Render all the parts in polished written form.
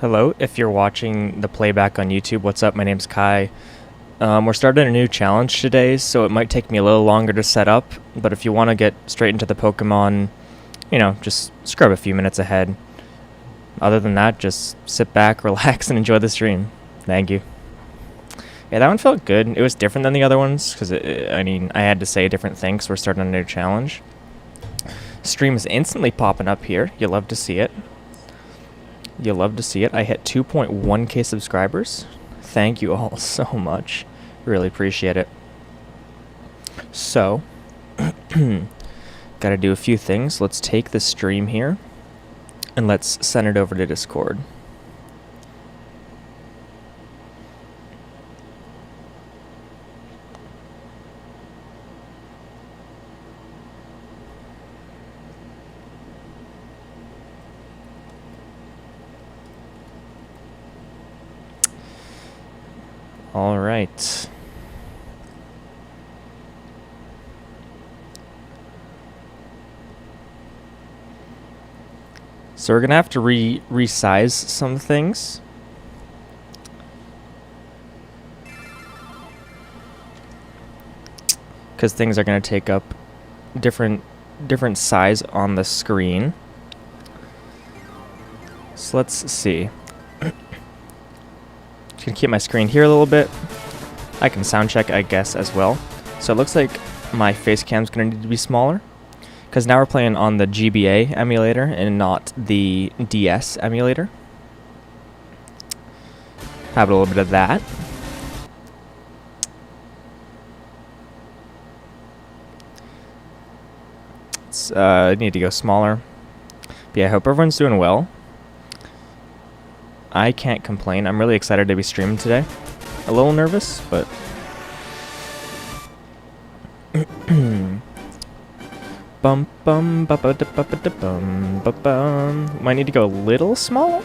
Hello, if you're watching the playback on YouTube, what's up? My name's Kai. We're starting a new challenge today, so it might take me a little longer to set up, but if you want to get straight into the Pokemon, just scrub a few minutes ahead. Other than that, just sit back, relax, and enjoy the stream. Thank you. Yeah, that one felt good. It was different than the other ones, because, I had to say a different thing, because we're starting a new challenge. Stream is instantly popping up here. You'll love to see it. You'll love to see it. I hit 2.1k subscribers. Thank you all so much. Really appreciate it. So, gotta do a few things. Let's take the stream here, and let's send it over to Discord. All right. So we're gonna have to resize some things. Because things are gonna take up different size on the screen. So let's see. Just gonna keep my screen here a little bit. I can sound check, I guess, as well. So it looks like my face cam's gonna need to be smaller, because now we're playing on the GBA emulator and not the DS emulator. Have a little bit of that. It's, need to go smaller. But yeah, I hope everyone's doing well. I can't complain. I'm really excited to be streaming today. A little nervous, but bum bum ba ba da ba ba da bum ba bum. Might need to go a little smaller,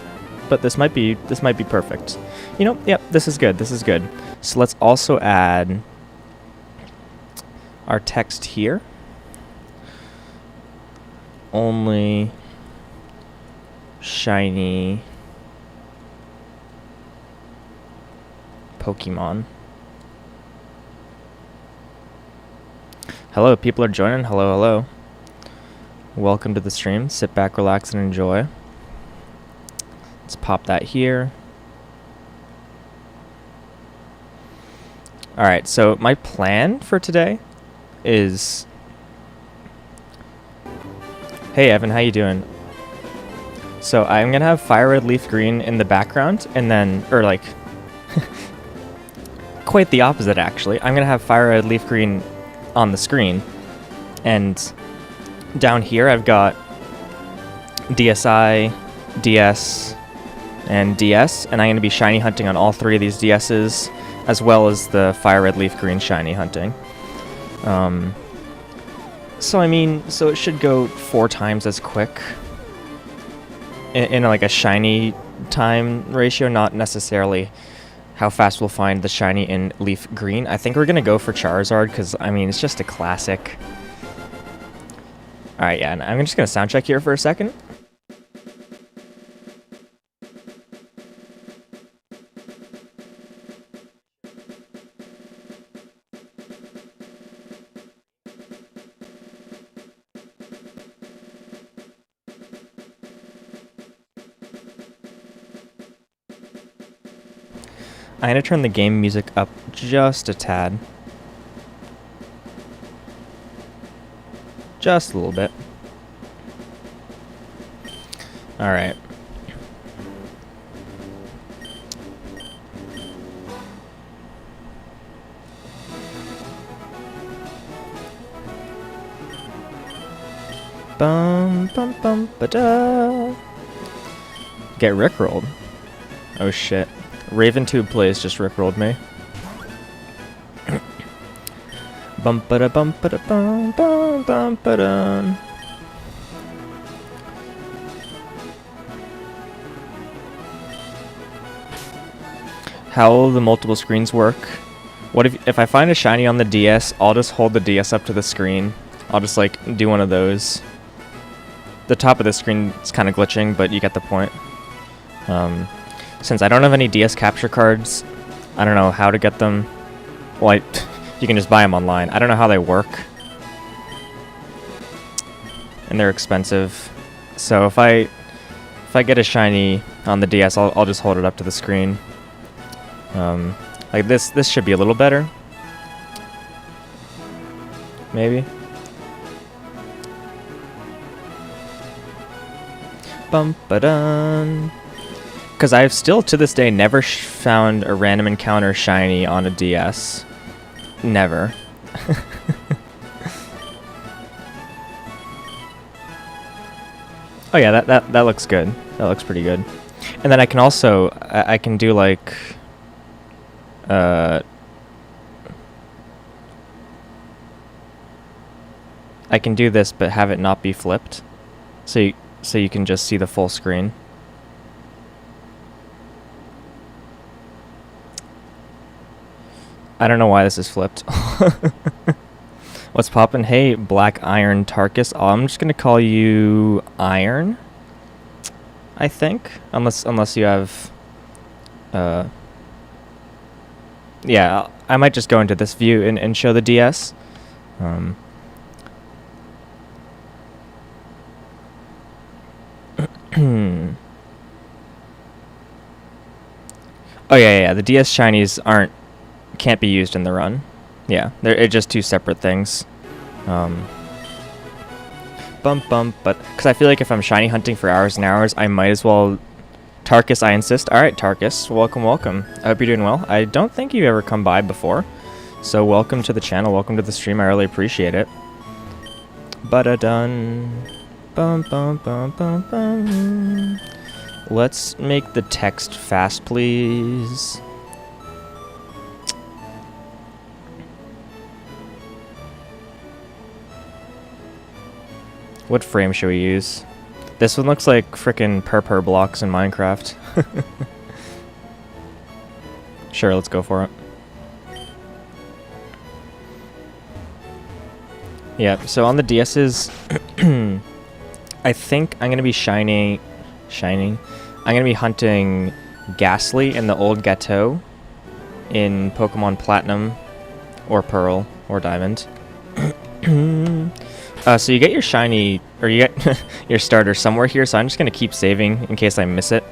but this might be perfect. Yep, this is good. This is good. So let's also add our text here. Only shiny Pokemon. Hello, people are joining. Hello, hello. Welcome to the stream. Sit back, relax, and enjoy. Let's pop that here. Alright, so my plan for today is... Hey Evan, how you doing? So I'm gonna have Fire Red Leaf Green in the background, and then, quite the opposite actually. I'm gonna have Fire Red Leaf Green on the screen, and down here I've got DSi, DS, and DS, and I'm gonna be shiny hunting on all three of these DSs, as well as the Fire Red Leaf Green shiny hunting. So it should go 4 times as quick in like a shiny time ratio, not necessarily how fast we'll find the shiny in Leaf Green. I think we're gonna go for Charizard, because it's just a classic. Alright, yeah, and I'm just gonna sound check here for a second. I'm gonna turn the game music up just a tad. Just a little bit. Alright. Bum bum bum ba da. Get rickrolled. Oh shit. RavenTube Plays just rickrolled me. Bum ba da bum ba da bum bum bum ba da. How will the multiple screens work? What if I find a shiny on the DS, I'll just hold the DS up to the screen. I'll just like do one of those. The top of the screen is kind of glitching, but you get the point. since I don't have any DS capture cards, I don't know how to get them. Well, you can just buy them online. I don't know how they work. And they're expensive. So if I get a shiny on the DS, I'll just hold it up to the screen. Like this should be a little better. Maybe. Bum ba dun. Because I've still to this day never found a random encounter shiny on a DS. Never. Oh yeah, that looks good. That looks pretty good. And then I can also I can do like I can do this but have it not be flipped. So you can just see the full screen. I don't know why this is flipped. What's poppin'? Hey, Black Iron Tarkus. Oh, I'm just gonna call you Iron. I think, unless you have. Yeah, I might just go into this view and show the DS. Oh yeah, the DS shinies can't be used in the run. Yeah, they're just two separate things. But because I feel like if I'm shiny hunting for hours and hours, I might as well. Tarkus, I insist. All right, Tarkus, welcome. I hope you're doing well. I don't think you've ever come by before, so welcome to the channel. Welcome to the stream. I really appreciate it. Ba-da-dun. Bum. Let's make the text fast, please. What frame should we use? This one looks like frickin' purr blocks in Minecraft. Sure, let's go for it. Yeah, so on the DS's, I think I'm gonna be shining. I'm gonna be hunting Ghastly in the old Gateau in Pokemon Platinum or Pearl or Diamond. So you get your shiny, or you get your starter somewhere here, so I'm just going to keep saving in case I miss it.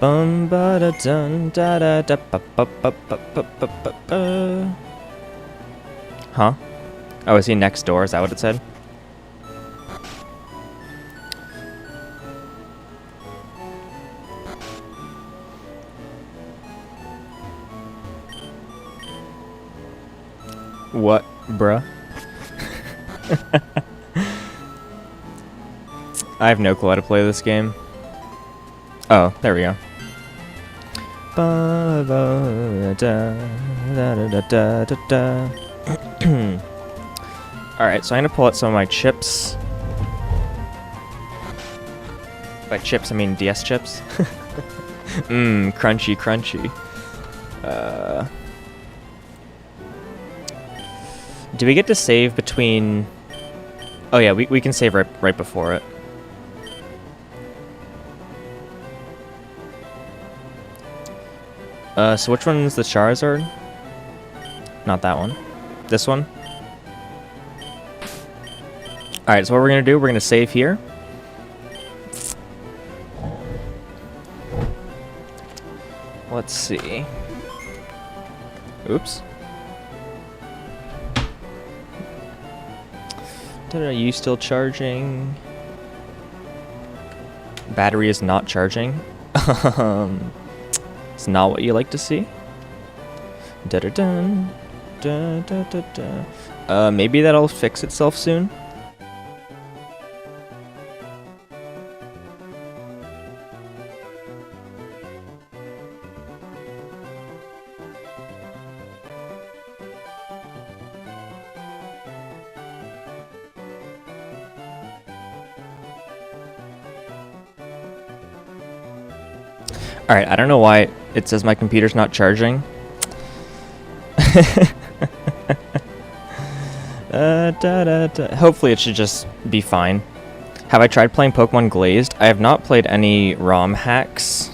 Bum ba da dun da da da ba ba ba ba ba ba ba ba. Huh? Oh, is he next door? Is that what it said? What, bruh? I have no clue how to play this game. Oh, there we go. Alright, so I'm gonna pull out some of my chips. By chips, I mean DS chips. Crunchy. Do we get to save between... Oh yeah, we can save right before it. So which one is the Charizard? Not that one. This one? Alright, so what we're gonna do, we're gonna save here. Let's see. Oops. Are you still charging? Battery is not charging. It's not what you like to see. Da-da-dun. Da-da-da-da. Maybe that'll fix itself soon. Alright, I don't know why it says my computer's not charging. Hopefully it should just be fine. Have I tried playing Pokemon Glazed? I have not played any ROM hacks.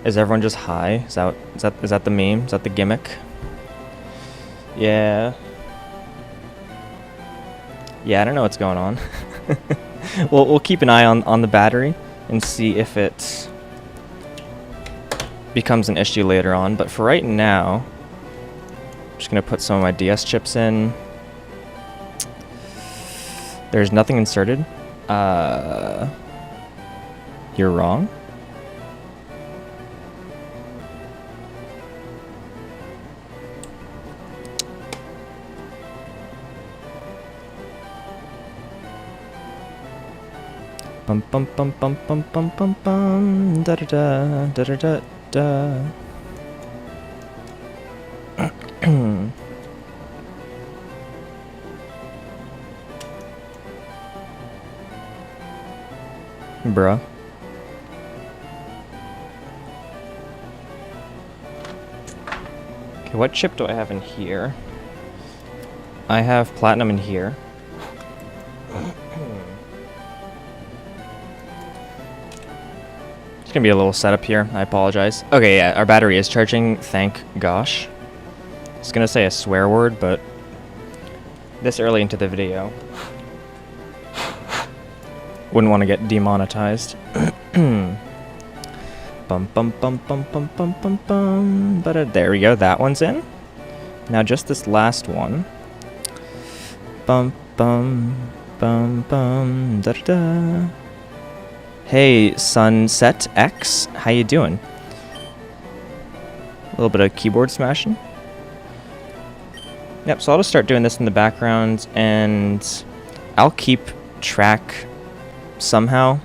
Is everyone just high? Is that the meme? Is that the gimmick? Yeah. Yeah, I don't know what's going on. We'll keep an eye on the battery and see if it becomes an issue later on. But for right now, I'm just gonna put some of my DS chips in. There's nothing inserted. You're wrong. Bum bum bum bum bum bum bum bum da da da da da da da. Bruh. Okay, what chip do I have in here? I have platinum in here. It's gonna be a little setup here. I apologize. Okay, yeah, our battery is charging. Thank gosh. I was gonna say a swear word, but this early into the video, wouldn't want to get demonetized. Bum bum bum bum bum bum bum bum. But there we go. That one's in. Now just this last one. Bum bum bum bum da da da. Hey, Sunset X, how you doing? A little bit of keyboard smashing. Yep, so I'll just start doing this in the background, and I'll keep track somehow.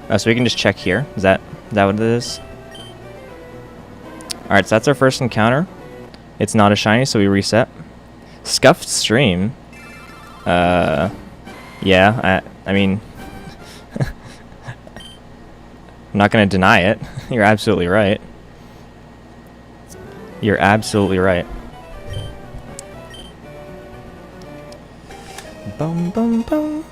Oh, so we can just check here. Is that what it is? Alright, so that's our first encounter. It's not a shiny, so we reset. Scuffed stream. Yeah, I mean... I'm not gonna deny it. You're absolutely right. You're absolutely right. Bum bum bum.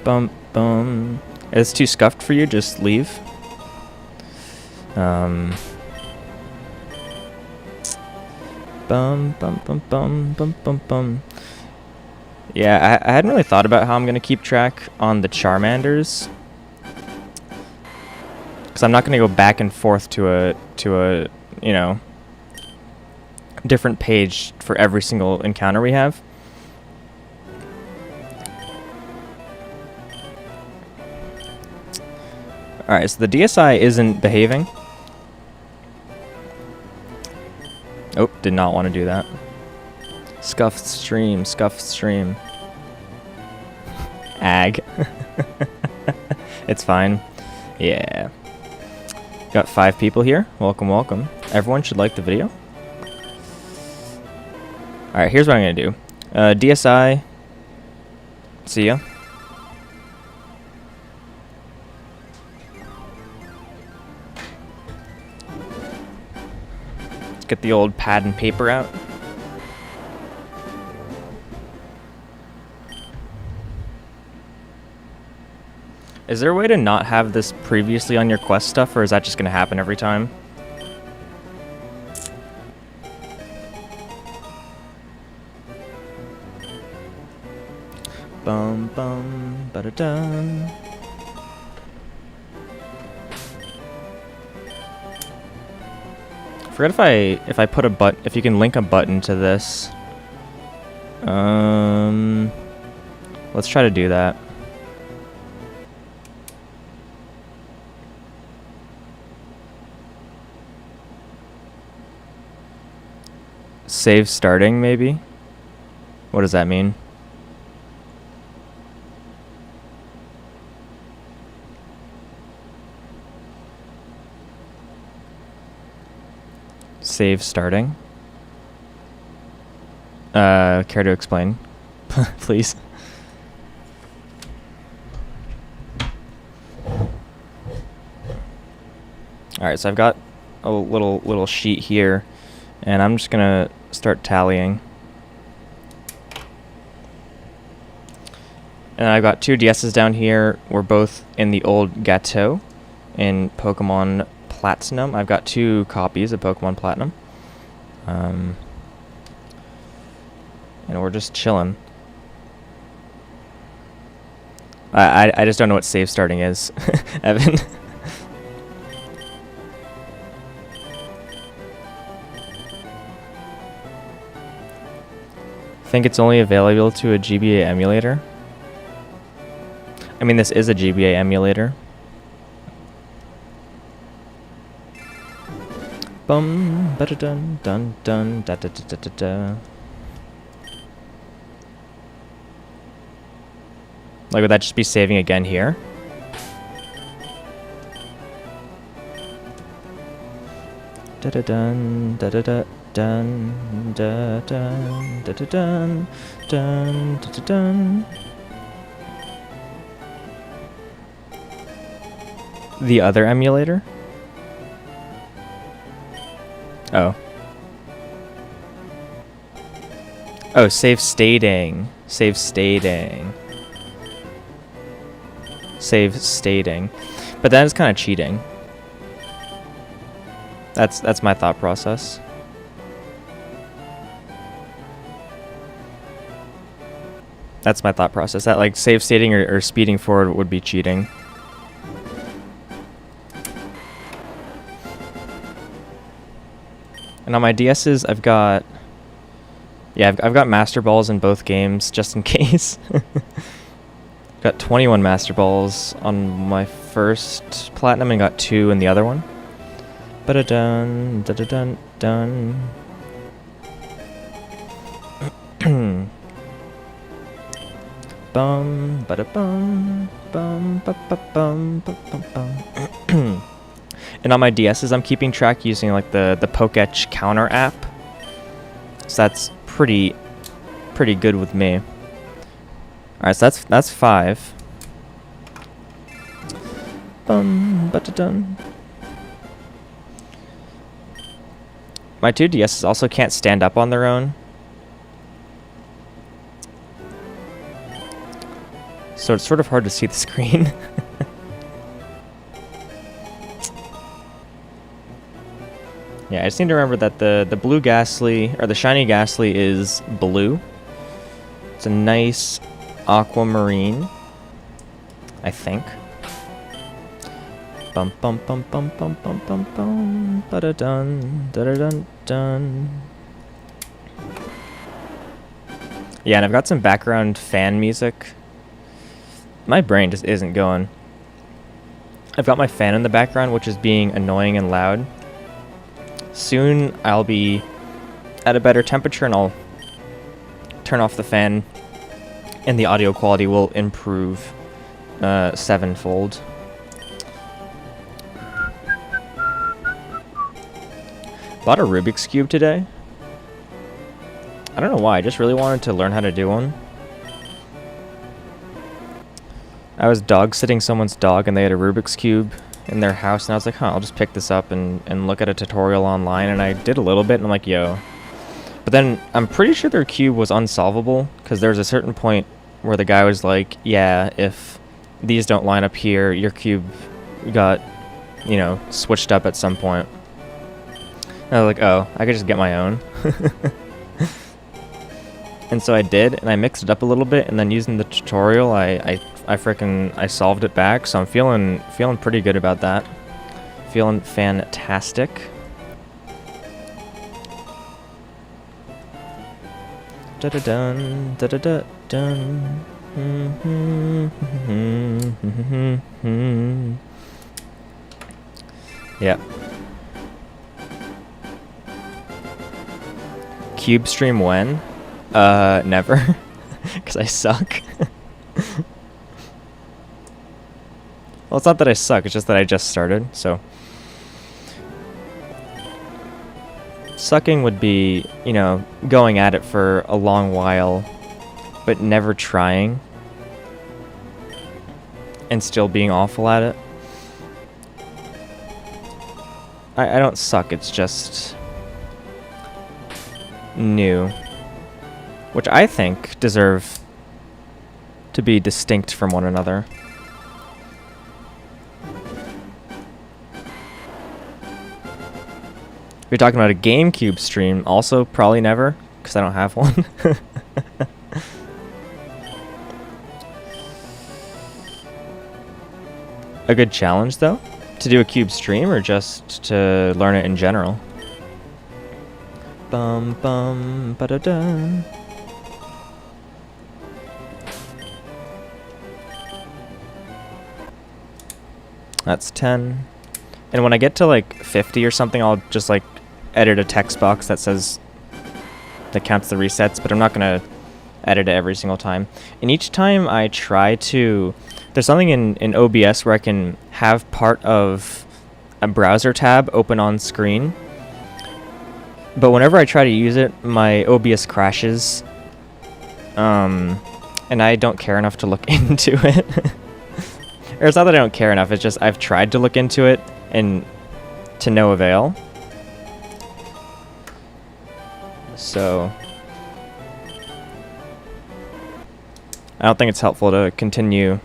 Bum bum. It's too scuffed for you, just leave. Bum bum bum bum bum bum bum. Yeah, I hadn't really thought about how I'm gonna keep track on the Charmanders, because I'm not gonna go back and forth to a you know, different page for every single encounter we have. Alright, so the DSi isn't behaving. Oh, did not want to do that. Scuffed stream, scuffed stream. Ag. It's fine. Yeah. Got 5 people here. Welcome, welcome. Everyone should like the video. Alright, here's what I'm going to do. DSi. See ya. Get the old pad and paper out. Is there a way to not have this previously on your quest stuff, or is that just going to happen every time? Bum bum ba da dum. I forget if I put a if you can link a button to this. Let's try to do that. Save starting, maybe? What does that mean? Save starting. Care to explain? Please. Alright, so I've got a little sheet here, and I'm just gonna start tallying. And I've got 2 DSs down here. We're both in the old Gateau in Pokemon Platinum. I've got 2 copies of Pokemon Platinum. And we're just chilling. I just don't know what save starting is, Evan. Think it's only available to a GBA emulator? I mean, this is a GBA emulator. Bum ba da dun dun dun da da da da da da. Like, would that just be saving again here? Da da dun da da da dun da dun da da dun dun da da dun. The other emulator? Oh. Oh, save stating. Save stating. Save stating. But that is kind of cheating. That's my thought process. That's my thought process. That, like, save stating or speeding forward would be cheating. And on my DS's, I've got... Yeah, I've got Master Balls in both games, just in case. Got 21 Master Balls on my first Platinum and got 2 in the other one. Ba-da-dun, da-da-dun, dun. Bum, ba-da-bum, bum, ba-ba-bum, ba-ba-bum. And on my DS's, I'm keeping track using like the Poketch counter app. So that's pretty good with me. All right, so that's 5. Bum, ba-da-dun. My 2 DS's also can't stand up on their own. So it's sort of hard to see the screen. Yeah, I just need to remember that the blue Ghastly, or the shiny Ghastly, is blue. It's a nice aquamarine, I think. Bum bum bum bum bum bum bum bum ba da dun da da dun dun. Yeah, and I've got some background fan music. My brain just isn't going. I've got my fan in the background, which is being annoying and loud. Soon I'll be at a better temperature and I'll turn off the fan and the audio quality will improve 7-fold. Bought a Rubik's Cube today. I don't know why, I just really wanted to learn how to do one. I was dog sitting someone's dog and they had a Rubik's Cube in their house, and I was like, huh, I'll just pick this up and look at a tutorial online, and I did a little bit, and I'm like, yo. But then I'm pretty sure their cube was unsolvable, because there was a certain point where the guy was like, yeah, if these don't line up here, your cube got, you know, switched up at some point. And I was like, oh, I could just get my own. And so I did, and I mixed it up a little bit, and then using the tutorial, I solved it back, so I'm feeling pretty good about that. Feeling fantastic. Da da dun da da da dun. Yeah. Cube stream when? Never. Because I suck. Well, it's not that I suck, it's just that I just started, so. Sucking would be, you know, going at it for a long while, but never trying. And still being awful at it. I don't suck, it's just new. Which I think deserve to be distinct from one another. If you're talking about a GameCube stream, also probably never, because I don't have one. A good challenge, though? To do a cube stream, or just to learn it in general? Bum bum ba-da-da. That's 10. And when I get to like 50 or something, I'll just like edit a text box that says, that counts the resets, but I'm not gonna edit it every single time. And each time I try to, there's something in OBS where I can have part of a browser tab open on screen, but whenever I try to use it, my OBS crashes, and I don't care enough to look into it. Or it's not that I don't care enough, it's just I've tried to look into it and to no avail. So I don't think it's helpful to continue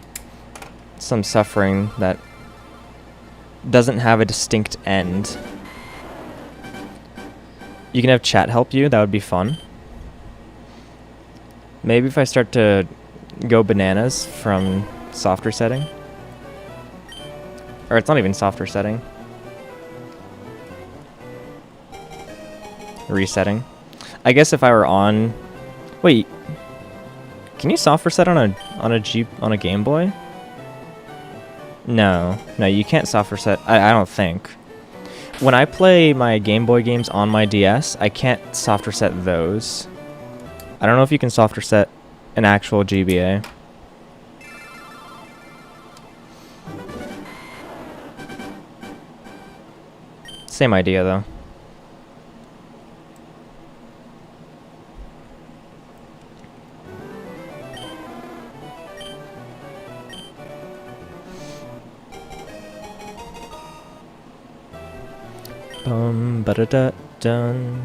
some suffering that doesn't have a distinct end. You can have chat help you, that would be fun. Maybe if I start to go bananas from software setting. Or it's not even software setting. Resetting. I guess if I were on... Wait. Can you software set on a Game Boy? No. No, you can't software set. I don't think. When I play my Game Boy games on my DS, I can't software set those. I don't know if you can software set an actual GBA. Same idea, though. Ba-da-da-dun.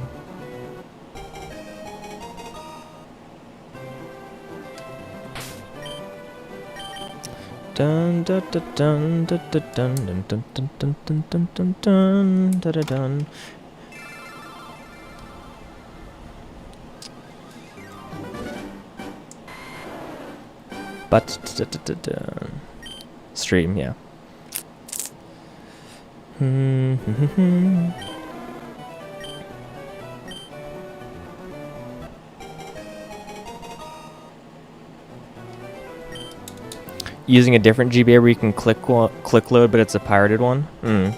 Dun dun dun dun dun dun dun dun dun dun dun dun dun dun dun dun. But stream, yeah. Using a different GBA where you can click load, but it's a pirated one. I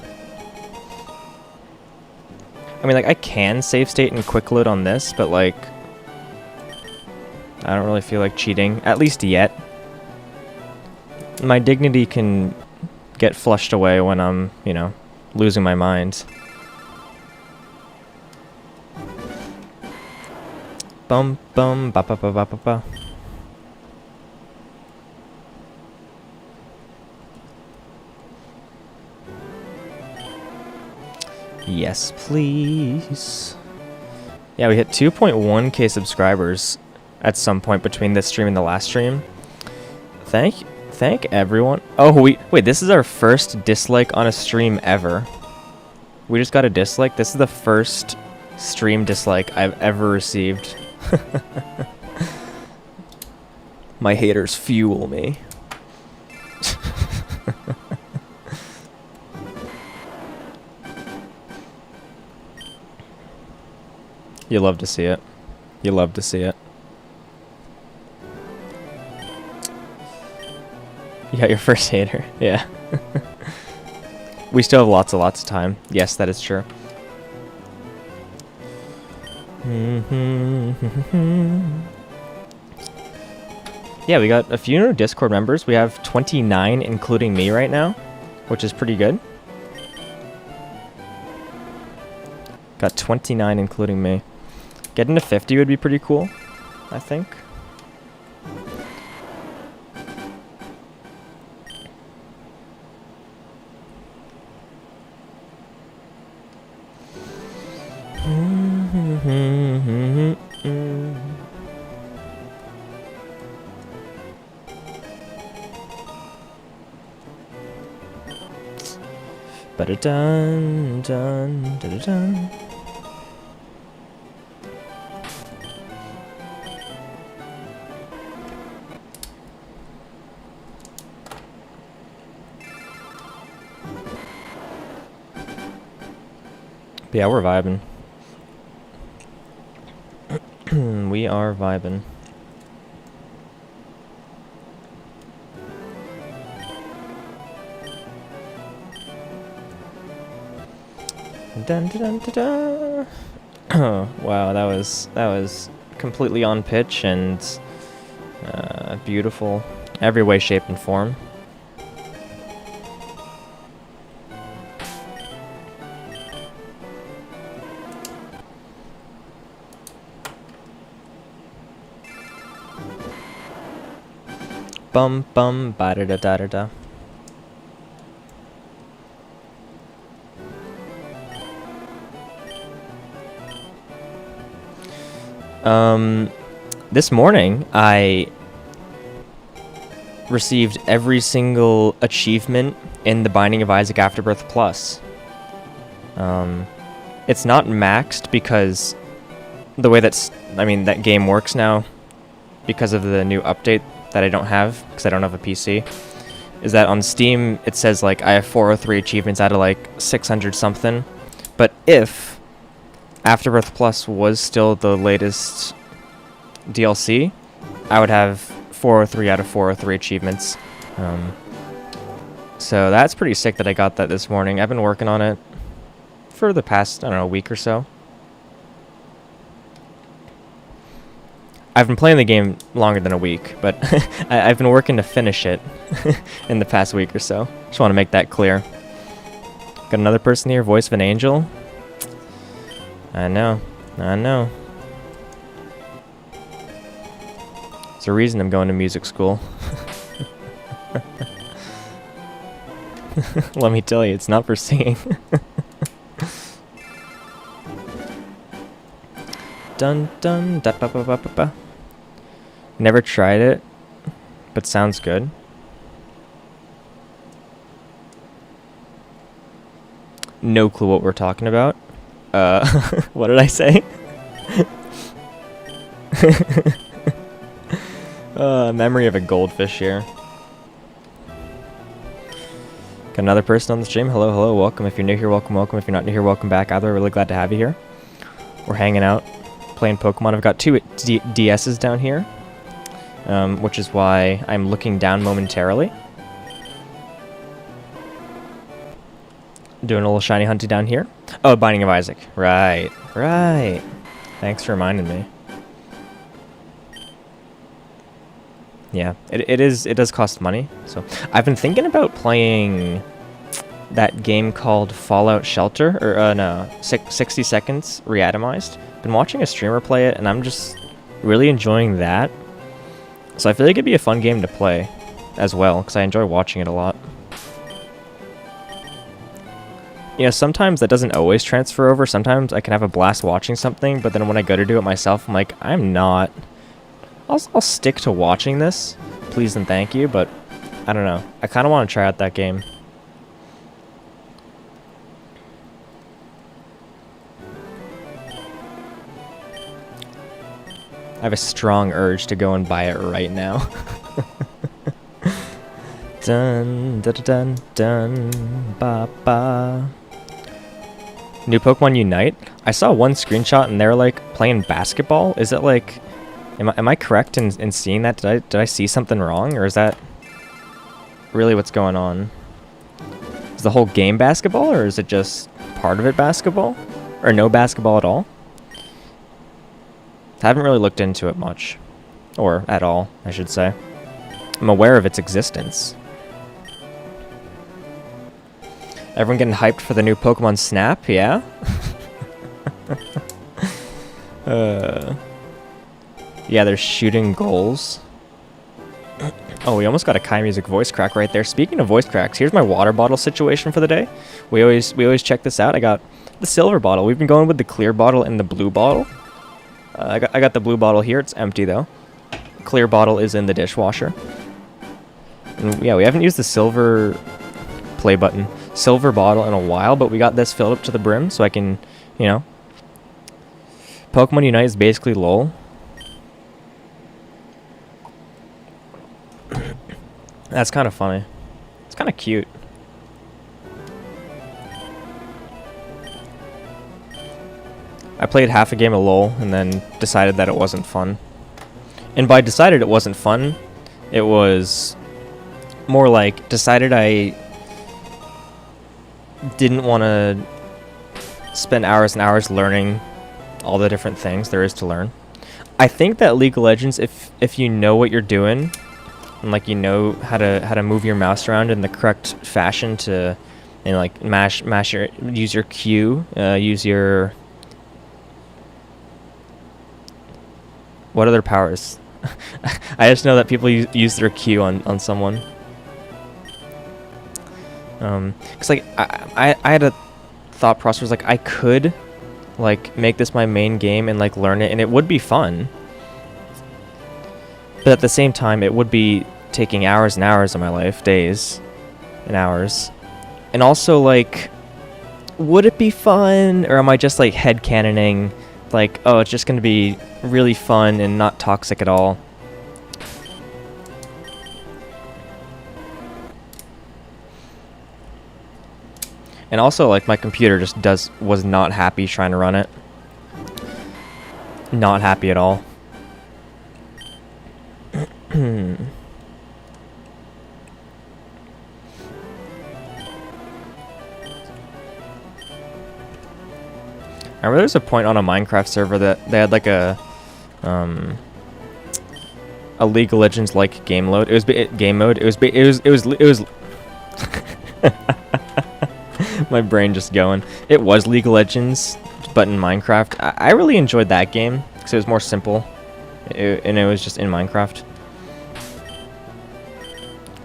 mean, like, I can save state and quick load on this, but like, I don't really feel like cheating, at least yet. My dignity can get flushed away when I'm, you know, losing my mind. Bum bum ba ba ba ba ba ba. Yes, please. Yeah, we hit 2.1k subscribers at some point between this stream and the last stream. Thank everyone. Oh, wait, this is our first dislike on a stream ever. We just got a dislike. This is the first stream dislike I've ever received. My haters fuel me. You love to see it. You love to see it. You got your first hater. Yeah. We still have lots of time. Yes, that is true. Yeah, we got a few new Discord members. We have 29, including me right now, which is pretty good. Got 29, including me. Getting to 50 would be pretty cool, I think. Ba-da-dun, dun, da-da-dun. But yeah, we're vibing. We are vibing. Dun, dun, dun, dun. Wow, that was completely on pitch and beautiful, every way, shape, and form. Bum bum ba da da da da da. This morning I received every single achievement in the Binding of Isaac Afterbirth Plus. It's not maxed because the way that game works now, because of the new update that I don't have, because I don't have a PC, is that on Steam it says like I have 403 achievements out of like 600 something. But if Afterbirth Plus was still the latest DLC, I would have 403 out of 403 achievements. So that's pretty sick that I got that this morning. I've been working on it for the past, I don't know, week or so. I've been playing the game longer than a week, but I've been working to finish it in the past week or so. Just want to make that clear. Got another person here, voice of an angel. I know. There's a reason I'm going to music school. Let me tell you, it's not for singing. Dun dun da ba ba ba ba ba. Never tried it, but sounds good. No clue what we're talking about. What did I say? Memory of a goldfish here. Got another person on the stream. Hello, hello, welcome. If you're new here, welcome, welcome. If you're not new here, welcome back. Either, really glad to have you here. We're hanging out, playing Pokemon. I've got two DSs down here, which is why I'm looking down momentarily. Doing a little shiny hunting down here. Oh, Binding of Isaac. Right. Thanks for reminding me. Yeah, it does cost money. So I've been thinking about playing that game called Fallout Shelter, or no, 60 Seconds Reatomized. Been watching a streamer play it, and I'm just really enjoying that. So I feel like it'd be a fun game to play as well, because I enjoy watching it a lot. You know, sometimes that doesn't always transfer over. Sometimes I can have a blast watching something, but then when I go to do it myself, I'm like, I'm not. I'll stick to watching this, please and thank you, but I don't know. I kind of want to try out that game. I have a strong urge to go and buy it right now. Dun dun dun dun ba ba. New Pokemon Unite. I saw one screenshot and they're like playing basketball. Is it like, am I correct in seeing that? Did I see something wrong, or is that really what's going on? Is the whole game basketball, or is it just part of it basketball, or no basketball at all? I haven't really looked into it much, or at all, I should say. I'm aware of its existence. Everyone getting hyped for the new Pokemon Snap, yeah? Yeah, they're shooting goals. Oh, we almost got a Kai Music voice crack right there. Speaking of voice cracks, here's my water bottle situation for the day. We always check this out. I got the silver bottle. We've been going with the clear bottle and the blue bottle. I got the blue bottle here. It's empty though. Clear bottle is in the dishwasher. And yeah, we haven't used the silver play button. silver bottle in a while, but we got this filled up to the brim, so I can, you know. Pokemon Unite is basically LOL. That's kind of funny. It's kind of cute. I played half a game of LOL and then decided that it wasn't fun. And by decided it wasn't fun, it was more like decided I didn't want to spend hours and hours learning all the different things there is to learn. I think that League of Legends, if you know what you're doing, and like you know how to move your mouse around in the correct fashion to, and like use your Q, use your, what other powers? I just know that people use their Q on someone. Cause like I had a thought process was like I could like make this my main game and like learn it, and it would be fun. But at the same time, it would be taking hours and hours of my life, days and hours. And also, like, would it be fun? Or am I just, like, headcanoning, like, oh, it's just going to be really fun and not toxic at all? And also, like, my computer just was not happy trying to run it. Not happy at all. I remember there was a point on a Minecraft server that they had like a League of Legends like game mode. Game mode. It was my brain just going. It was League of Legends, but in Minecraft. I really enjoyed that game because it was more simple, and it was just in Minecraft.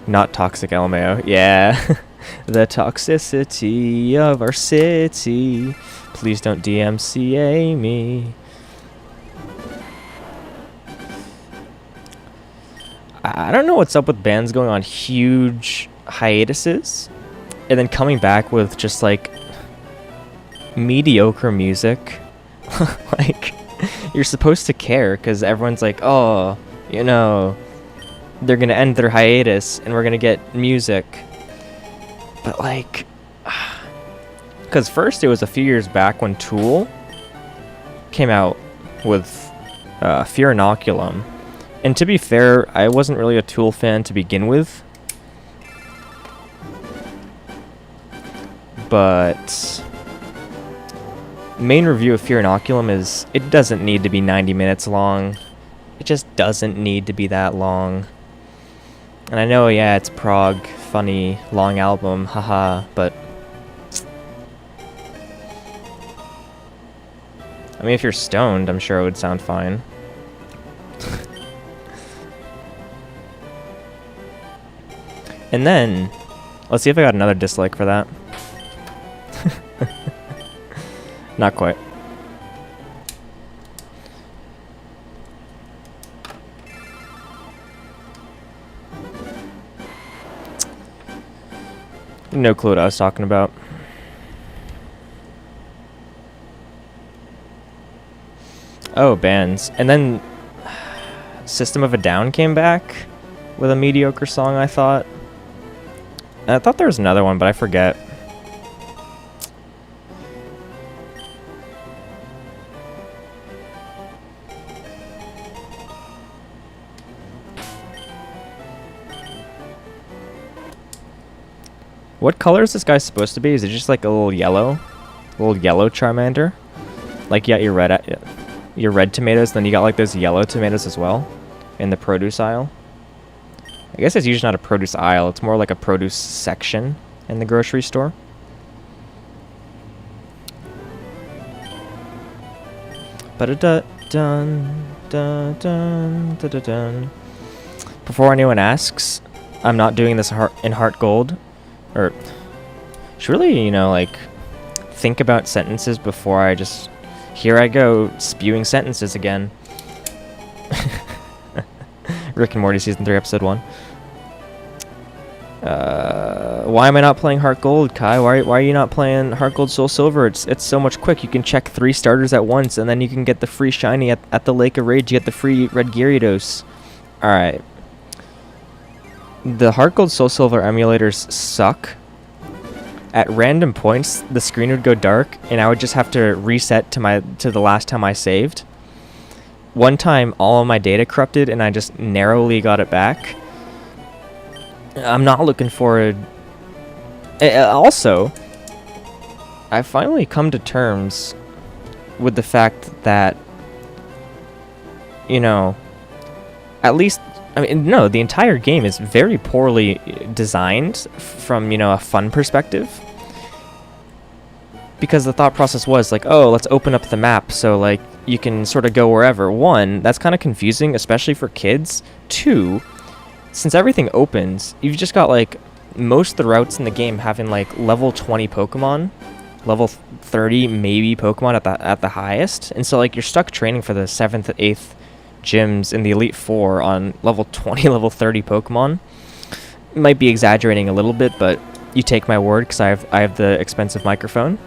Not toxic, LMAO. Yeah. The toxicity of our city. Please don't DMCA me. I don't know what's up with bands going on huge hiatuses and then coming back with just like mediocre music. Like, you're supposed to care because everyone's like, oh, you know, they're gonna end their hiatus and we're gonna get music. But like, because first it was a few years back when Tool came out with Fear Inoculum, and to be fair, I wasn't really a Tool fan to begin with, but main review of Fear Inoculum is it doesn't need to be 90 minutes long. It just doesn't need to be that long. And I know, yeah, it's prog, funny, long album, haha, but I mean, if you're stoned, I'm sure it would sound fine. And then, let's see if I got another dislike for that. Not quite. No clue what I was talking about. Oh, bands. And then System of a Down came back with a mediocre song, I thought. And I thought there was another one, but I forget. What color is this guy supposed to be? Is it just like a little yellow? A little yellow Charmander? Like, yeah, your red tomatoes, then you got like those yellow tomatoes as well in the produce aisle. I guess it's usually not a produce aisle, it's more like a produce section in the grocery store. Before anyone asks, I'm not doing this in heart gold. Or should really, you know, like think about sentences before I just, here I go spewing sentences again. Rick and Morty season 3 episode 1. Why am I not playing Heart Gold, Kai? Why are you not playing Heart Gold Soul Silver? It's so much quick. You can check 3 starters at once, and then you can get the free shiny at the Lake of Rage. You get the free red Gyarados. Alright. The Heart Gold Soul Silver emulators suck. At random points, the screen would go dark, and I would just have to reset to the last time I saved. One time, all of my data corrupted, and I just narrowly got it back. I'm not looking forward. Also, I've finally come to terms with the fact that, you know, at least, I mean, no, the entire game is very poorly designed from, you know, a fun perspective. Because the thought process was like, oh, let's open up the map so, like, you can sort of go wherever. 1, that's kind of confusing, especially for kids. 2, since everything opens, you've just got, like, most of the routes in the game having, like, level 20 Pokemon, level 30 maybe Pokemon at the highest. And so, like, you're stuck training for the 7th, 8th gyms in the Elite Four on level 20, level 30 Pokemon. Might be exaggerating a little bit, but you take my word because I have the expensive microphone.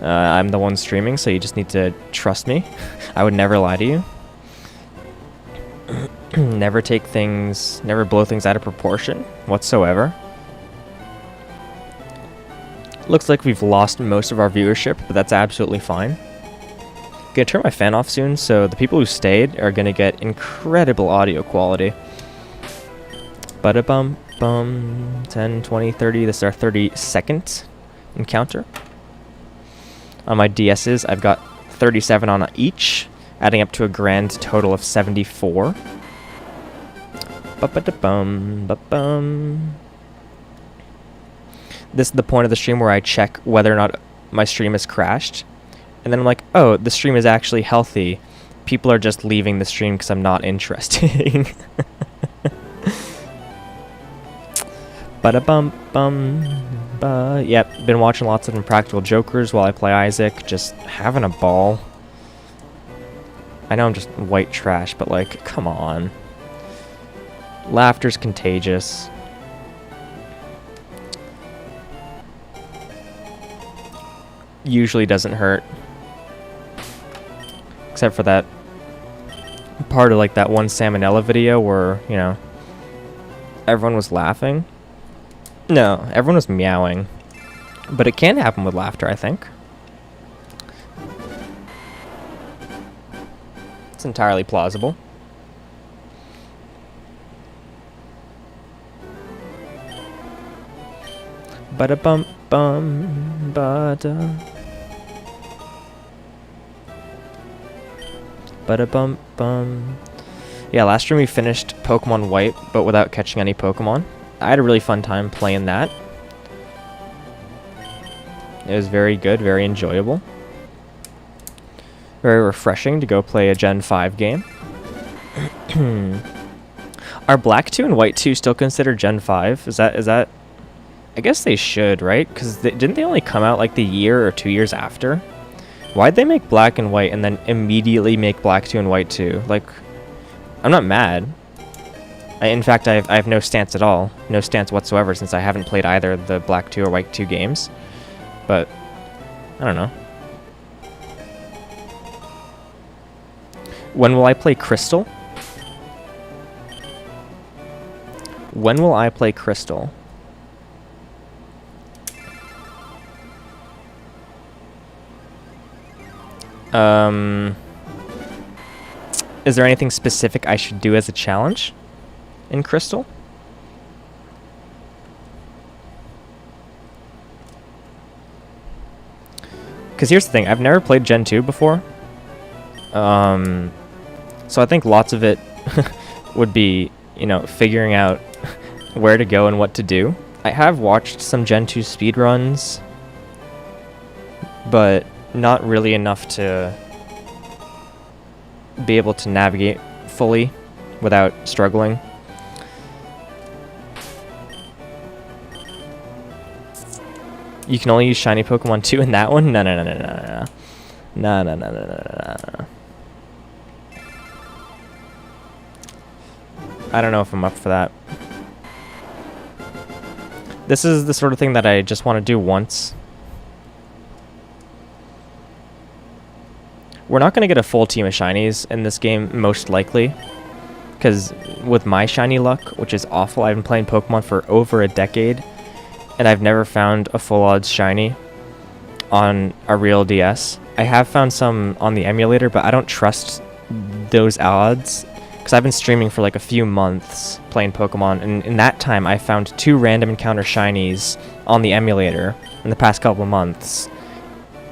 I'm the one streaming, so you just need to trust me. I would never lie to you. Never blow things out of proportion whatsoever. Looks like we've lost most of our viewership, but that's absolutely fine. Gonna turn my fan off soon, so the people who stayed are gonna get incredible audio quality. Ba-da-bum, bum, 10, 20, 30, this is our 32nd encounter. On my DSs, I've got 37 on each, adding up to a grand total of 74. Ba-ba-da-bum, ba-bum. This is the point of the stream where I check whether or not my stream has crashed. And then I'm like, oh, the stream is actually healthy. People are just leaving the stream because I'm not interesting. Ba-da-bum-bum. Yep, been watching lots of Impractical Jokers while I play Isaac. Just having a ball. I know I'm just white trash, but, like, come on. Laughter's contagious. Usually doesn't hurt. Except for that part of, like, that one Salmonella video where, you know, everyone was laughing. No, everyone was meowing. But it can happen with laughter, I think. It's entirely plausible. Ba-da-bum-bum, ba-da. Ba-da-bum-bum. Yeah, last stream we finished Pokemon White, but without catching any Pokemon. I had a really fun time playing that. It was very good, very enjoyable. Very refreshing to go play a Gen 5 game. Are Black 2 and White 2 still considered Gen 5? Is that... I guess they should, right? Because didn't they only come out like the year or 2 years after? Why'd they make Black and White and then immediately make Black 2 and White 2? Like, I'm not mad. In fact, I have no stance at all. No stance whatsoever since I haven't played either the Black 2 or White 2 games. But, I don't know. When will I play Crystal? When will I play Crystal? Is there anything specific I should do as a challenge in Crystal? Because here's the thing, I've never played Gen 2 before. So I think lots of it would be, you know, figuring out where to go and what to do. I have watched some Gen 2 speedruns, but not really enough to be able to navigate fully without struggling. You can only use shiny Pokemon 2 in that one? No. No. I don't know if I'm up for that. This is the sort of thing that I just want to do once. We're not going to get a full team of shinies in this game, most likely. Because with my shiny luck, which is awful, I've been playing Pokemon for over a decade, and I've never found a full odds shiny on a real DS. I have found some on the emulator, but I don't trust those odds, because I've been streaming for like a few months playing Pokemon, and in that time I found 2 random encounter shinies on the emulator in the past couple of months.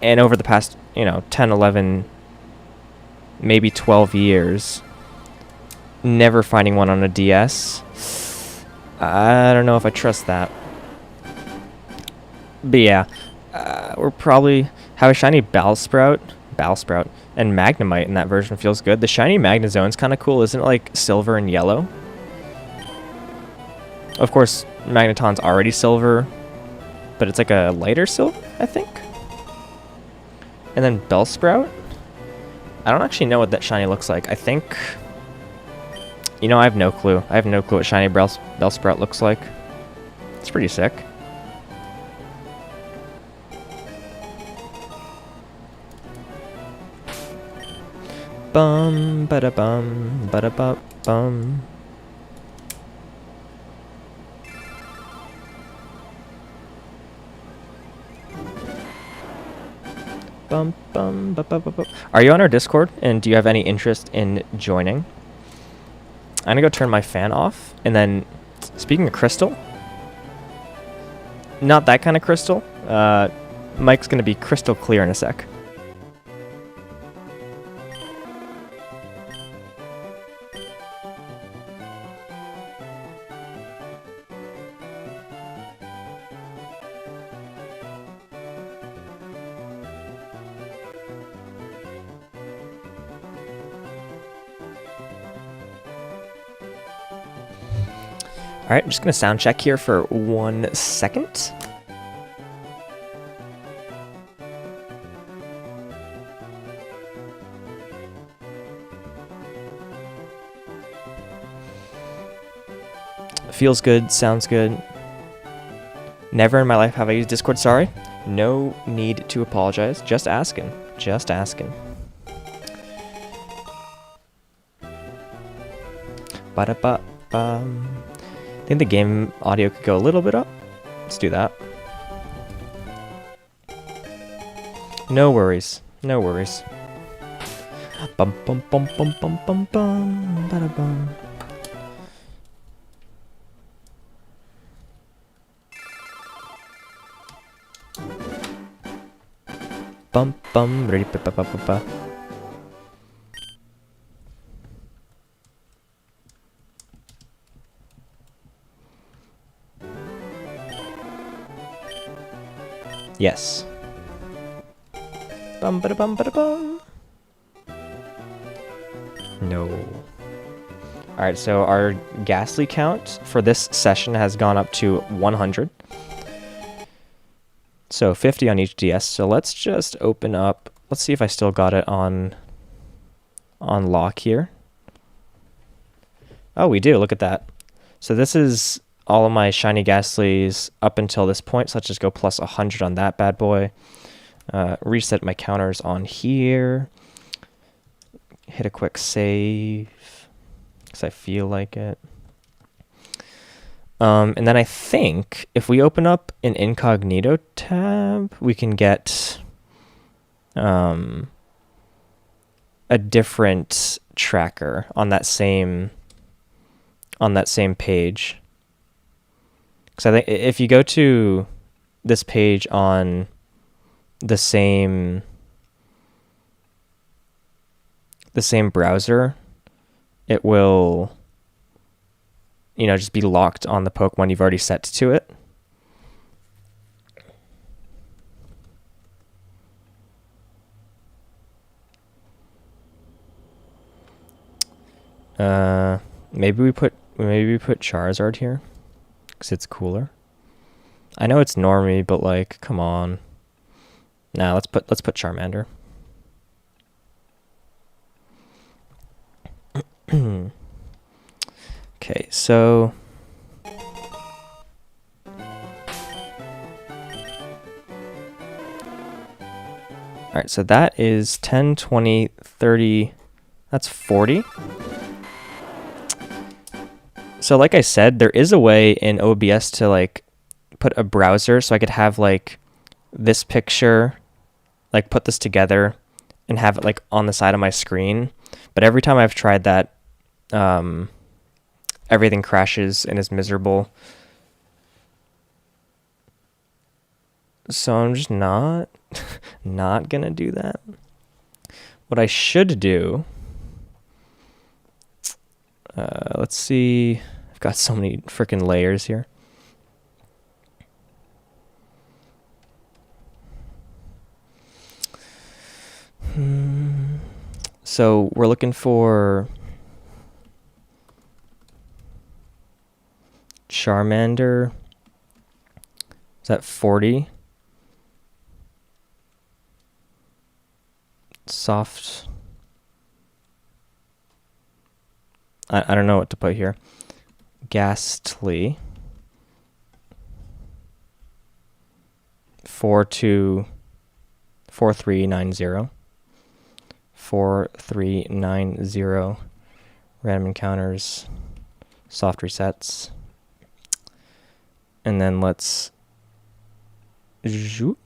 And over the past, 10, 11, maybe 12 years, never finding one on a DS. I don't know if I trust that. But yeah, we're probably have a shiny Bellsprout, and Magnemite in that version feels good. The shiny Magnezone's kind of cool, isn't it? Like silver and yellow. Of course, Magneton's already silver, but it's like a lighter silver, I think. And then Bellsprout. I don't actually know what that shiny looks like. I think. I have no clue. I have no clue what shiny Bellsprout looks like. It's pretty sick. Bum bada bum bada bum bum. Bum bum ba ba ba ba. Are you on our Discord, and do you have any interest in joining? I'm gonna go turn my fan off, and then, speaking of crystal, not that kind of crystal. Mike's gonna be crystal clear in a sec. Alright, I'm just gonna sound check here for 1 second. Feels good, sounds good. Never in my life have I used Discord, sorry. No need to apologize, just asking, just asking. Ba-da-ba-bum. I think the game audio could go a little bit up. Let's do that. No worries. No worries. Bum bum bum bum bum bum bum ba da bum. Bum bum ready ba ba ba ba ba. Yes. Bum ba da bum ba da bum. No. Alright, so our Ghastly count for this session has gone up to 100. So 50 on each DS. So let's just open up. Let's see if I still got it on lock here. Oh, we do. Look at that. So this is all of my shiny Ghastlies up until this point. So let's just go plus 100 on that bad boy. Reset my counters on here. Hit a quick save because I feel like it. And then I think if we open up an incognito tab, we can get a different tracker on that same page. Because I think if you go to this page on the same browser, it will, just be locked on the Pokemon you've already set to it. Maybe we put Charizard here because it's cooler. I know it's normie, but like, come on. Nah, let's put Charmander. Okay, so All right, so that is 10, 20, 30, that's 40. So like I said, there is a way in OBS to like put a browser so I could have like this picture, like put this together and have it like on the side of my screen. But every time I've tried that, everything crashes and is miserable. So I'm just not gonna do that. What I should do, let's see, I've got so many freaking layers here. So we're looking for Charmander. Is that 40? Soft. I don't know what to put here. Ghastly. 4390. 4390. Random encounters. Soft resets. And then let's zoop.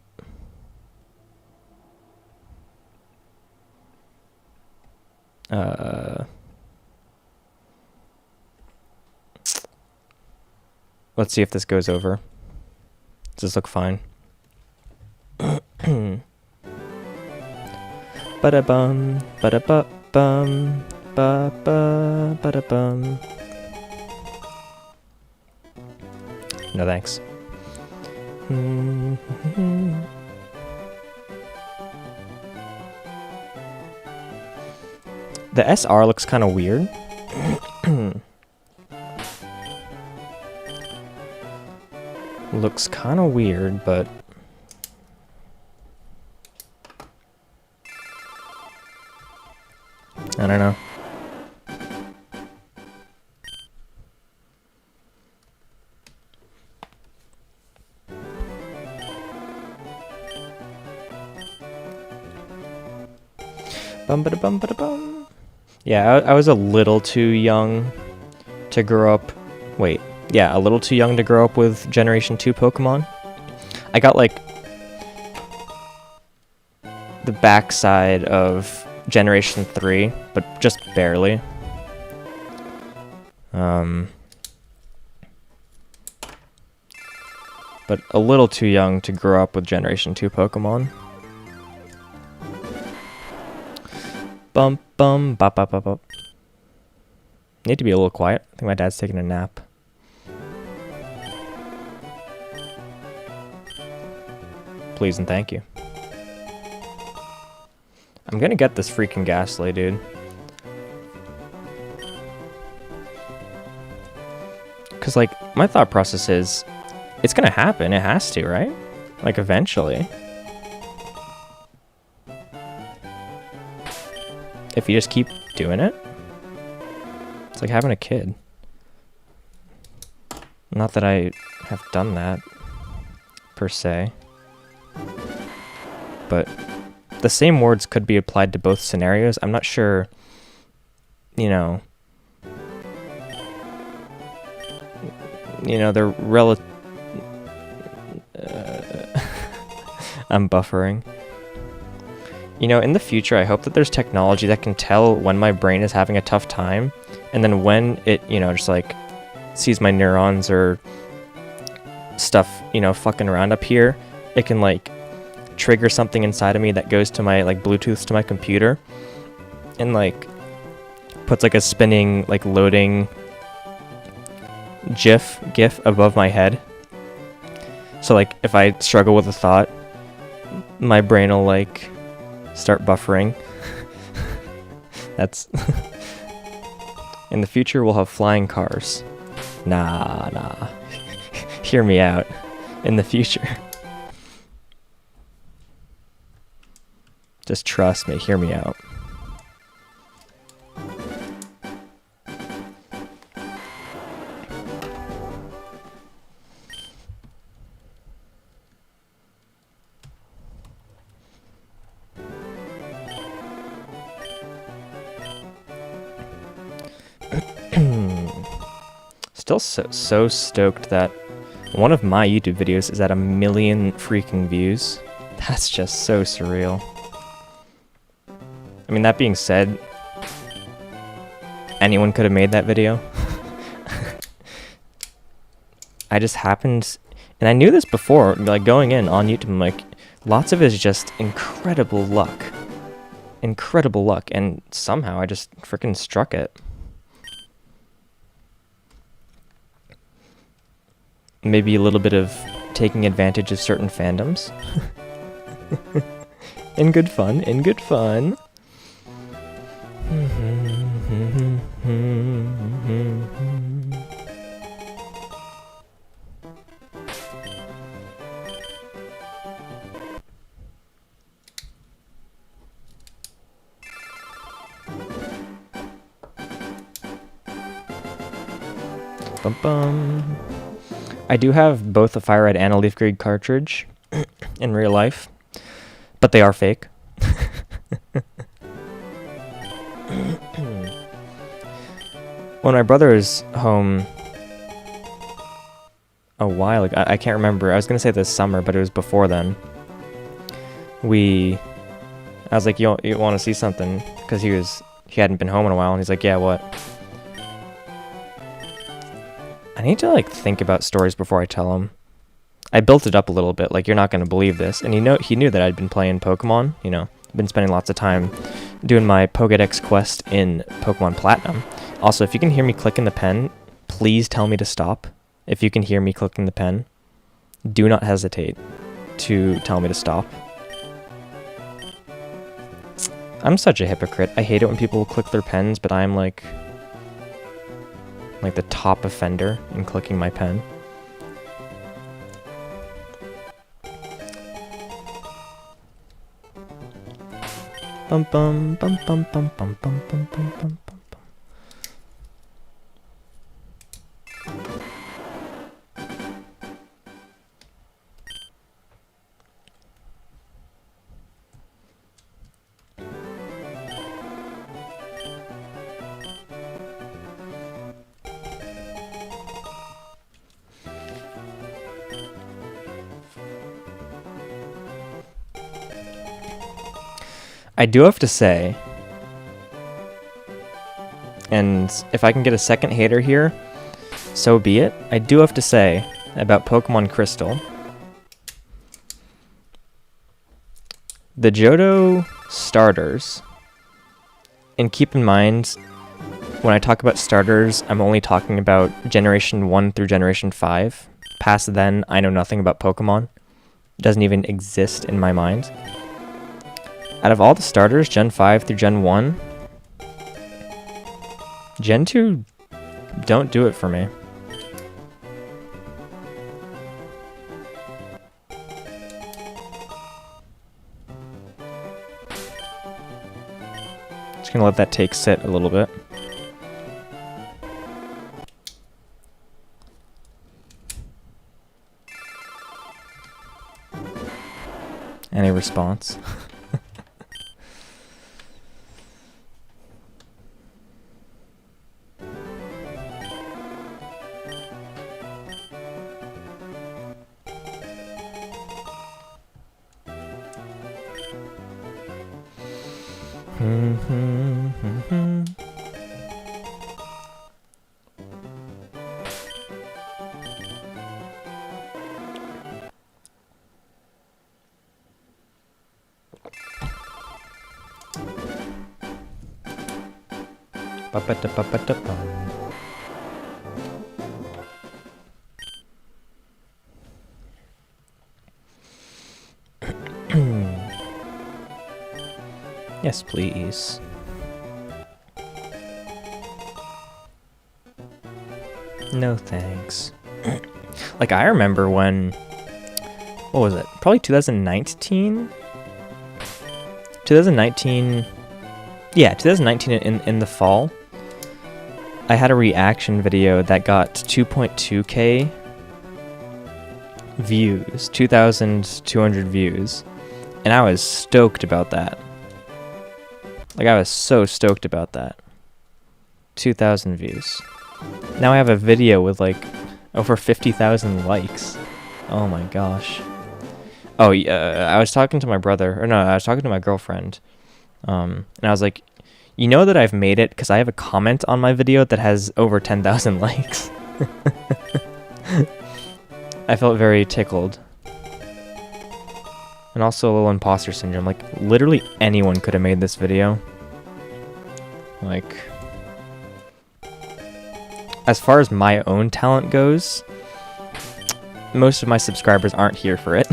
Let's see if this goes over. Does this look fine? Ba-da-bum, ba-da-ba-bum, ba-ba, ba-da-bum. No thanks. The SR looks kind of weird. Looks kind of weird, but I don't know. Bum ba da bum ba da bum. Yeah, I was a little too young to grow up. Wait, yeah, a little too young to grow up with Generation 2 Pokemon. I got like the backside of Generation 3, but just barely. But a little too young to grow up with Generation 2 Pokemon. Bum bum bop bop bop bop. Need to be a little quiet. I think my dad's taking a nap. Please and thank you. I'm gonna get this freaking Ghastly, dude. Cause like, my thought process is, it's gonna happen, it has to, right? Like, eventually. If you just keep doing it. It's like having a kid. Not that I have done that, per se. But the same words could be applied to both scenarios. I'm not sure, you know, they're I'm buffering. You know, in the future, I hope that there's technology that can tell when my brain is having a tough time, and then when it, just like sees my neurons or stuff, fucking around up here, it can like trigger something inside of me that goes to my like Bluetooth to my computer and like puts like a spinning like loading GIF above my head. So like if I struggle with a thought, my brain will like start buffering. That's in the future we'll have flying cars. Nah. Hear me out. In the future. Just trust me, hear me out. still so stoked that one of my YouTube videos is at 1 million freaking views. That's just so surreal. I mean, that being said, anyone could have made that video. I just happened, and I knew this before, like going in on YouTube, I'm like, lots of it is just incredible luck. Incredible luck, and somehow I just freaking struck it. Maybe a little bit of taking advantage of certain fandoms. In good fun, in good fun. Bum bum. I do have both a Fire Red and a LeafGreen cartridge in real life, but they are fake. When my brother was home a while ago, I can't remember, I was gonna say this summer, but it was before then. I was like, you want to see something? Because he hadn't been home in a while, and he's like, yeah, what? I need to like think about stories before I tell him. I built it up a little bit, like, you're not gonna believe this, and he knew that I'd been playing Pokemon, you know, been spending lots of time doing my Pokédex quest in Pokemon Platinum. Also, if you can hear me clicking the pen, please tell me to stop. If you can hear me clicking the pen, do not hesitate to tell me to stop. I'm such a hypocrite. I hate it when people click their pens, but I'm like the top offender in clicking my pen. Bum bum bum bum bum bum bum bum bum bum bum. I do have to say, and if I can get a second hater here, so be it. I do have to say about Pokemon Crystal, the Johto starters, and keep in mind, when I talk about starters, I'm only talking about Generation 1 through Generation 5. Past then, I know nothing about Pokemon. It doesn't even exist in my mind. Out of all the starters, Gen 5 through Gen 1, Gen 2 don't do it for me. Just gonna let that take sit a little bit. Any response? Yes, please. No thanks. Like, I remember when, what was it? Probably 2019? 2019, yeah, 2019 in the fall. I had a reaction video that got 2.2k views, 2,200 views, and I was stoked about that. Like, I was so stoked about that. 2,000 views. Now I have a video with like over 50,000 likes. Oh my gosh. Oh yeah, I was talking to my brother, or no, I was talking to my girlfriend, and I was like, you know that I've made it because I have a comment on my video that has over 10,000 likes. I felt very tickled. And also a little imposter syndrome. Like, literally anyone could have made this video. Like, as far as my own talent goes, most of my subscribers aren't here for it.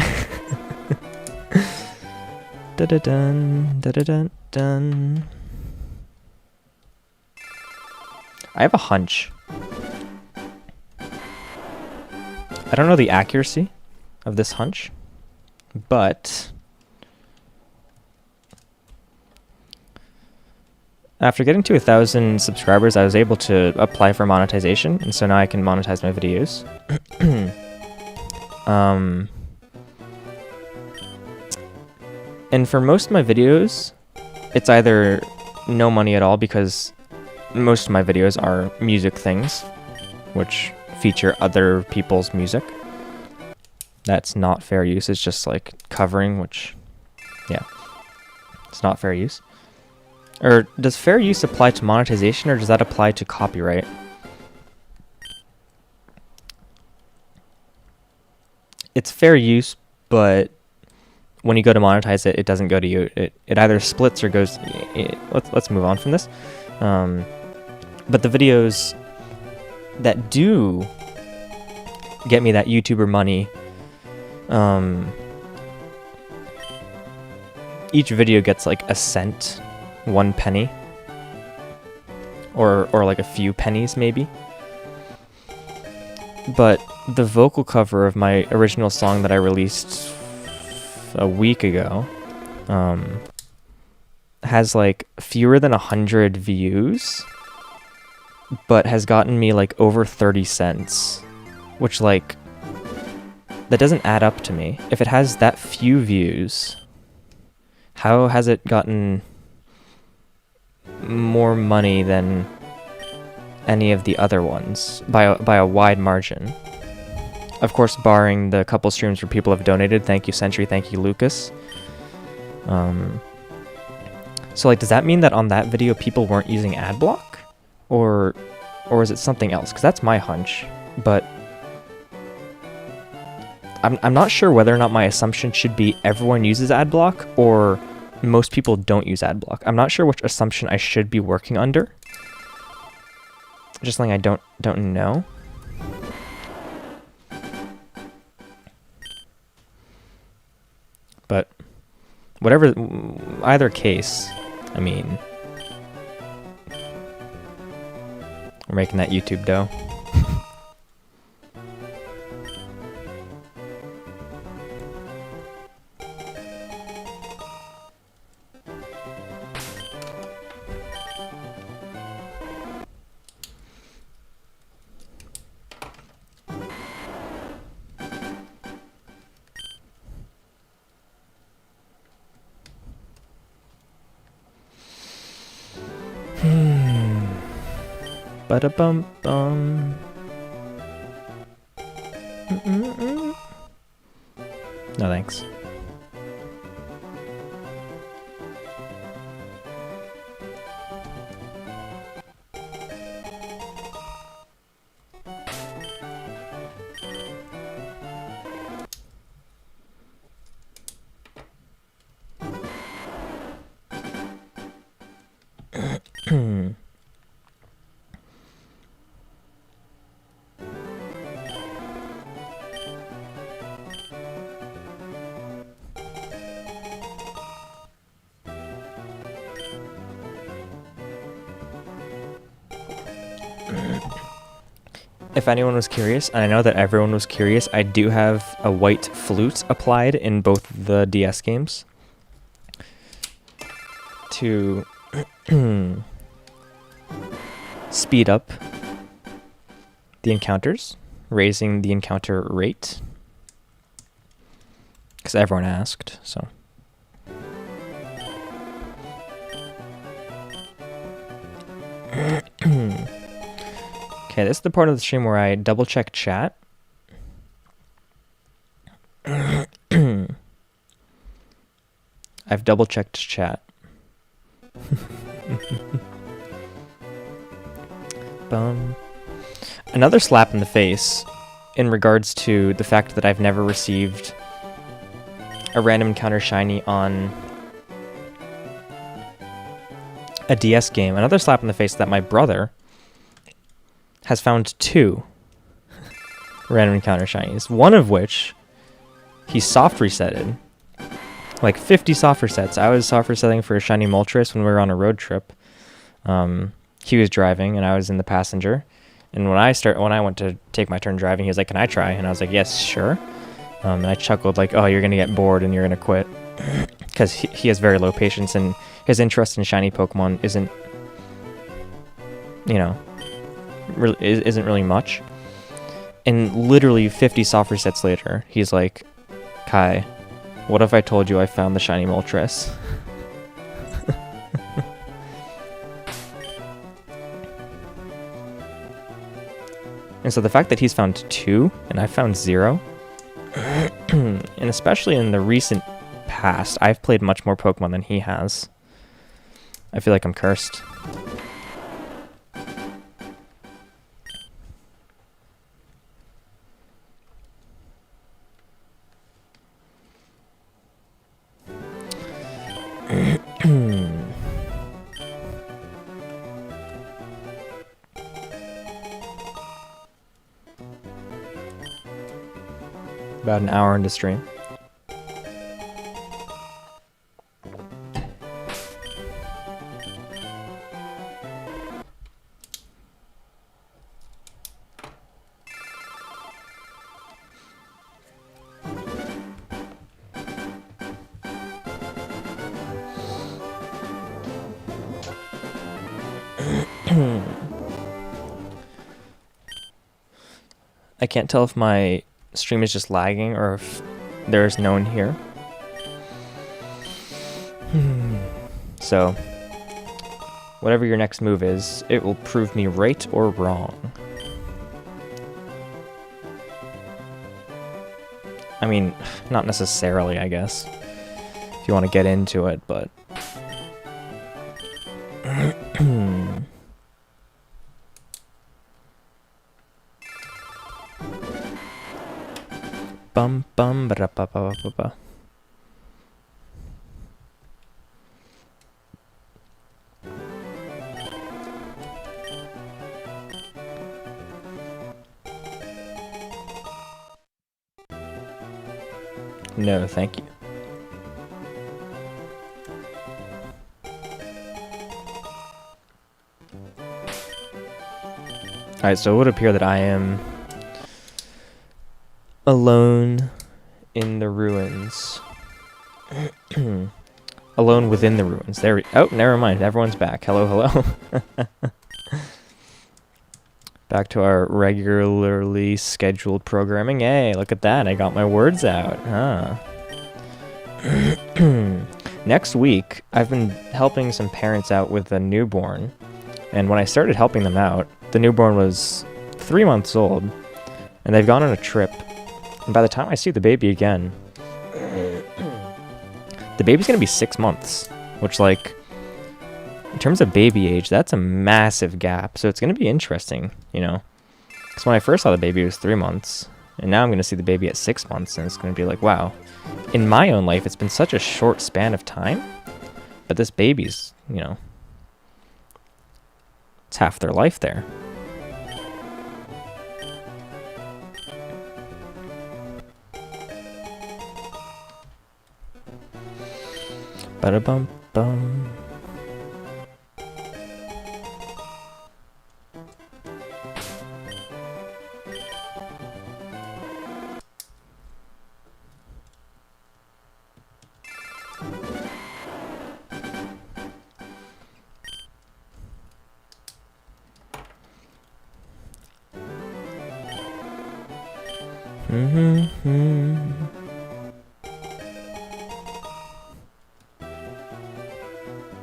Da-da-dun, da-da-dun-dun. I have a hunch. I don't know the accuracy of this hunch, but after getting to 1,000 subscribers, I was able to apply for monetization, and so now I can monetize my videos. And for most of my videos, it's either no money at all because most of my videos are music things, which feature other people's music. That's not fair use. It's just like covering, which, yeah, it's not fair use. Or does fair use apply to monetization, or does that apply to copyright? It's fair use, but when you go to monetize it, it doesn't go to you. It either splits or goes. Let's move on from this. But the videos that do get me that YouTuber money, each video gets like a cent, 1 penny, or like a few pennies maybe. But the vocal cover of my original song that I released a week ago has like fewer than 100 views, but has gotten me like over 30 cents, which like, that doesn't add up to me. If it has that few views, how has it gotten more money than any of the other ones by a wide margin? Of course, barring the couple streams where people have donated. Thank you, Sentry. Thank you, Lucas. So, like, does that mean that on that video people weren't using ad block? Or is it something else? Because that's my hunch. But I'm not sure whether or not my assumption should be everyone uses ad block or most people don't use ad block. I'm not sure which assumption I should be working under. Just something I don't know. But whatever, either case, I mean, we're making that YouTube dough. Ba-da-bum-bum. No thanks. If anyone was curious, and I know that everyone was curious, I do have a white flute applied in both the DS games to speed up the encounters, raising the encounter rate, because everyone asked, so. Okay, this is the part of the stream where I double check chat. I've double checked chat. Bum. Another slap in the face in regards to the fact that I've never received a random encounter shiny on a DS game. Another slap in the face that my brother has found 2 random encounter shinies, one of which he soft resetted. Like 50 soft resets. I was soft resetting for a shiny Moltres when we were on a road trip. He was driving and I was in the passenger. And when I went to take my turn driving, he was like, "Can I try?" And I was like, "Yes, sure." And I chuckled like, "Oh, you're gonna get bored and you're gonna quit," because he has very low patience and his interest in shiny Pokemon isn't, you know, isn't really much. And literally 50 soft resets later, he's like, "Kai, what if I told you I found the shiny Moltres?" And so the fact that he's found 2 and I found 0, and especially in the recent past, I've played much more Pokemon than he has. I feel like I'm cursed. About an hour into stream. I can't tell if my stream is just lagging or if there's no one here. So, whatever your next move is, it will prove me right or wrong. I mean, not necessarily, I guess, if you want to get into it, but... Bum bum ba da ba ba ba ba. No, thank you. Alright, so it would appear that I am alone in the ruins. Alone within the ruins. There we... Oh, never mind. Everyone's back. Hello, hello. Back to our regularly scheduled programming. Hey, look at that. I got my words out. Huh. Next week, I've been helping some parents out with a newborn. And when I started helping them out, the newborn was 3 months old. And they've gone on a trip. And by the time I see the baby again, the baby's going to be 6 months. Which, like, in terms of baby age, that's a massive gap. So it's going to be interesting, you know. Because when I first saw the baby, it was 3 months. And now I'm going to see the baby at 6 months. And it's going to be like, wow. In my own life, it's been such a short span of time. But this baby's, you know, it's half their life there. Ba-da-bum-bum.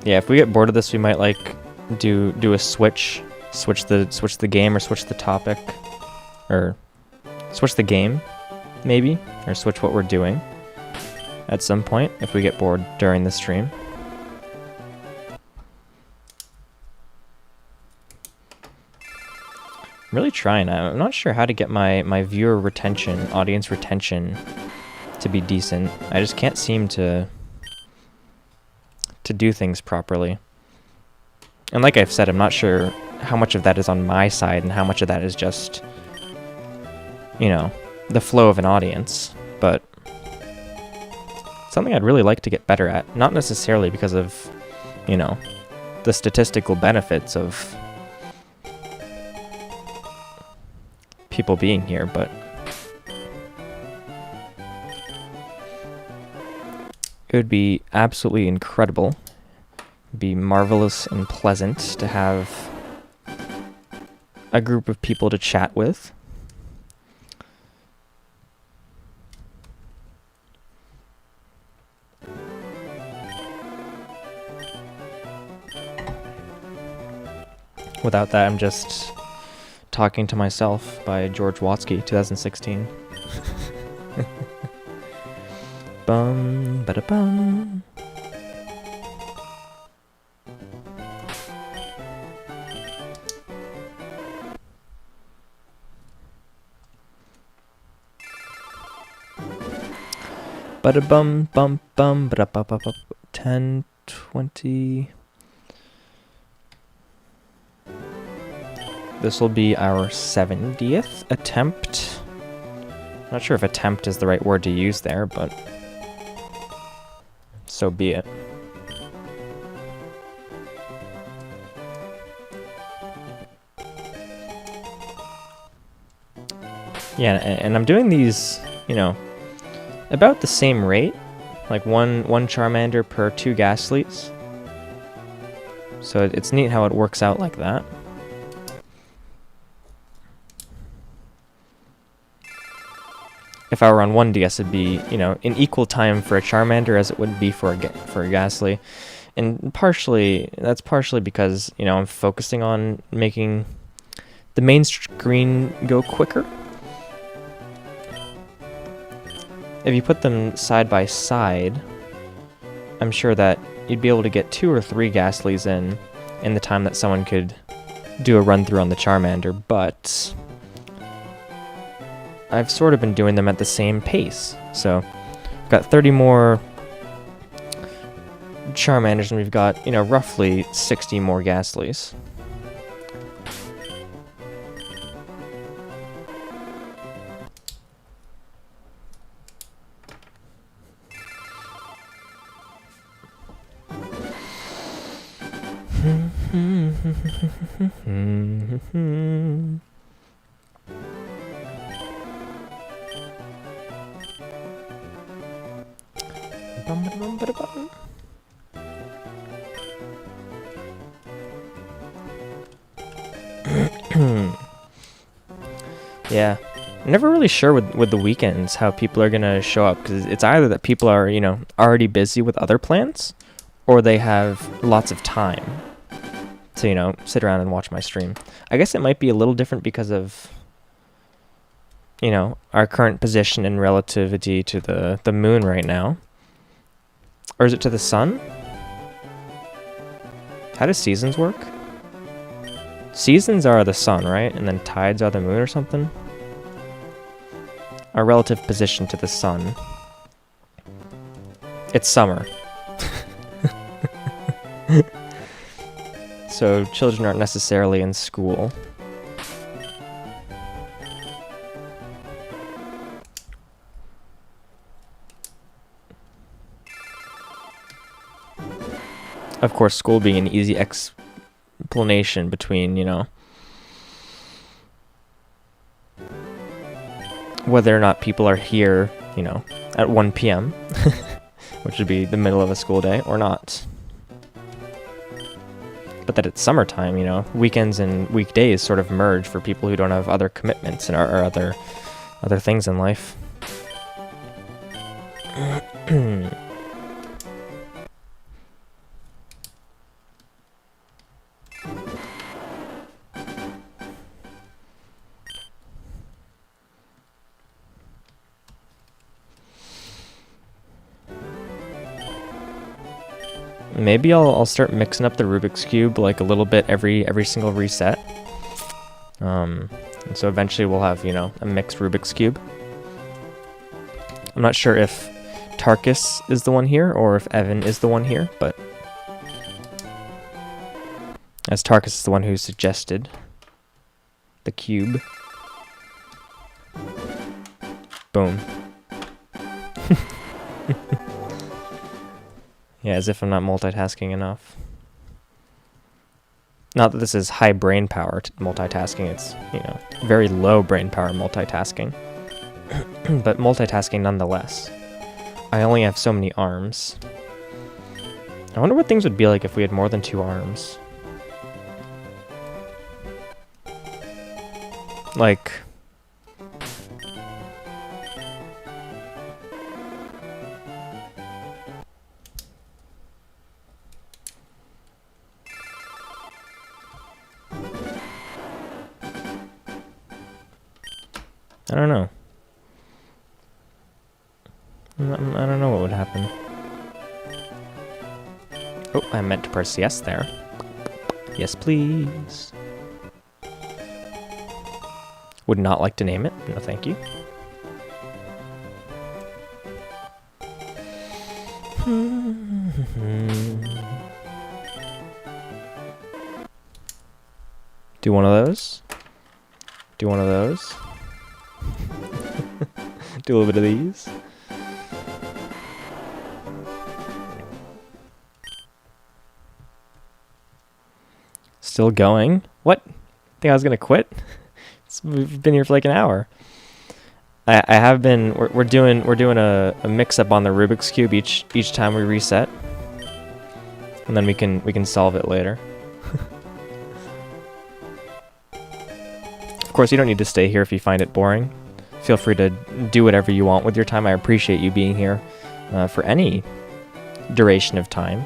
Yeah, if we get bored of this, we might like do a switch switch the game or switch the topic, or switch the game, maybe, or switch what we're doing at some point if we get bored during the stream. I'm really trying. I'm not sure how to get my viewer retention, audience retention to be decent. I just can't seem to do things properly. And like I've said, I'm not sure how much of that is on my side and how much of that is just, you know, the flow of an audience. But something I'd really like to get better at. Not necessarily because of, you know, the statistical benefits of people being here, but it would be absolutely incredible. It'd be marvelous and pleasant to have a group of people to chat with. Without that, I'm just Talking to Myself by George Watsky, 2016. Bum, bada bum. Bada bum bum bum bada bum bum 10, 20. This will be our 70th attempt. Not sure if attempt is the right word to use there, but so be it. Yeah, and I'm doing these, you know, about the same rate, like one Charmander per 2 Ghastlies. So it's neat how it works out like that. If I were on 1DS, it'd be, you know, in equal time for a Charmander as it would be for a Ghastly. And that's partially because, you know, I'm focusing on making the main screen go quicker. If you put them side by side, I'm sure that you'd be able to get 2 or 3 Ghastlies in the time that someone could do a run through on the Charmander, but I've sort of been doing them at the same pace. So we've got 30 more Charmanders, and we've got, you know, roughly 60 more Ghastlies. Yeah, I'm never really sure with the weekends how people are gonna show up, because it's either that people are, you know, already busy with other plans, or they have lots of time to, you know, sit around and watch my stream. I guess it might be a little different because of, you know, our current position in relativity to the moon right now. Or is it to the sun? How do seasons work? Seasons are the sun, right? And then tides are the moon or something? Our relative position to the sun. It's summer. So children aren't necessarily in school. Of course, school being an easy explanation between, you know, whether or not people are here, you know, at 1 p.m., which would be the middle of a school day, or not. But that it's summertime, you know, weekends and weekdays sort of merge for people who don't have other commitments and or other things in life. Maybe I'll start mixing up the Rubik's Cube like a little bit every single reset. And so eventually we'll have, you know, a mixed Rubik's Cube. I'm not sure if Tarkus is the one here or if Evan is the one here, but as Tarkus is the one who suggested the cube. Boom. Yeah, as if I'm not multitasking enough. Not that this is high brain power multitasking, it's, you know, very low brain power multitasking. But multitasking nonetheless. I only have so many arms. I wonder what things would be like if we had more than 2 arms. Like... I don't know. I don't know what would happen. Oh, I meant to press yes there. Yes, please. Would not like to name it. No, thank you. Do one of those. Do one of those. Do a little bit of these. Still going? What? Think I was gonna quit? We've been here for like an hour. I have been. We're doing a mix up on the Rubik's Cube each time we reset, and then we can solve it later. Of course, you don't need to stay here if you find it boring. Feel free to do whatever you want with your time. I appreciate you being here for any duration of time,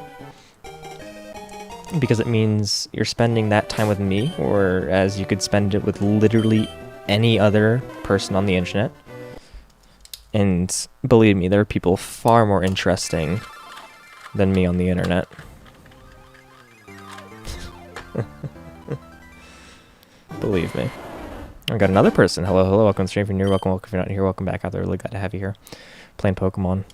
because it means you're spending that time with me, or as you could spend it with literally any other person on the internet. And believe me, there are people far more interesting than me on the internet. Believe me. I got another person. Hello, hello, welcome to stream. If you're new, welcome if you're not here, welcome back out there. Really glad to have you here. Playing Pokemon.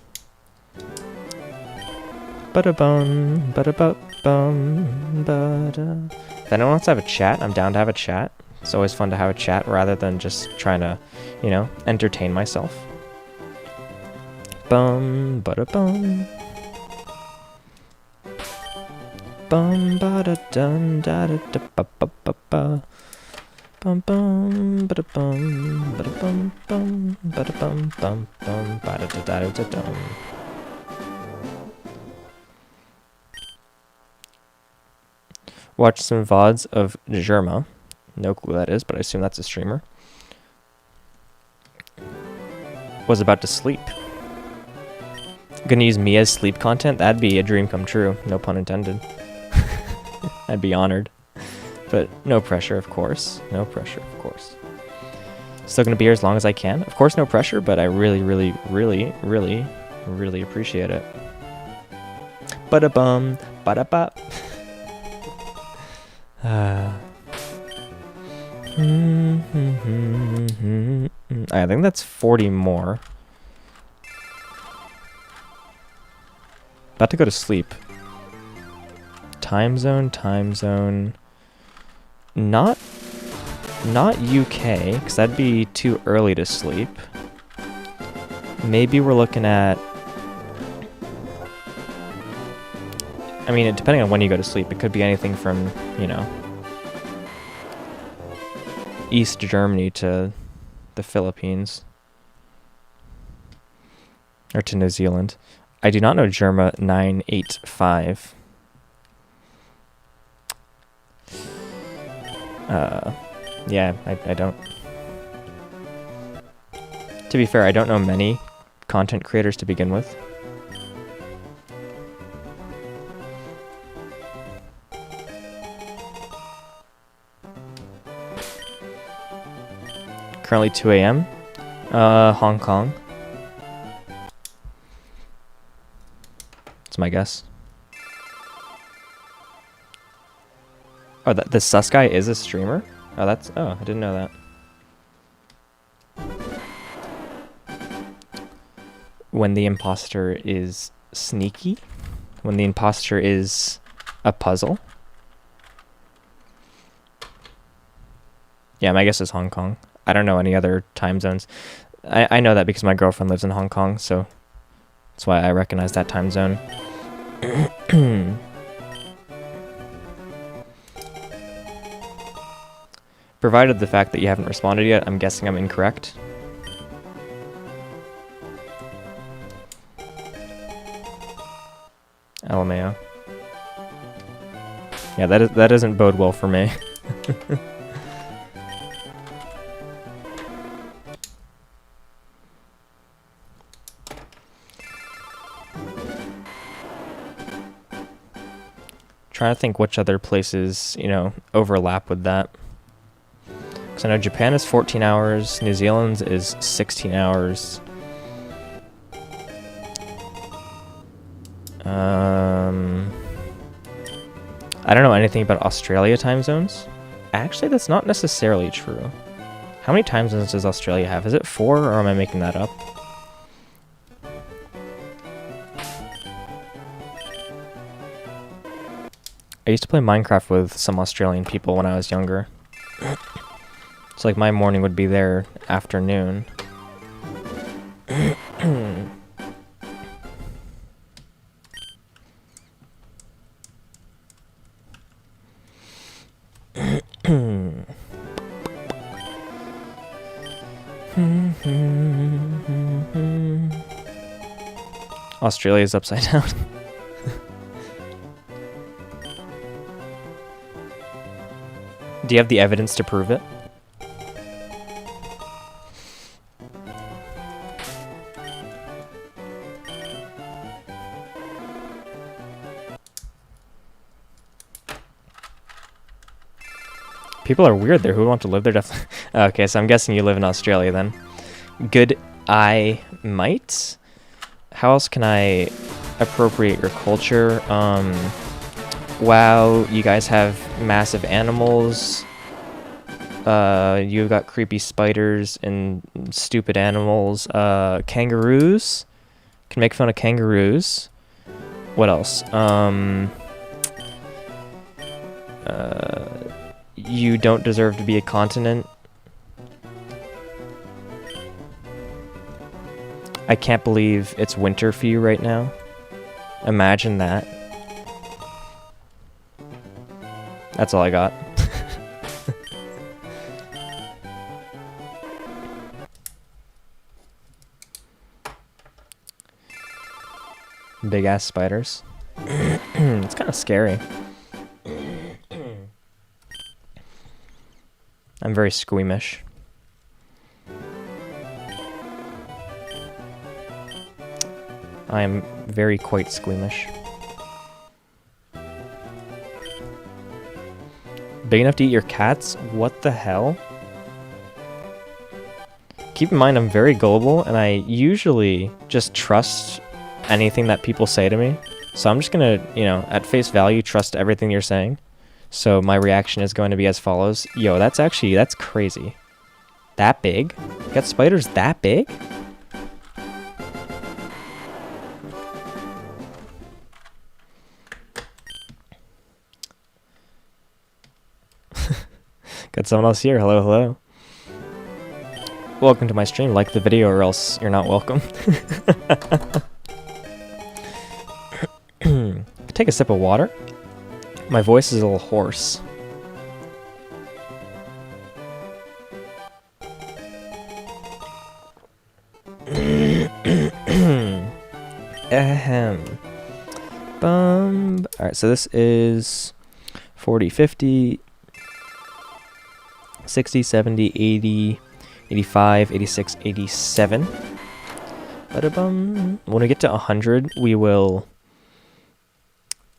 Ba-da-bum, ba-da-ba-bum, ba-da. If anyone wants to have a chat, I'm down to have a chat. It's always fun to have a chat rather than just trying to, you know, entertain myself. Bum, ba-da-bum. Bum, ba-da-dum, da-da-da-ba-ba-ba-ba. Bum bum ba da bum ba da bum bum ba da bum bum bum ba da da da da dum. Watch some VODs of Germa. No clue who that is, but I assume that's a streamer. Was about to sleep. Gonna use me as sleep content? That'd be a dream come true. No pun intended. I'd be honored. But no pressure, of course. No pressure, of course. Still gonna be here as long as I can. Of course, no pressure, but I really, really, really, really, really appreciate it. Ba-da-bum, ba-da-bop. I think that's 40 more. About to go to sleep. Time zone, time zone. Not UK, because that'd be too early to sleep. Maybe we're looking at... I mean, depending on when you go to sleep, it could be anything from, you know, East Germany to the Philippines. Or to New Zealand. I do not know Germa 985. Yeah, I don't. To be fair, I don't know many content creators to begin with. Currently 2 a.m. Hong Kong. That's my guess. Oh, this sus guy is a streamer? Oh, I didn't know that. When the imposter is sneaky? When the imposter is a puzzle? Yeah, my guess is Hong Kong. I don't know any other time zones. I know that because my girlfriend lives in Hong Kong, so that's why I recognize that time zone. Provided the fact that you haven't responded yet, I'm guessing I'm incorrect. LMAO. Yeah, that doesn't bode well for me. Trying to think which other places, you know, overlap with that. Because I know Japan is 14 hours, New Zealand's is 16 hours. I don't know anything about Australia time zones. Actually, that's not necessarily true. How many time zones does Australia have? Is it 4, or am I making that up? I used to play Minecraft with some Australian people when I was younger. So like my morning would be their afternoon. Australia's upside down. Do you have the evidence to prove it? People are weird there. Who would want to live there? Definitely. Okay, so I'm guessing you live in Australia then. Good. I might. How else can I appropriate your culture? Wow, you guys have massive animals. You've got creepy spiders and stupid animals. Kangaroos. Can make fun of kangaroos. What else? You don't deserve to be a continent. I can't believe it's winter for you right now. Imagine that. That's all I got. Big ass spiders. It's kind of scary. I'm very squeamish. I am very quite squeamish. Big enough to eat your cats? What the hell? Keep in mind I'm very gullible and I usually just trust anything that people say to me. So I'm just gonna, you know, at face value, trust everything you're saying. So my reaction is going to be as follows. Yo, that's crazy. That big? You got spiders that big? Got someone else here. Hello, hello. Welcome to my stream. Like the video or else you're not welcome. Take a sip of water. My voice is a little hoarse. Ahem. Bum. Alright, so this is 40, 50, 60, 70, 80, 85, 86, 87. Ba-da-bum. When we get to 100, we will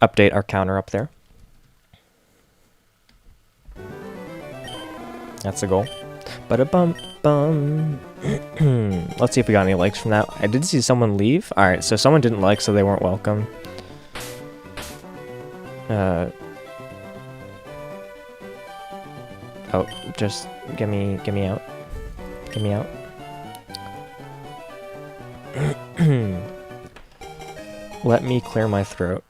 update our counter up there. That's the goal. Ba-da-bum-bum. Let's see if we got any likes from that. I did see someone leave. Alright, so someone didn't like, so they weren't welcome. Oh, just get me out. Get me out. Let me clear my throat.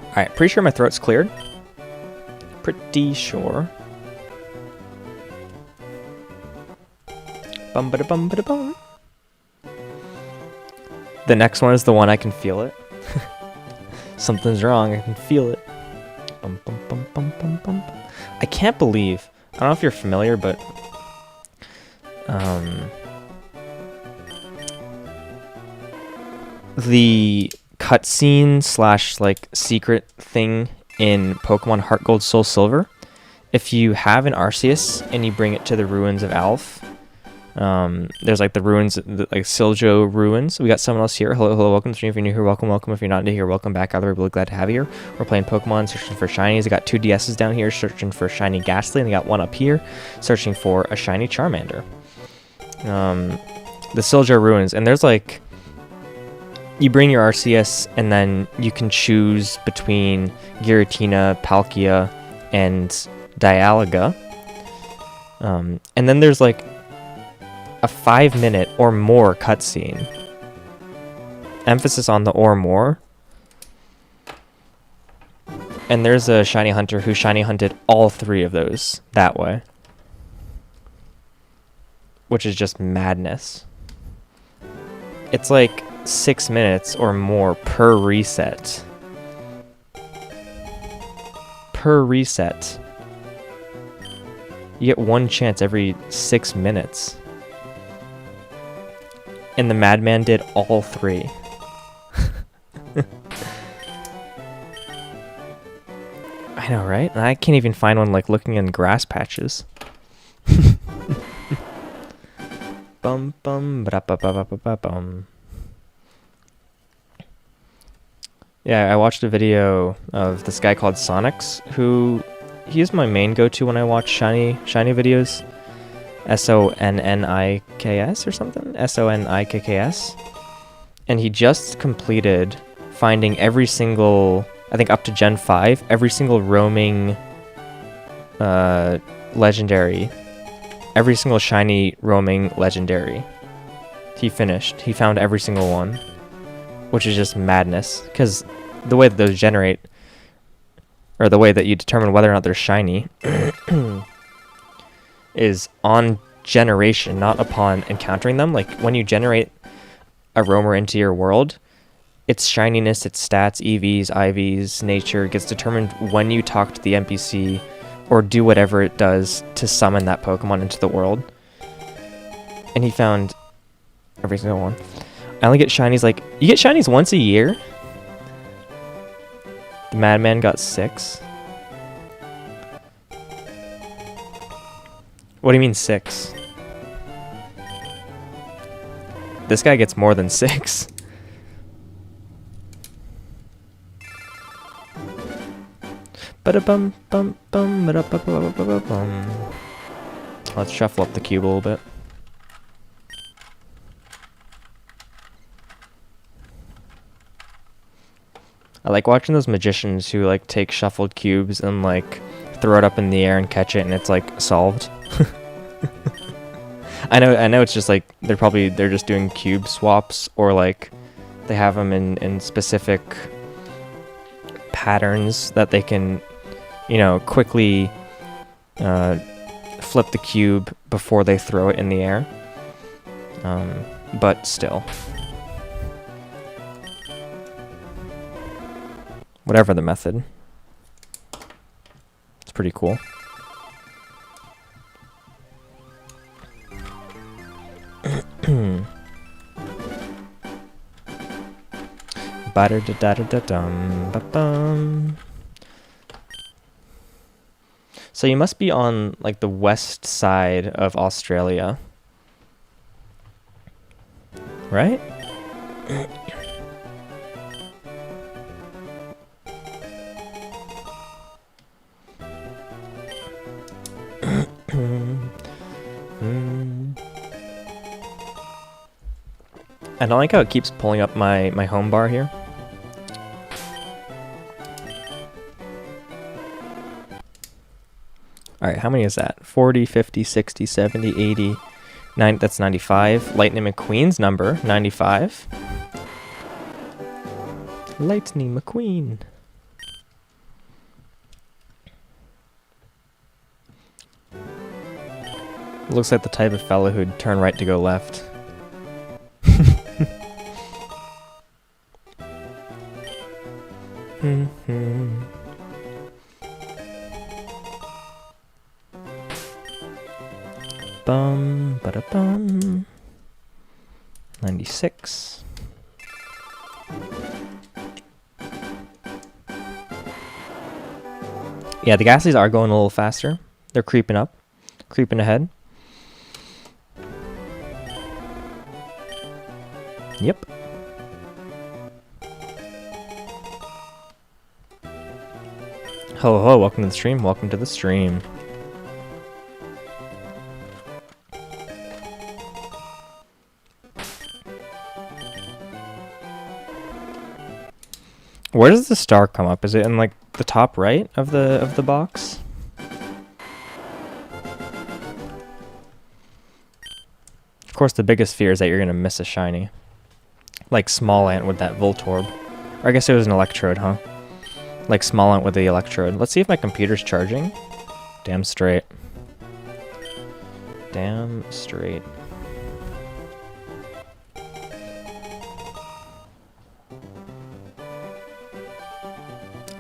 Alright, pretty sure my throat's cleared. Pretty sure. Bum ba da bum ba da bum. The next one is the one I can feel it. Something's wrong, I can feel it. Bum, bum, bum, bum, bum, bum. I can't believe, I don't know if you're familiar, but the cutscene slash like secret thing in Pokemon Heart Gold Soul Silver, if you have an Arceus and you bring it to the ruins of Alph, there's like the ruins, like Siljo ruins. We got someone else here. Hello, hello, welcome. If you're new here, welcome, welcome. If you're not new here, welcome back. Either way, we're really glad to have you here. We're playing Pokemon, searching for shinies. I got 2 DSs down here, searching for shiny Ghastly, and I got one up here, searching for a shiny Charmander. The Siljo ruins, and there's like, you bring your Arceus, and then you can choose between Giratina, Palkia, and Dialga. And then there's like a 5-minute or more cutscene. Emphasis on the or more. And there's a shiny hunter who shiny hunted all 3 of those that way. Which is just madness. It's like 6 minutes or more per reset. Per reset. You get 1 chance every 6 minutes. And the madman did all 3. I know, right? And I can't even find one like looking in grass patches. Bum bum ba ba ba ba ba bum. Yeah, I watched a video of this guy called Sonics, who he's my main go-to when I watch shiny videos. Sonniks or something? Sonikks. And he just completed finding every single, I think up to Gen 5, every single roaming legendary. Every single shiny roaming legendary. He finished. He found every single one. Which is just madness. Because the way that those generate, or the way that you determine whether or not they're shiny, is on generation, not upon encountering them. Like, when you generate a roamer into your world, its shininess, its stats, EVs, IVs, nature gets determined when you talk to the NPC or do whatever it does to summon that Pokemon into the world. And he found every single one. I only get shinies like... You get shinies once a year? The madman got 6. What do you mean 6? This guy gets more than 6. Ba-da-bum, bum, bum, ba-da-ba-ba-ba-ba-bum. Let's shuffle up the cube a little bit. I like watching those magicians who like take shuffled cubes and like throw it up in the air and catch it and it's like solved. I know it's just like they're just doing cube swaps, or like they have them in specific patterns that they can, you know, quickly flip the cube before they throw it in the air. But still, whatever the method, it's pretty cool. So you must be on like the west side of Australia. right? I don't like how it keeps pulling up my home bar here. Alright, how many is that? 40, 50, 60, 70, 80, 90, that's 95. Lightning McQueen's number, 95. Lightning McQueen. Looks like the type of fellow who'd turn right to go left. Bum, ba-da-bum. 96. Yeah, the Ghastlies are going a little faster. They're creeping up, creeping ahead. Yep. Ho ho, welcome to the stream, welcome to the stream. Where does the star come up? Is it in like the top right of the box? Of course, the biggest fear is that you're gonna miss a shiny. Like Small Ant with that Voltorb. Or I guess it was an Electrode, huh? Like Small Ant with the Electrode. Let's see if my computer's charging. Damn straight. Damn straight.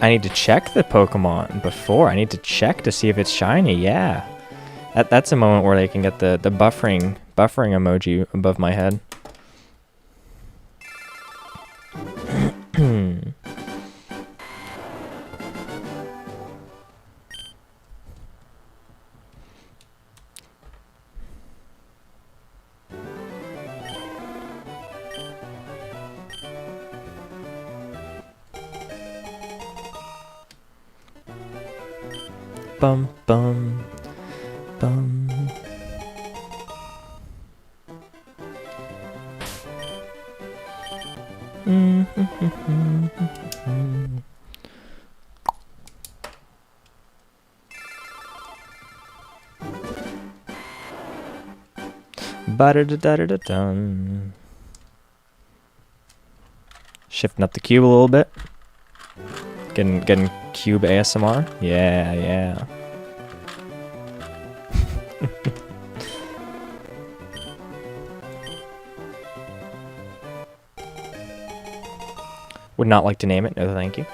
I need to check the Pokemon before. I need to check to see if it's shiny. Yeah. That's a moment where they can get the buffering emoji above my head. Bum bum bum. Ba-da-da-da-da-dun. Shifting up the cube a little bit. Getting cube ASMR. Yeah, yeah. Would not like to name it. No, thank you.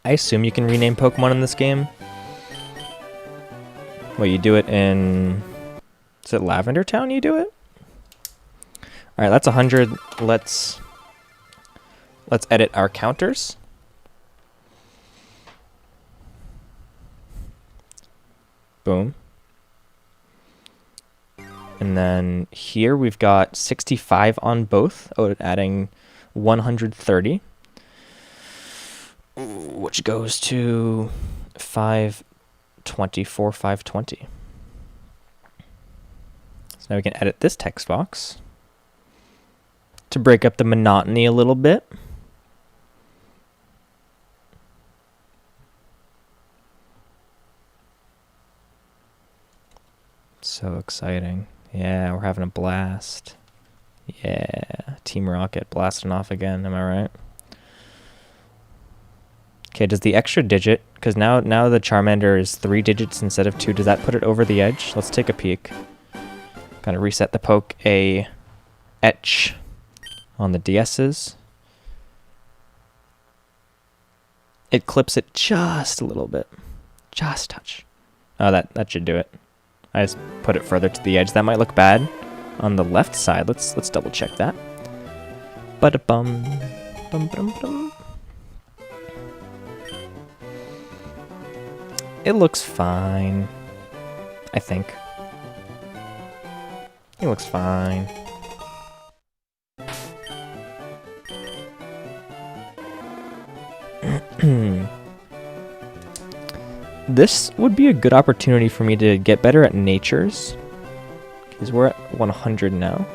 I assume you can rename Pokemon in this game. Well, you do it in... Is it Lavender Town you do it? Alright, that's 100. Let's edit our counters. Boom. And then here we've got 65 on both, adding 130. Which goes to 524, 520. So now we can edit this text box to break up the monotony a little bit. So exciting. Yeah, we're having a blast. Yeah, Team Rocket blasting off again, am I right? Okay, does the extra digit, because now the Charmander is 3 digits instead of 2, does that put it over the edge? Let's take a peek. Kind of reset the poke a etch on the DS's. It clips it just a little bit. Just touch. Oh, that should do it. I just put it further to the edge. That might look bad on the left side. Let's double check that. Ba-da-bum. Bum-bum-bum. It looks fine. I think. He looks fine. This would be a good opportunity for me to get better at natures, because we're at 100 now.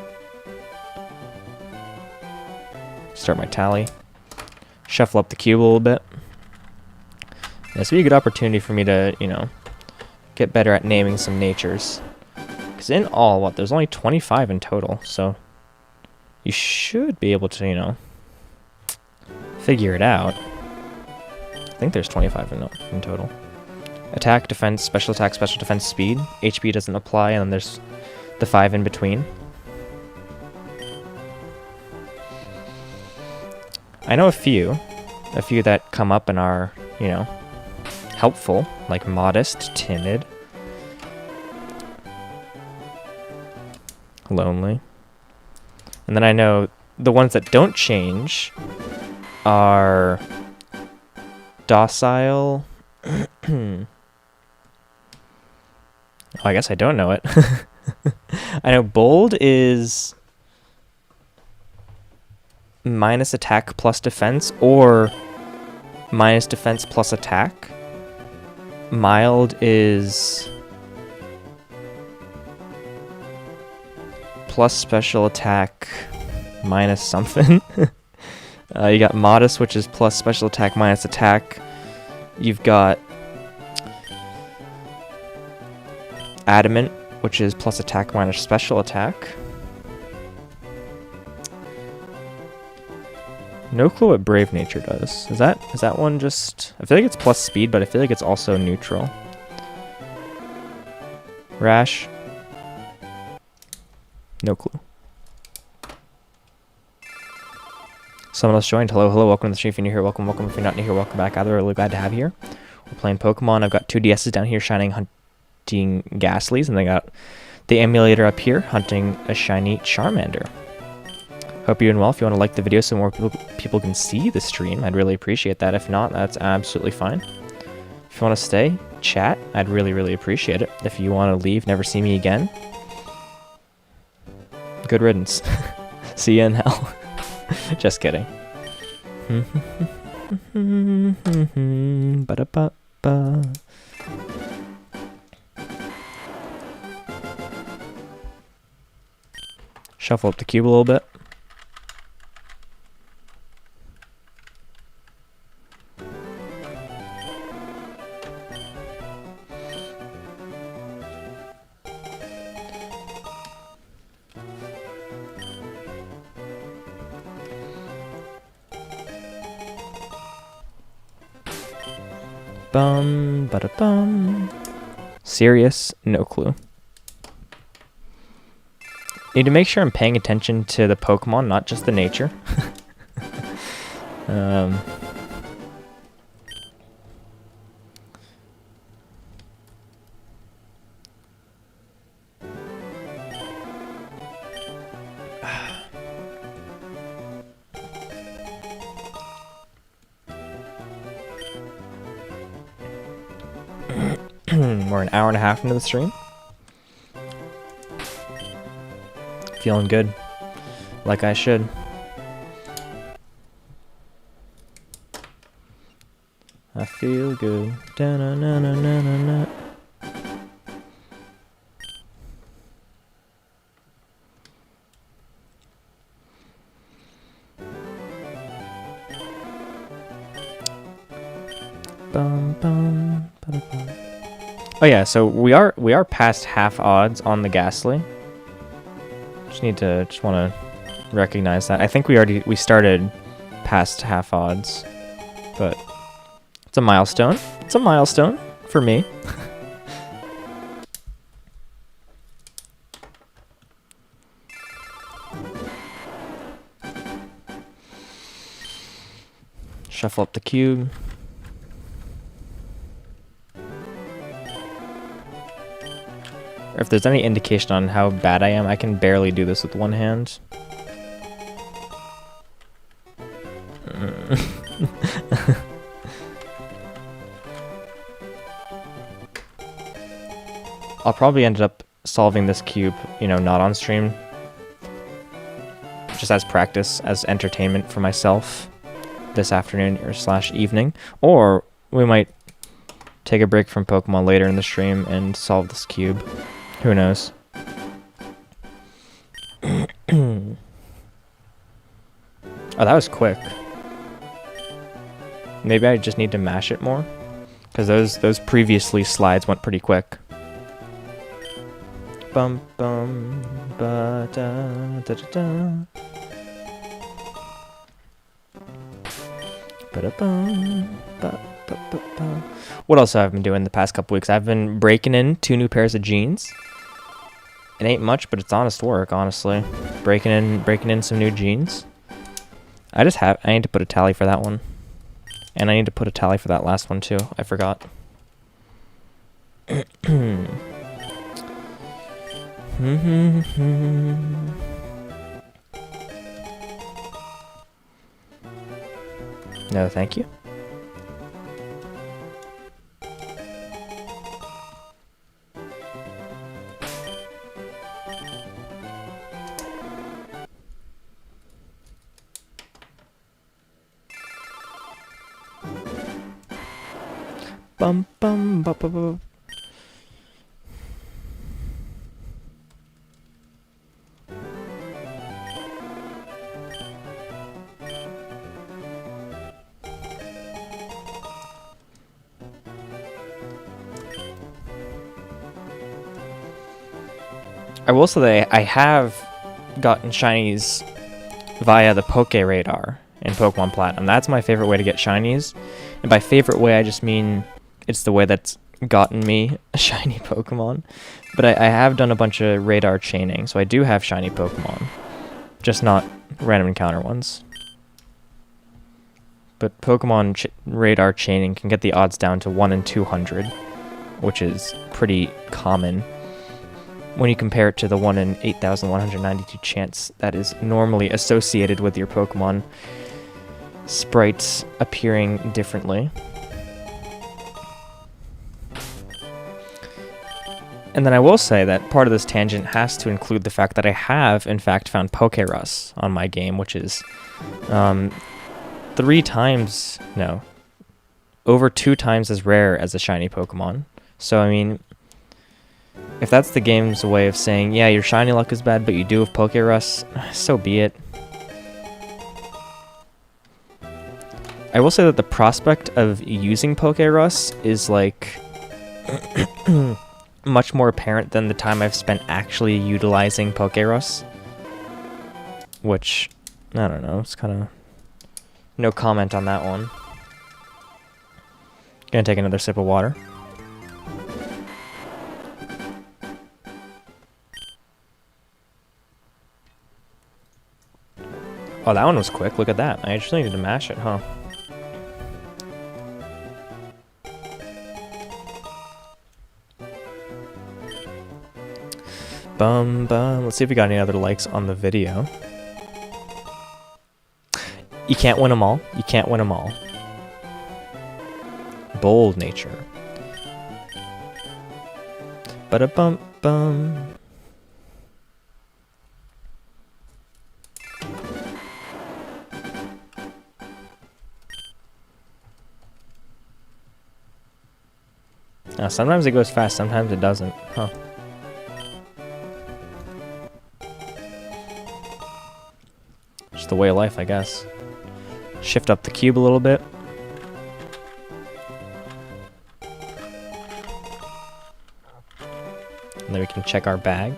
Start my tally. Shuffle up the cube a little bit. This would be a good opportunity for me to, you know, get better at naming some natures. Because in all, what, there's only 25 in total, so you should be able to, you know, figure it out. I think there's 25 in total. Attack, defense, special defense, speed. HP doesn't apply, and then there's the 5 in between. I know a few that come up and are, you know, helpful, like modest, timid, lonely. And then I know the ones that don't change are docile. Oh, I guess I don't know it. I know bold is minus attack plus defense, or minus defense plus attack. Mild is plus special attack minus something. You got modest, which is plus special attack minus attack. You've got adamant, which is plus attack minus special attack. No clue what brave nature does. Is that one just... I feel like it's plus speed, but I feel like it's also neutral. Rash. No clue. Someone else joined. Hello, welcome to the stream. If you're new here, welcome. If you're not new here, welcome back. Either really glad to have you here. We're playing Pokemon. I've got 2 DSs down here hunting Ghastlies, and I got the emulator up here hunting a shiny Charmander. Hope you're doing well. If you want to like the video so more people can see the stream, I'd really appreciate that. If not, that's absolutely fine. If you want to stay, chat, I'd really appreciate it. If you want to leave, never see me again, good riddance. See you in hell. Just kidding. Ba-da-ba-ba. Shuffle up the cube a little bit. Bum, bada-bum. Serious? No clue. Need to make sure I'm paying attention to the Pokemon, not just the nature. We're an hour and a half into the stream. Feeling good. Like I should. I feel good. Da-na-na-na-na-na-na. Bum, bum, ba-da-bum. Oh yeah, so we are past half odds on the Ghastly. Just want to recognize that. I think we started past half odds, but it's a milestone. It's a milestone for me. Shuffle up the cube. If there's any indication on how bad I am, I can barely do this with one hand. I'll probably end up solving this cube, you know, not on stream. Just as practice, as entertainment for myself this afternoon or slash evening. Or we might take a break from Pokemon later in the stream and solve this cube. Who knows? Oh, that was quick. Maybe I just need to mash it more, because those previously slides went pretty quick. Bum bum ba da da da da. Ba da bum ba ba ba ba. What else have I been doing the past couple weeks? I've been breaking in 2 new pairs of jeans. It ain't much, but it's honest work, honestly. Breaking in some new jeans. I need to put a tally for that one. And I need to put a tally for that last one too. I forgot. No, thank you. Bum bum ba ba ba. I will say that I have gotten shinies via the Poke Radar in Pokemon Platinum. That's my favorite way to get shinies. And by favorite way, I just mean it's the way that's gotten me a shiny Pokemon. But I have done a bunch of radar chaining, so I do have shiny Pokemon. Just not random encounter ones. But Pokemon radar chaining can get the odds down to 1 in 200, which is pretty common when you compare it to the 1 in 8,192 chance that is normally associated with your Pokemon sprites appearing differently. And then I will say that part of this tangent has to include the fact that I have, in fact, found Pokerus on my game, which is over 2 times as rare as a shiny Pokemon. So, I mean, if that's the game's way of saying, yeah, your shiny luck is bad, but you do have Pokerus, so be it. I will say that the prospect of using Pokerus is, like, much more apparent than the time I've spent actually utilizing Pokerus. Which, I don't know, it's kind of no comment on that one. Gonna take another sip of water. Oh, that one was quick. Look at that. I actually needed to mash it, huh? Bum bum. Let's see if we got any other likes on the video. You can't win them all. You can't win them all. Bold nature. Ba-da-bum bum. Now, sometimes it goes fast, sometimes it doesn't. Huh. Just the way of life, I guess. Shift up the cube a little bit. And then we can check our bag.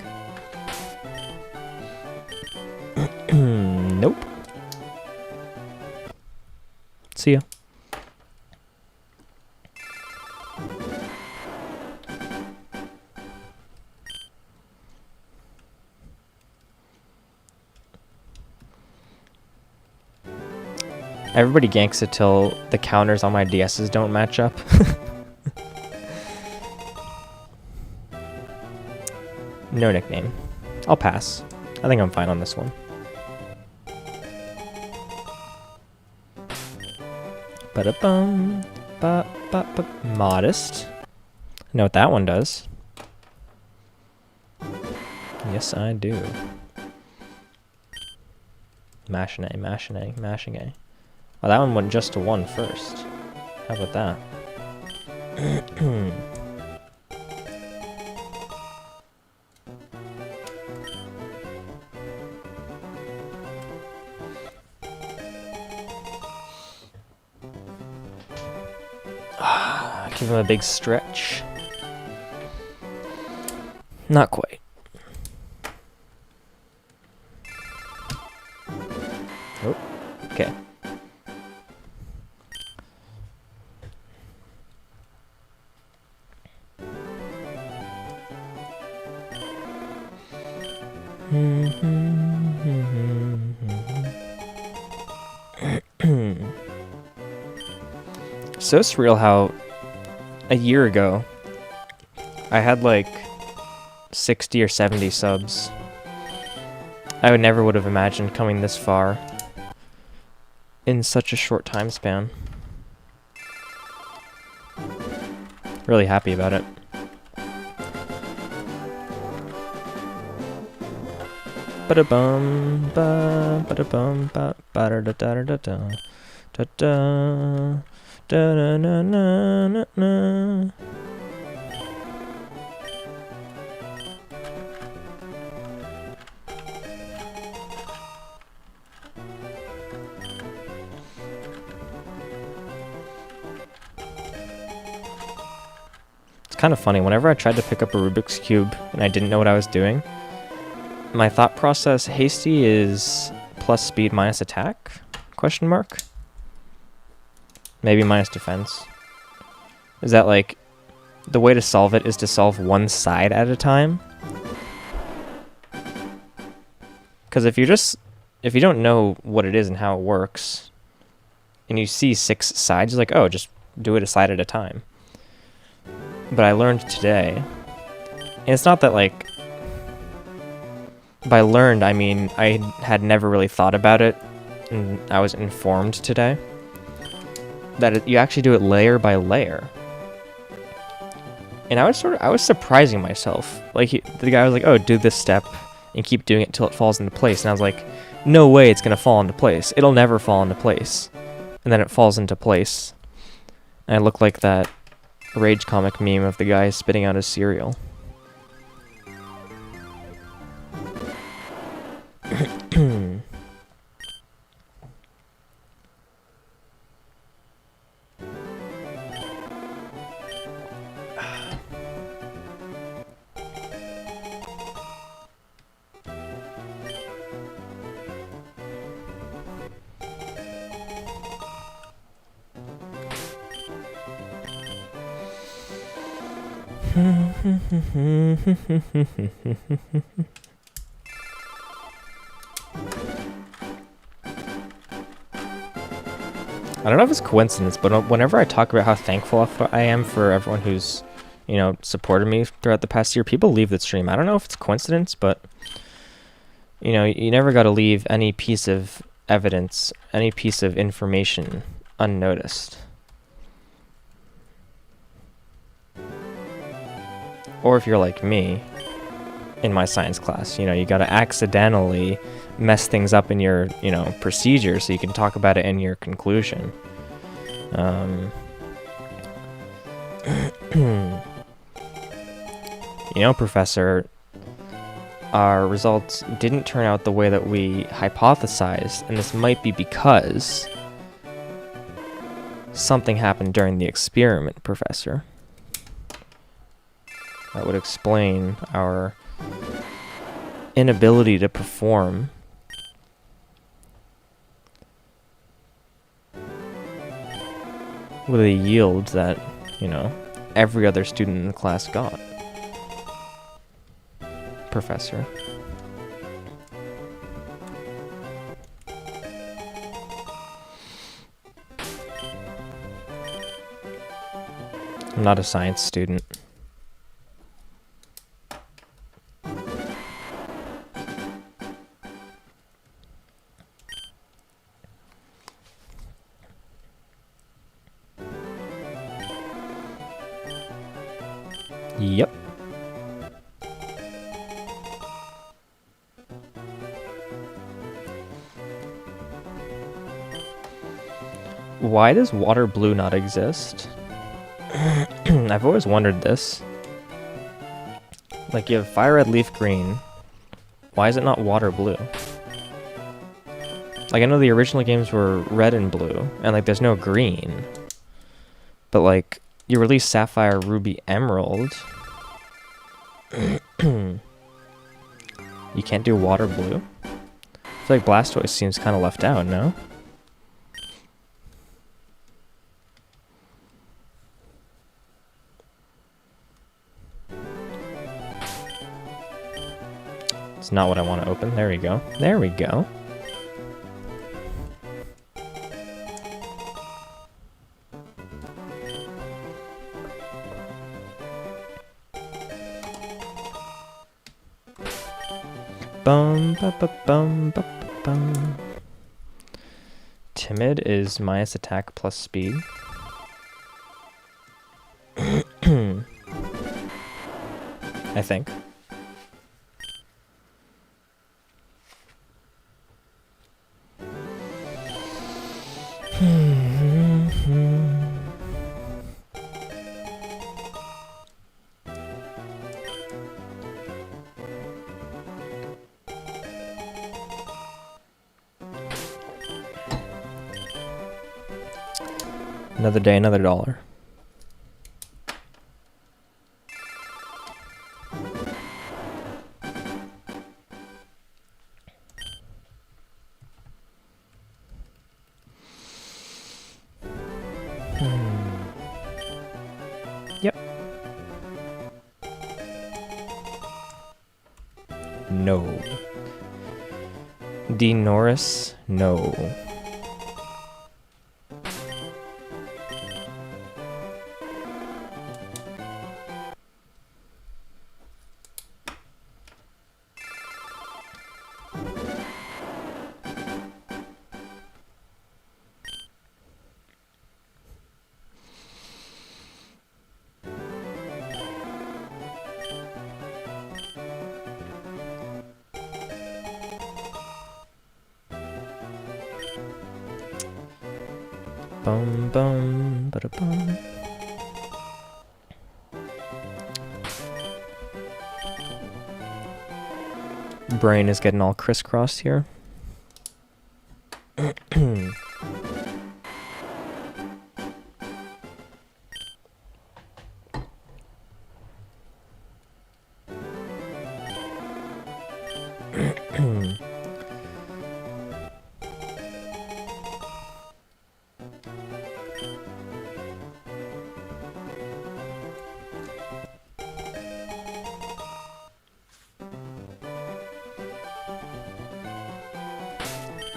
Nope. See ya. Everybody ganks it till the counters on my DSs don't match up. No nickname. I'll pass. I think I'm fine on this one. Ba-da-bum. Ba-ba-ba. Modest. I know what that one does. Yes, I do. Mashing A, mashing A, mashing A. Oh, that one went just to 1 first. How about that? Give him a big stretch. Not quite. Oh, okay. So surreal how a year ago I had like 60 or 70 subs. I would have imagined coming this far in such a short time span. Really happy about it. Ba-da-bum, ba, ba-da-bum, ba, ba-da-da-da-da-da, da-da, da-da-na-na-na-na. It's kind of funny, whenever I tried to pick up a Rubik's Cube and I didn't know what I was doing, my thought process, hasty is plus speed minus attack? Question mark? Maybe minus defense. Is that like, the way to solve it is to solve one side at a time? Because if you don't know what it is and how it works, and you see 6 sides, you're like, oh, just do it a side at a time. But I learned today, and it's not that like, by learned, I mean I had never really thought about it, and I was informed today that you actually do it layer by layer. And I was surprising myself. Like the guy was like, "Oh, do this step and keep doing it until it falls into place." And I was like, "No way, it's gonna fall into place. It'll never fall into place." And then it falls into place, and I look like that Rage comic meme of the guy spitting out his cereal. I don't know if it's coincidence, but whenever I talk about how thankful I am for everyone who's, supported me throughout the past year, people leave the stream. I don't know if it's coincidence, but, you never got to leave any piece of evidence, any piece of information unnoticed. Or if you're like me, in my science class, you got to accidentally mess things up in your, procedure so you can talk about it in your conclusion. Professor, our results didn't turn out the way that we hypothesized, and this might be because something happened during the experiment, Professor. That would explain our inability to perform with a yield that, every other student in the class got. Professor. I'm not a science student. Yep. Why does water blue not exist? I've always wondered this. Like, you have fire red, leaf green. Why is it not water blue? Like, I know the original games were red and blue, and like there's no green. But like, you release sapphire, ruby, emerald. You can't do water blue? I feel like Blastoise seems kind of left out, no? It's not what I want to open. There we go. There we go. Bum, ba, ba, bum, ba, ba, bum. Timid is minus attack plus speed. I think. Another day, another dollar. Yep. No. D. Norris? No. Bum bum ba da bum. Brain is getting all crisscrossed here.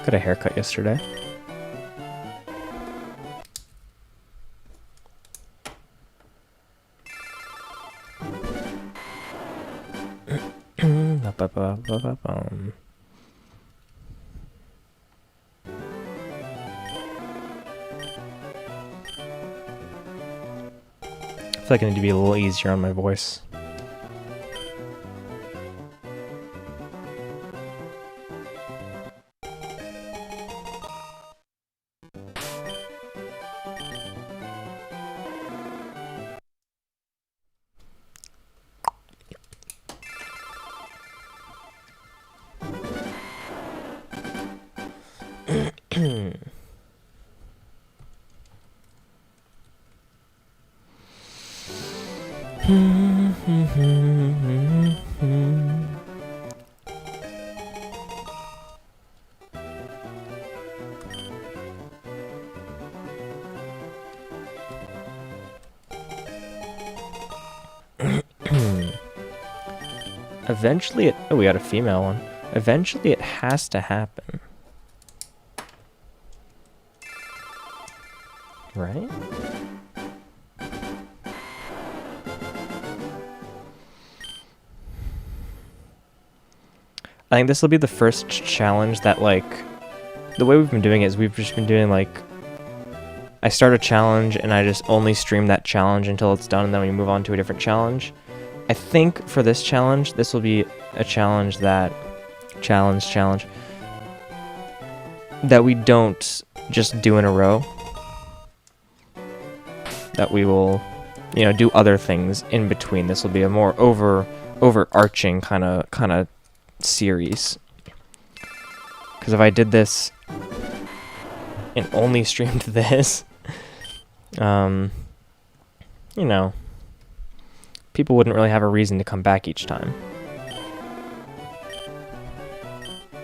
Got a haircut yesterday. I feel like I need to be a little easier on my voice. Eventually it... Oh, we got a female one. Eventually it has to happen. Right? I think this will be the first challenge that, like... The way we've been doing it is we've just been doing, like... I start a challenge and I just only stream that challenge until it's done and then we move on to a different challenge. I think for this challenge, this will be a challenge that... Challenge. That we don't just do in a row. that we will, you know, do other things in between. This will be a more overarching kind of series. Because if I did this and only streamed this, you know, people wouldn't really have a reason to come back each time.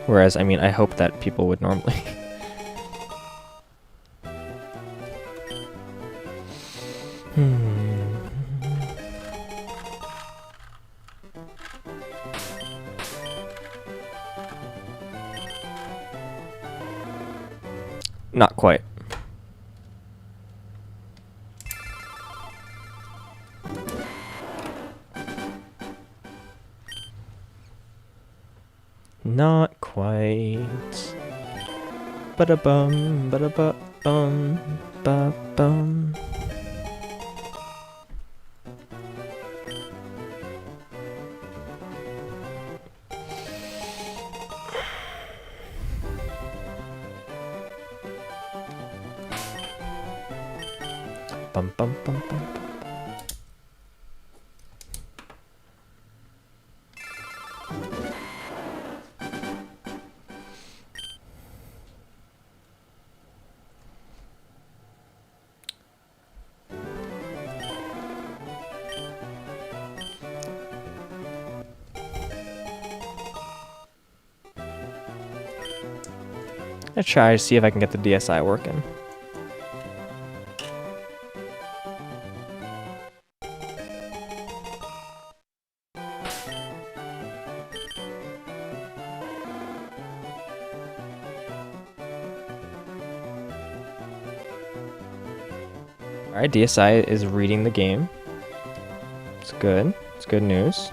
Whereas, I mean, I hope that people would normally. Not quite. Not quite. Ba-da-bum, ba-da-ba-bum, ba-bum. Bum bum bum bum. I'll try to see if I can get the DSI working. Alright, DSI is reading the game. It's good. It's good news.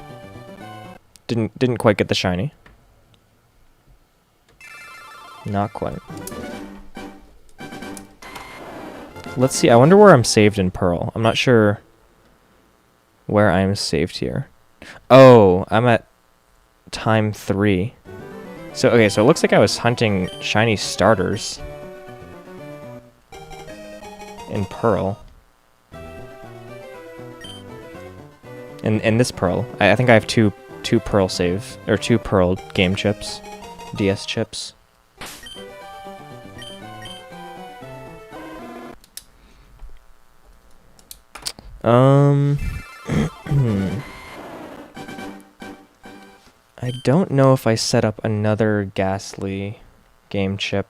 Didn't quite get the shiny. Not quite. Let's see. I wonder where I'm saved in Pearl. I'm not sure where I'm saved here. Oh, I'm at time 3. So, okay, so it looks like I was hunting shiny starters in Pearl. In this Pearl. I think I have two Pearl save, or 2 Pearl game chips. DS chips. I don't know if I set up another Ghastly game chip.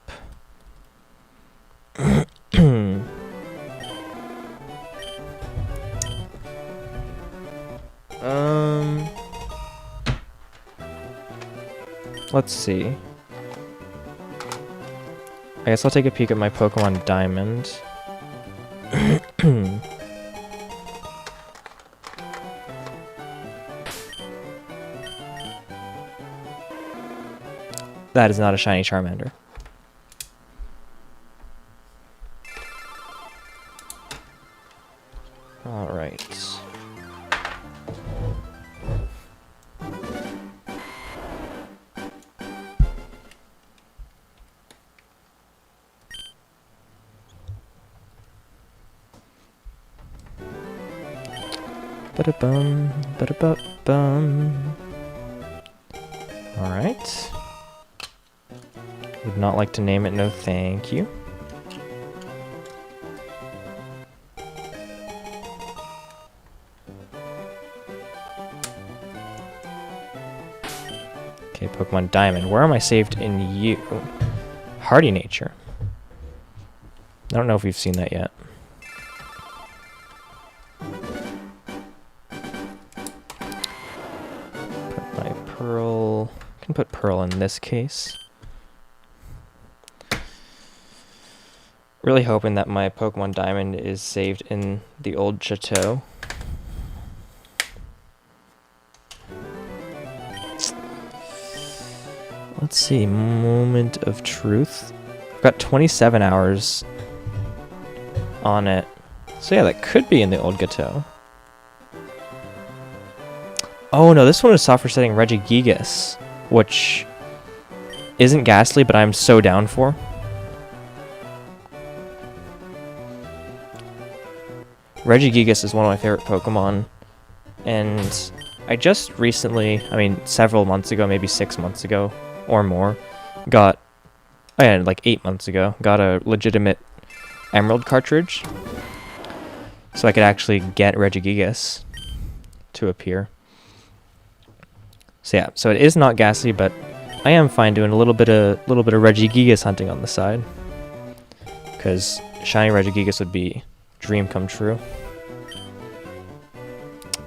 Let's see. I guess I'll take a peek at my Pokemon Diamond. That is not a shiny Charmander. All right. Ba-da-bum, ba-da-ba-bum. All right. Would not like to name it, no thank you. Okay, Pokemon Diamond. Where am I saved in you? Hardy Nature. I don't know if we've seen that yet. Put my Pearl... I can put Pearl in this case. Really hoping that my Pokemon Diamond is saved in the old Chateau. Let's see, moment of truth. I've got 27 hours on it. So yeah, that could be in the old Gateau. Oh no, this one is software setting Regigigas, which isn't Ghastly, but I'm so down for. Regigigas is one of my favorite Pokemon, and I just recently, I mean several months ago, maybe 6 months ago or more, got, like 8 months ago, got a legitimate Emerald cartridge, so I could actually get Regigigas to appear. So yeah, so it is not Ghastly, but I am fine doing a little bit of Regigigas hunting on the side, because shiny Regigigas would be dream come true.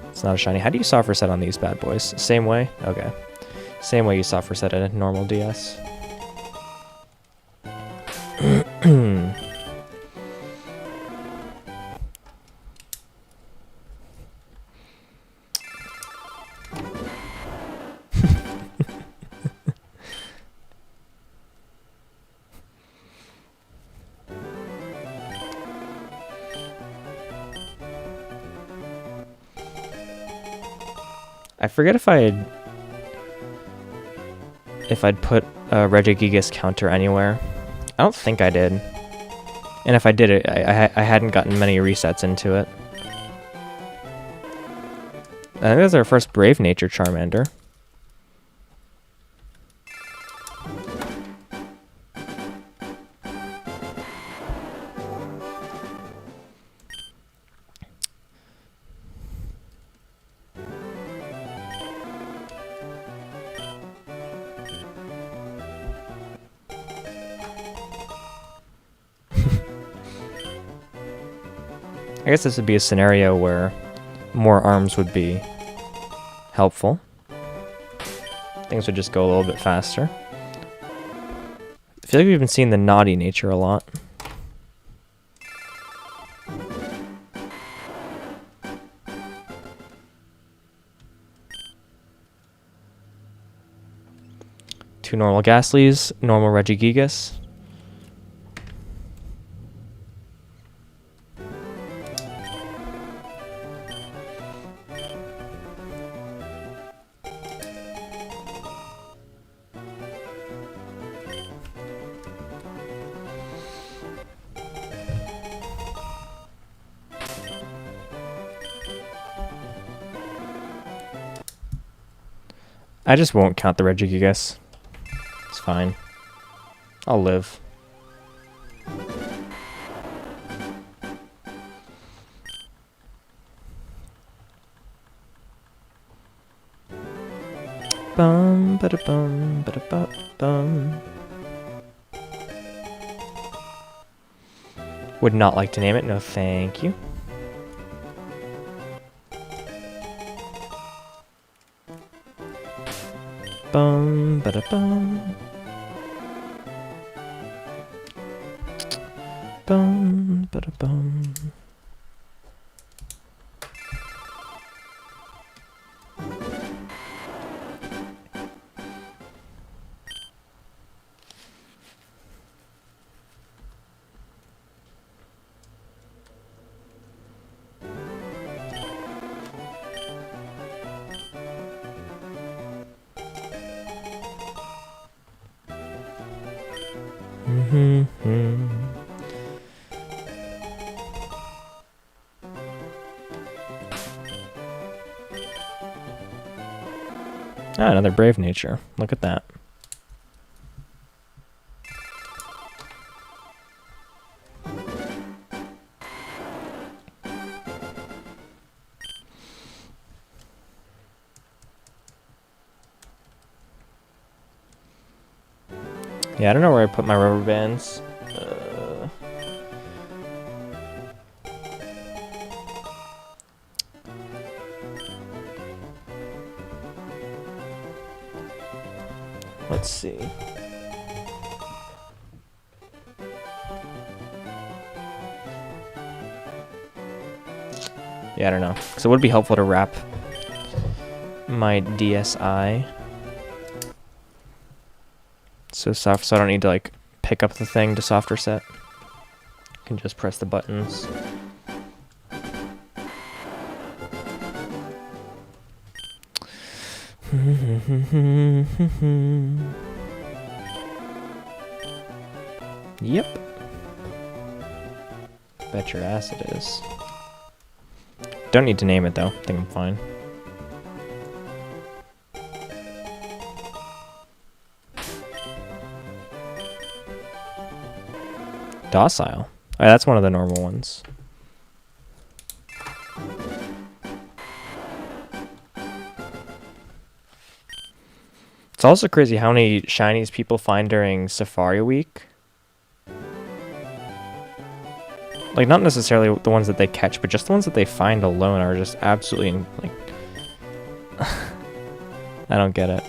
It's not a shiny. How do you soft reset on these bad boys? Same way? Okay. Same way you soft reset a normal DS. I forget if I'd put a Regigigas counter anywhere. I don't think I did. And if I did it, I hadn't gotten many resets into it. I think that's our first Brave Nature Charmander. I guess this would be a scenario where more arms would be helpful. Things would just go a little bit faster. I feel like we've been seeing the naughty nature a lot. Two normal Ghastlies, normal Regigigas. I just won't count the Regigigas. It's fine. I'll live. Bum ba da bum ba da ba bum. Would not like to name it. No, thank you. Bum ba da bum. Bum ba da bum. Ah, another Brave Nature. Look at that. Yeah, I don't know where I put my rubber bands. Let's see. Yeah, I don't know. So it would be helpful to wrap my DSi. So soft, so I don't need to like pick up the thing to soft reset. I can just press the buttons. Yep. Bet your ass it is. Don't need to name it though. I think I'm fine. Docile. Alright, that's one of the normal ones. It's also crazy how many shinies people find during Safari Week. Like, not necessarily the ones that they catch, but just the ones that they find alone are just absolutely, like... I don't get it.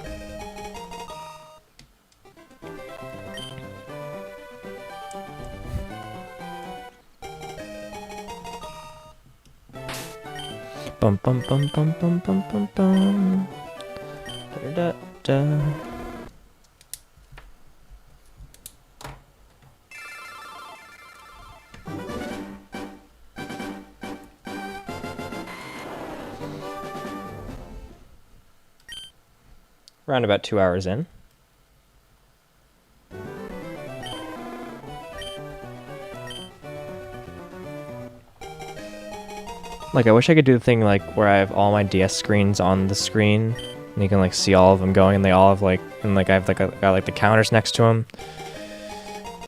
Bum bum bum bum bum bum bum bum. Da da da. Around about 2 hours in. Like, I wish I could do the thing, like, where I have all my DS screens on the screen, and you can, like, see all of them going, and they all have, like, and, like, I have, like, got, like, the counters next to them,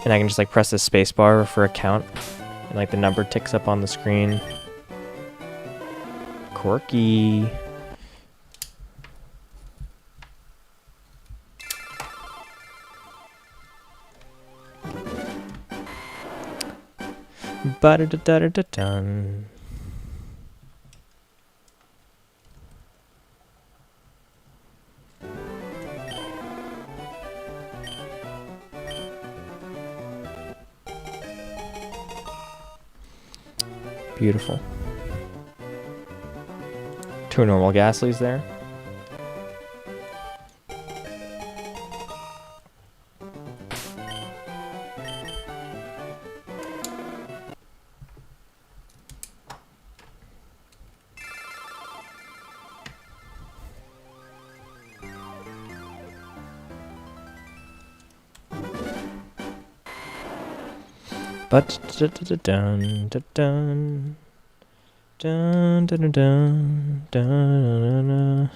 and I can just, like, press the space bar for a count, and, like, the number ticks up on the screen. Quirky. Ba-da-da-da-da-dun. Beautiful. 2 normal Ghastlies there. But dun dun dun dun dun dun dun dun.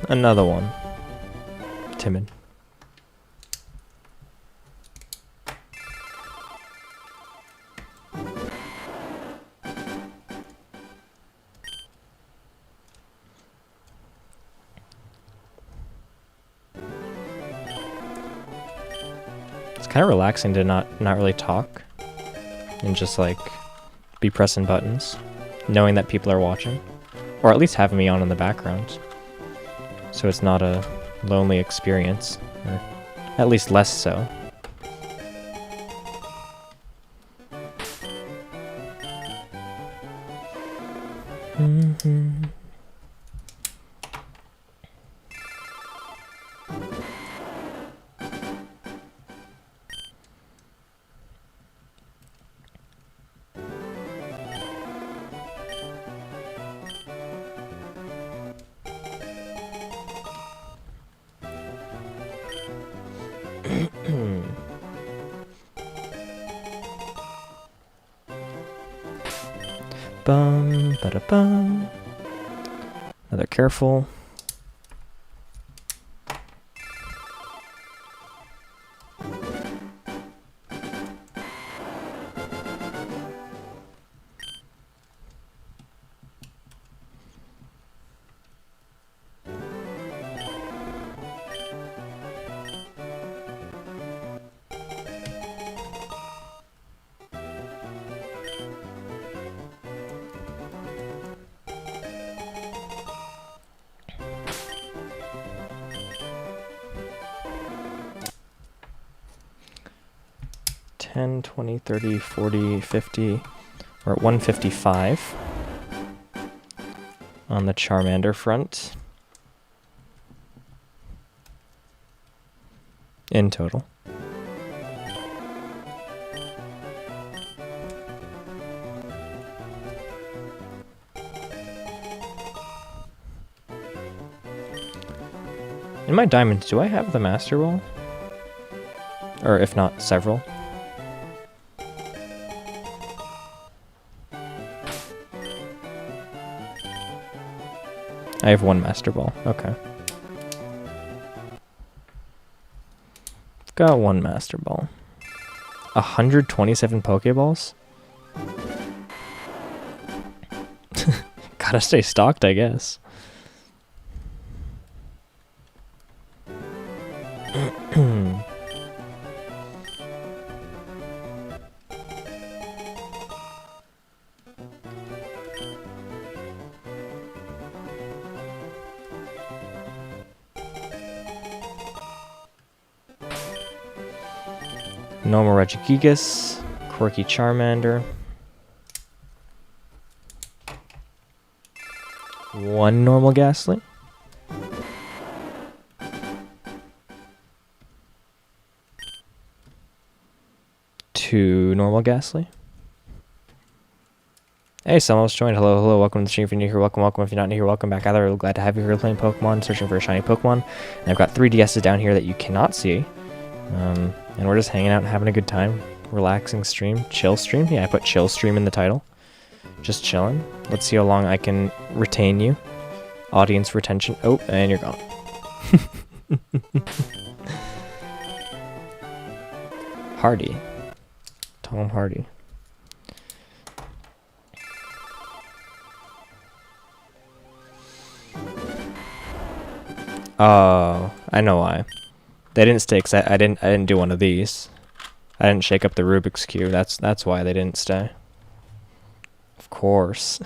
Another one. Timid. It's kind of relaxing to not really talk and just like be pressing buttons, knowing that people are watching, or at least having me on in the background, so it's not a lonely experience, or at least less so. Mm-hmm. Bum, ba da bum. Another careful. $10, $20, $30, $40, $50. We're at 155 on the Charmander front in total. In my diamonds, do I have the Master Ball? Or if not, several? I have one Master Ball. Okay. Got one Master Ball. 127 Pokeballs? Gotta stay stocked, I guess. Normal Regigigas, Quirky Charmander. One normal Ghastly. Two normal Ghastly. Hey, someone's joined. Hello, hello. Welcome to the stream. If you're new here, welcome, welcome. If you're not new here, welcome back. Either way, glad to have you here playing Pokemon, searching for a shiny Pokemon. And I've got 3 DSs down here that you cannot see. And we're just hanging out and having a good time. Relaxing stream. Chill stream. Yeah, I put chill stream in the title. Just chilling. Let's see how long I can retain you. Audience retention. Oh, and you're gone. Hardy. Tom Hardy. Oh, I know why. They didn't stay because I didn't do one of these. I didn't shake up the Rubik's Cube. That's why they didn't stay. Of course.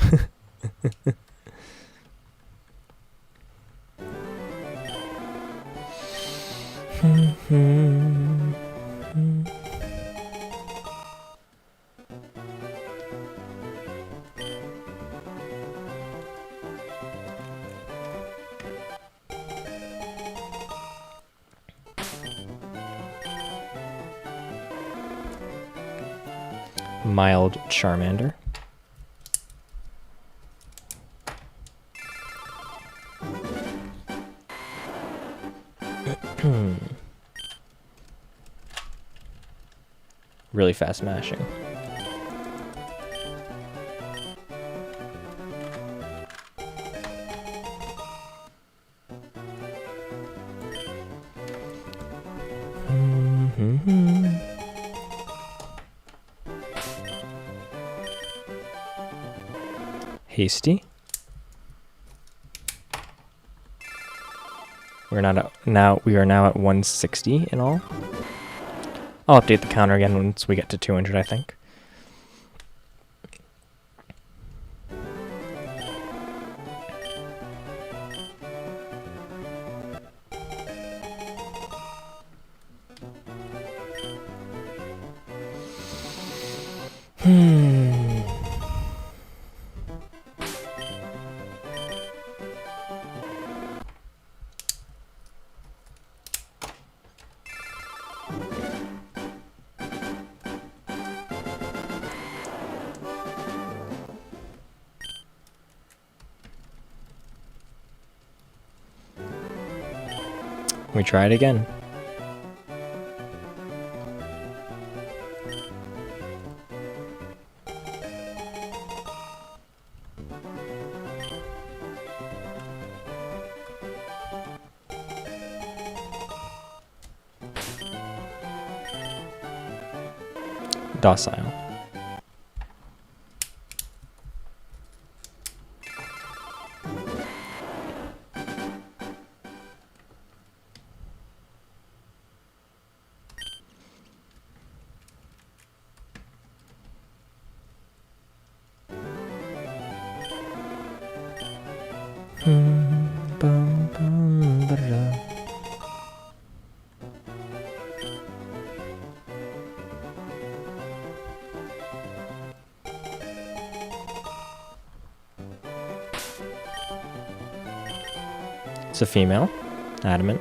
Mild Charmander. Really fast mashing. Hasty. We are now at 160 in all. I'll update the counter again once we get to 200, I think. We try it again. Docile. It's a female. Adamant.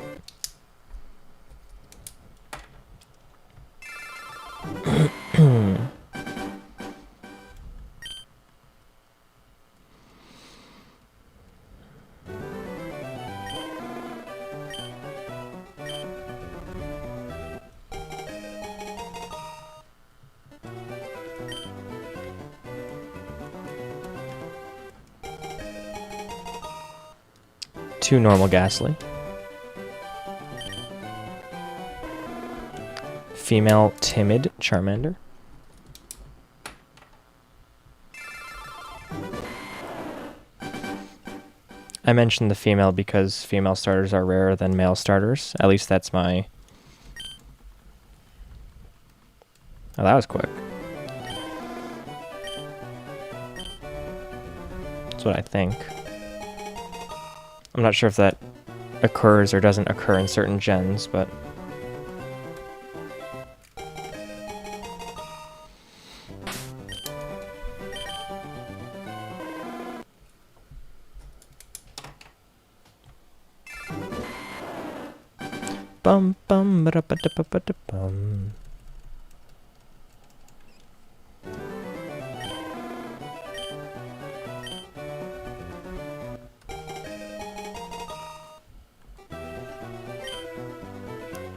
2 normal Ghastly. Female Timid Charmander. I mentioned the female because female starters are rarer than male starters. At least that's my... Oh, that was quick. That's what I think. I'm not sure if that occurs or doesn't occur in certain gens, but... Bum bum ba da ba da ba ba da bum.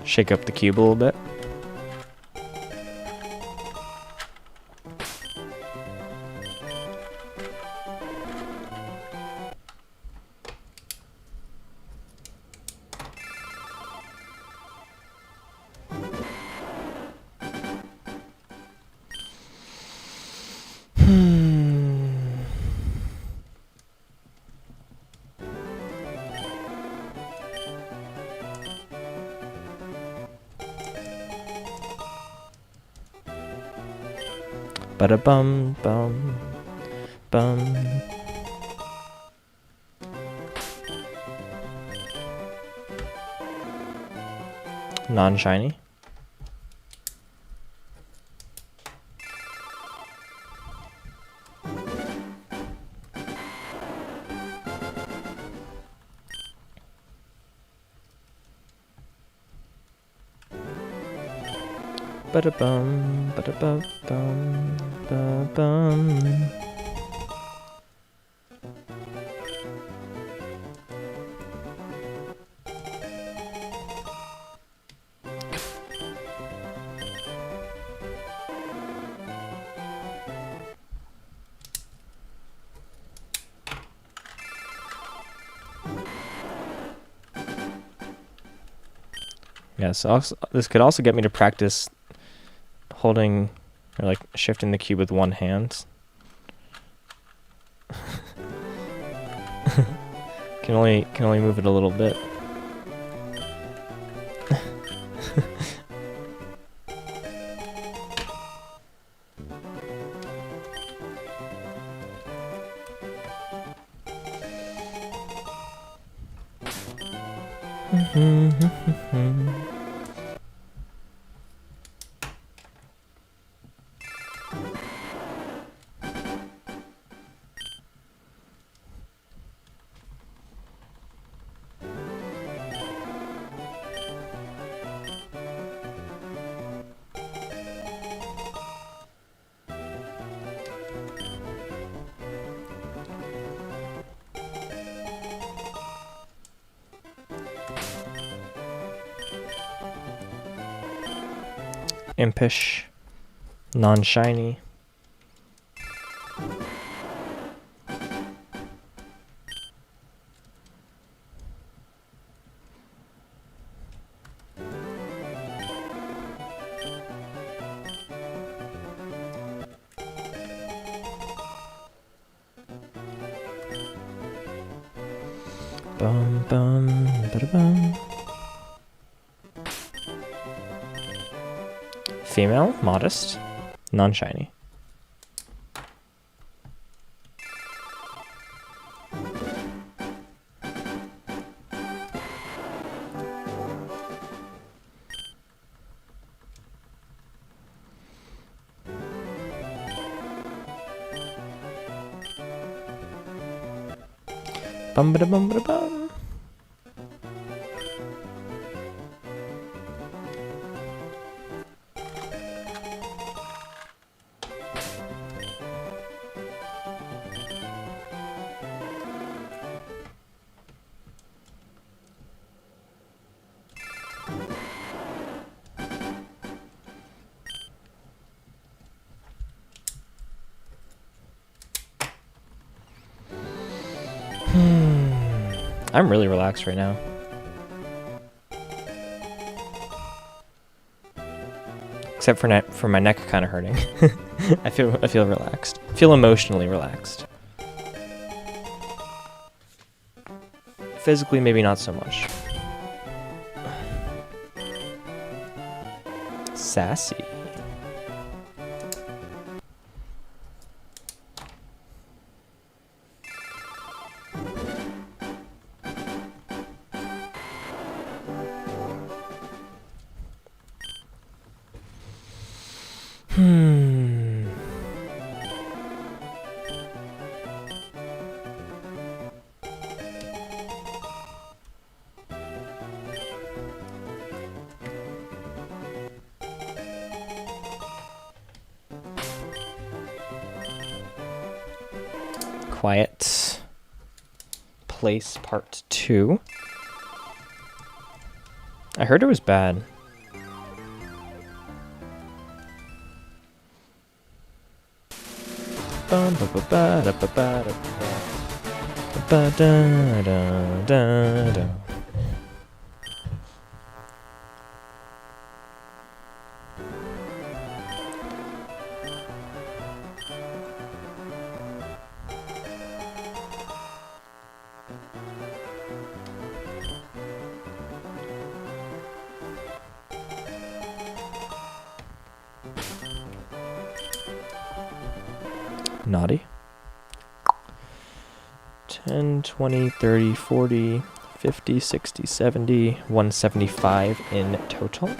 Shake up the cube a little bit. Bada bum bum bum. Non-shiny. Bada bum bum ba bum. Yes, also, this could also get me to practice holding or like shifting the cube with one hand. can only move it a little bit. Impish, non-shiny. Bum bum bada bum. Female, modest, non-shiny. Bum bada bum bada bum. I'm really relaxed right now. Except for my neck kind of hurting. I feel relaxed. I feel emotionally relaxed. Physically, maybe not so much. Sassy. Quiet Place Part 2. I heard it was bad. Naughty. 10, 20, 30, 40, 50, 60, 70, 175 in total.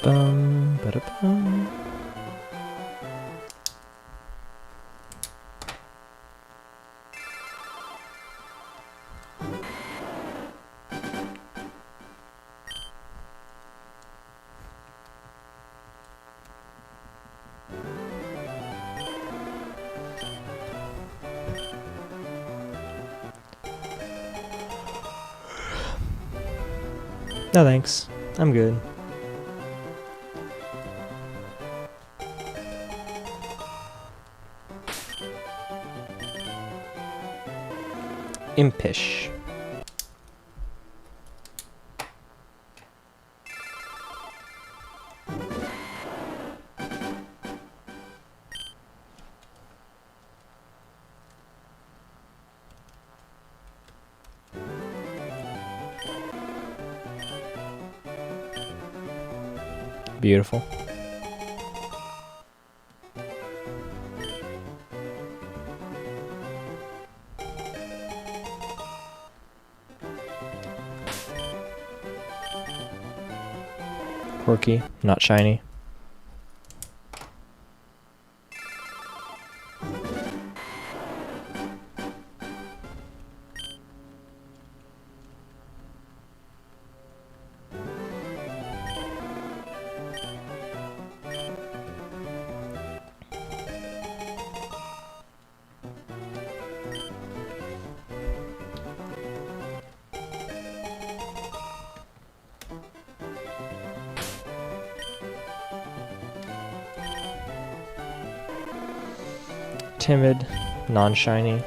Ba-da-bum. No thanks, I'm good. Impish. Beautiful. Quirky, not shiny. Timid, non-shiny.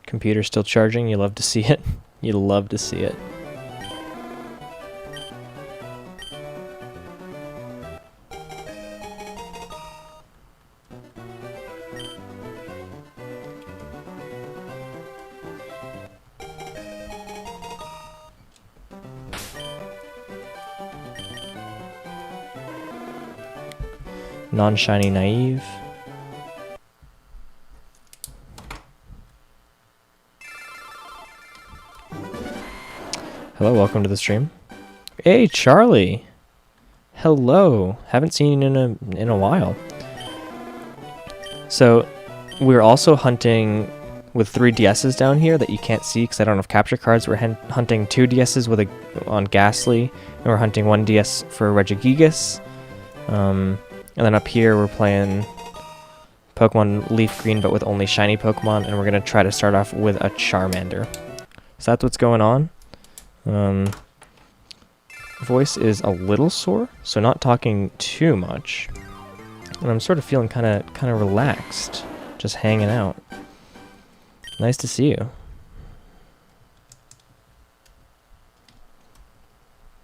Computer still charging, you love to see it. You love to see it. Non-shiny naive. Hello, welcome to the stream. Hey, Charlie. Hello. Haven't seen you in a while. So, we're also hunting with 3 DSs down here that you can't see because I don't have capture cards. We're hunting 2 DSs with on Ghastly, and we're hunting 1 DS for Regigigas. And then up here we're playing Pokemon LeafGreen, but with only shiny Pokemon, and we're gonna try to start off with a Charmander. So that's what's going on. Voice is a little sore, so not talking too much. And I'm sort of feeling kind of relaxed, just hanging out. Nice to see you.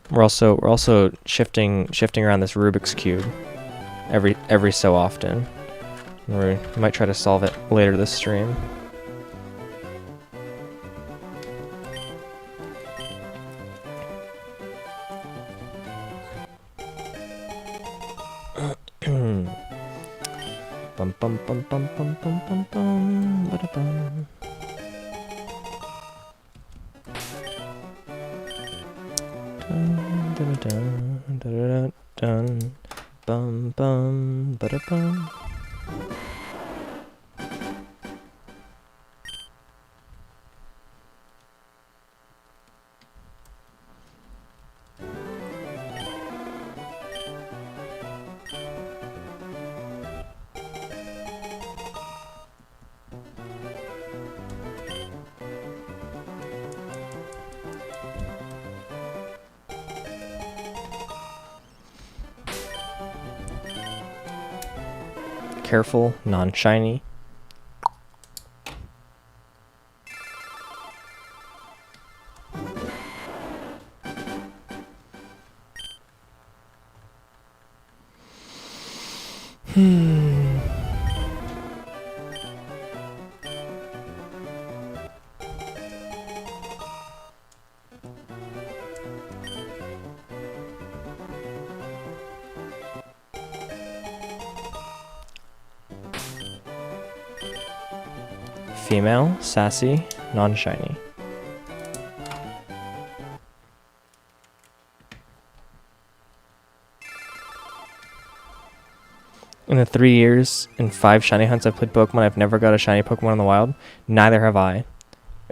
We're also shifting around this Rubik's Cube every so often. We might try to solve it later this stream. Bum bum bum bum bum bum bum bum ba da bum. Dun dun dun dun dun bum bum ba da bum. Careful, non-shiny. Female, sassy, non-shiny. In the 3 years and 5 shiny hunts I've played Pokemon, I've never got a shiny Pokemon in the wild. Neither have I.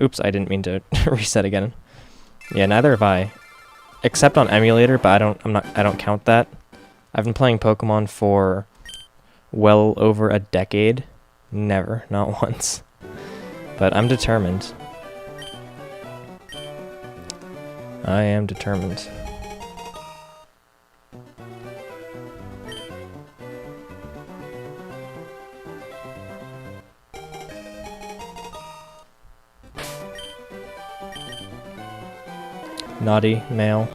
Oops, I didn't mean to reset again. Yeah, neither have I. Except on emulator, but I don't count that. I've been playing Pokemon for well over a decade. Never, not once. But I'm determined. I am determined. Naughty male.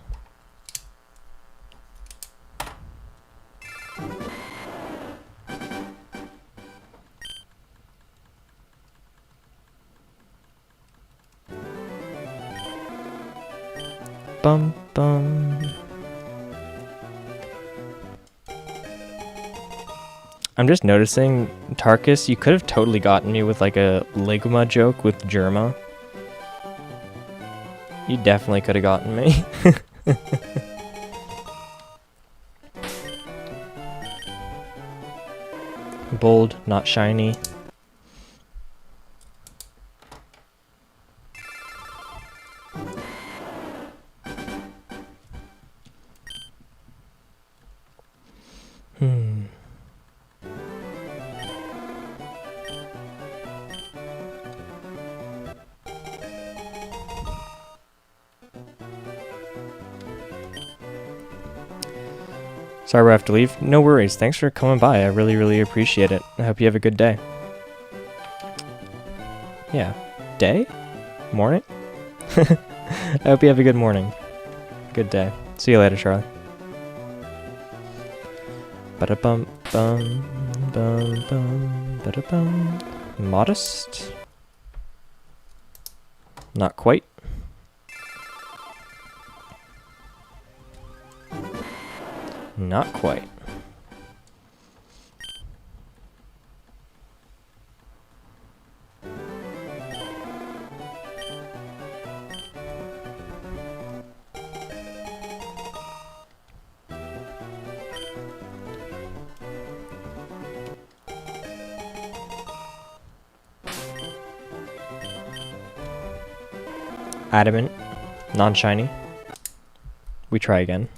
Bum bum. I'm just noticing, Tarkus, you could have totally gotten me with like a Ligma joke with Germa. You definitely could have gotten me. Bold, not shiny. Sorry we have to leave. No worries. Thanks for coming by. I really, really appreciate it. I hope you have a good day. Yeah. Day? Morning? I hope you have a good morning. Good day. See you later, Charlie. Ba-da-bum, bum, bum, bum, ba-da-bum. Modest? Not quite. Not quite. Adamant. Non-shiny. We try again.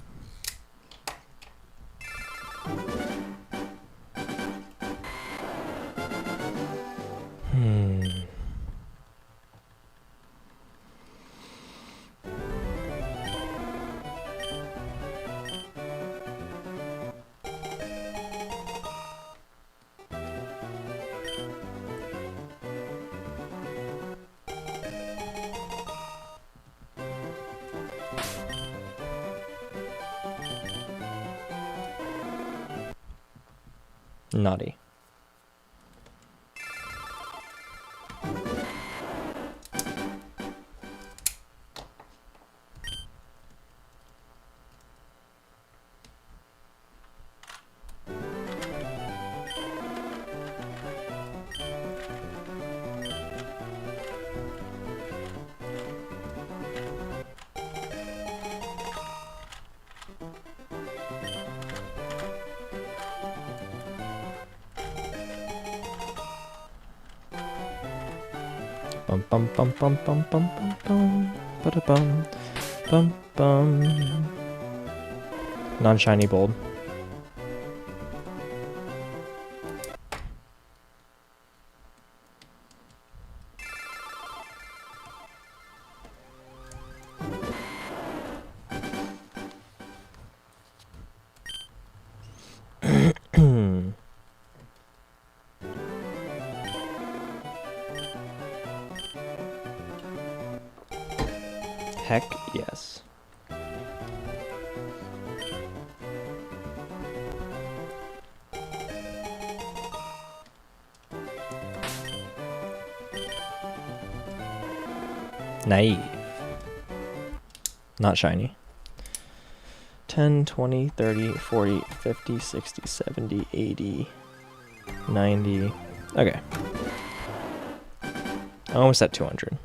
Naughty. Bum bum bum bum bum bum bum bum bada bum bum bum. Non-shiny bold. Heck yes. Naive. Not shiny. 10, 20, 30, 40, 50, 60, 70, 80, 90. Okay. Almost at 200.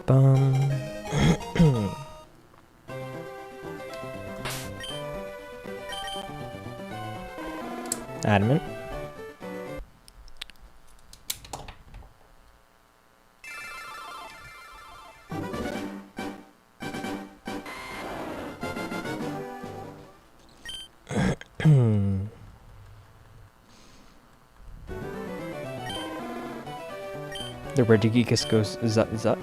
Bum. Adamant. The Regigigas goes zut.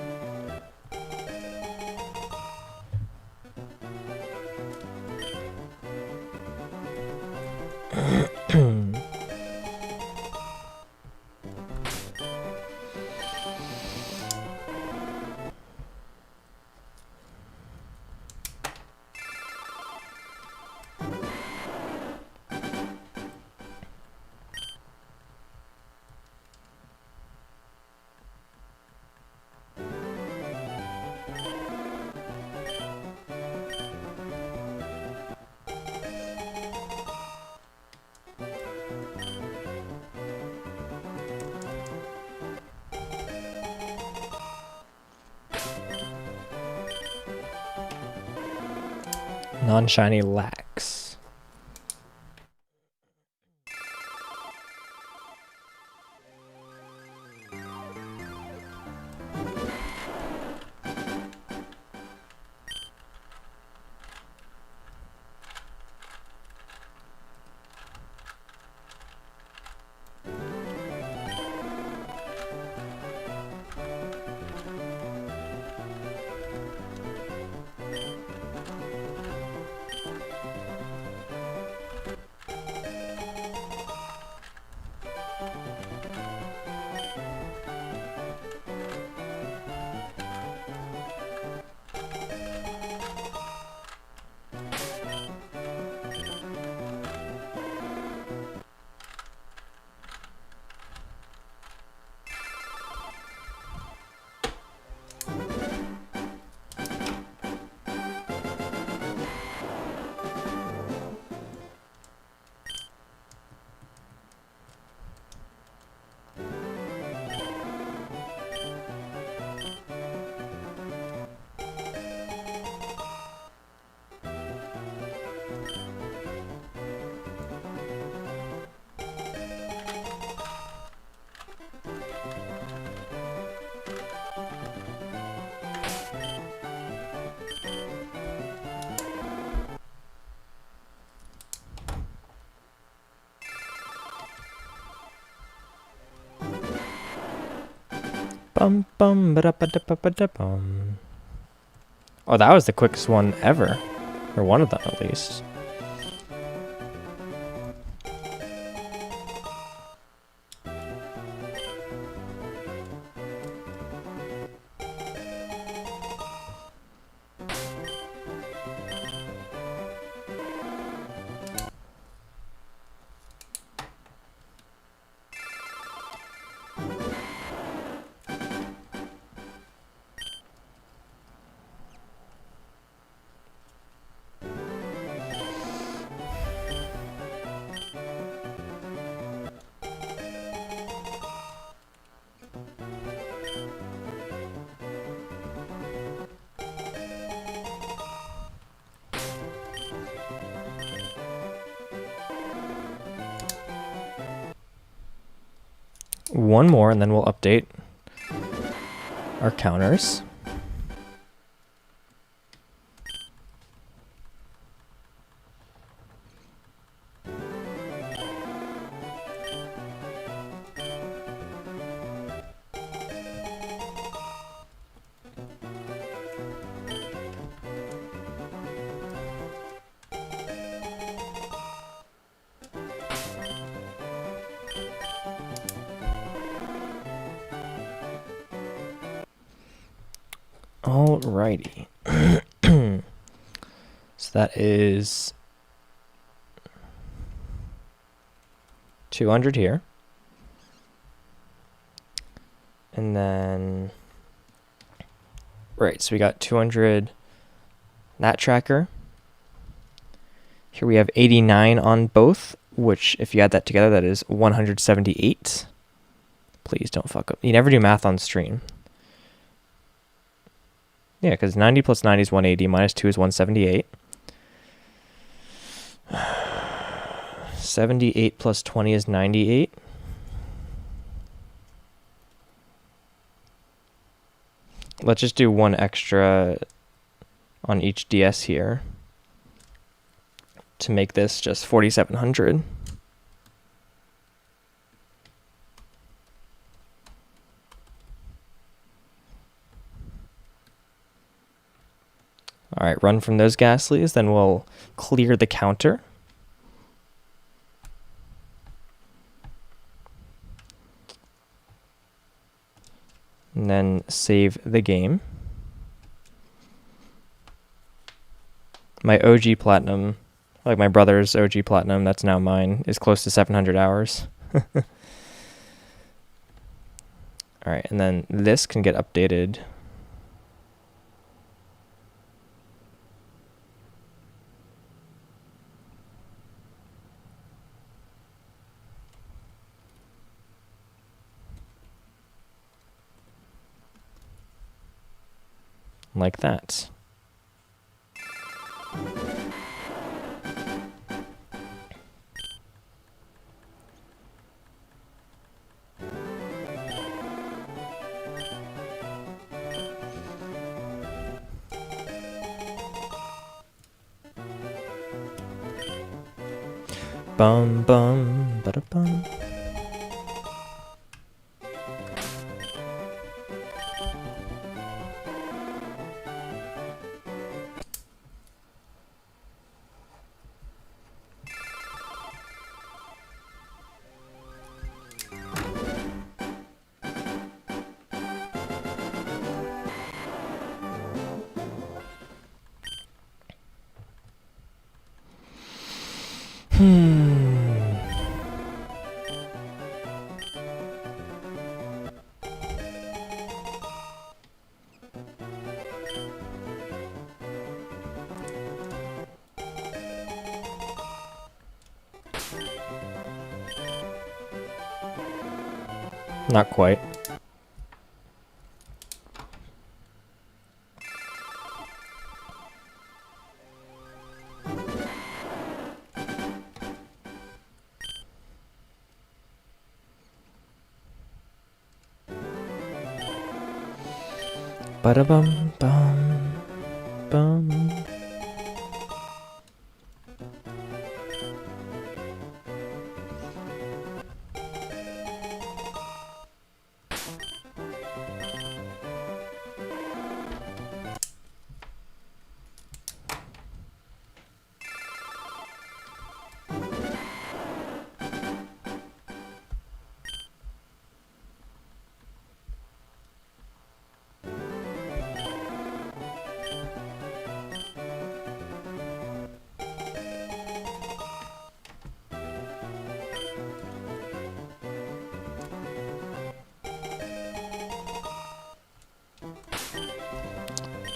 Non-shiny lax. Bum bum ba da ba da ba ba da bum. Oh, that was the quickest one ever. Or one of them, at least. One more, and then we'll update our counters. Alrighty. So that is 200 here. And then, right, so we got 200 that tracker. Here we have 89 on both, which if you add that together, that is 178. Please don't fuck up. You never do math on stream. Yeah, because 90 plus 90 is 180, minus 2 is 178. 78 plus 20 is 98. Let's just do one extra on each DS here to make this just 4,700. All right, run from those Ghastlies, then we'll clear the counter. And then save the game. My OG Platinum, like my brother's OG Platinum, that's now mine, is close to 700 hours. All right, and then this can get updated. Like that. Bum bum ba da bum. Not quite. Ba-da-bum bum bum.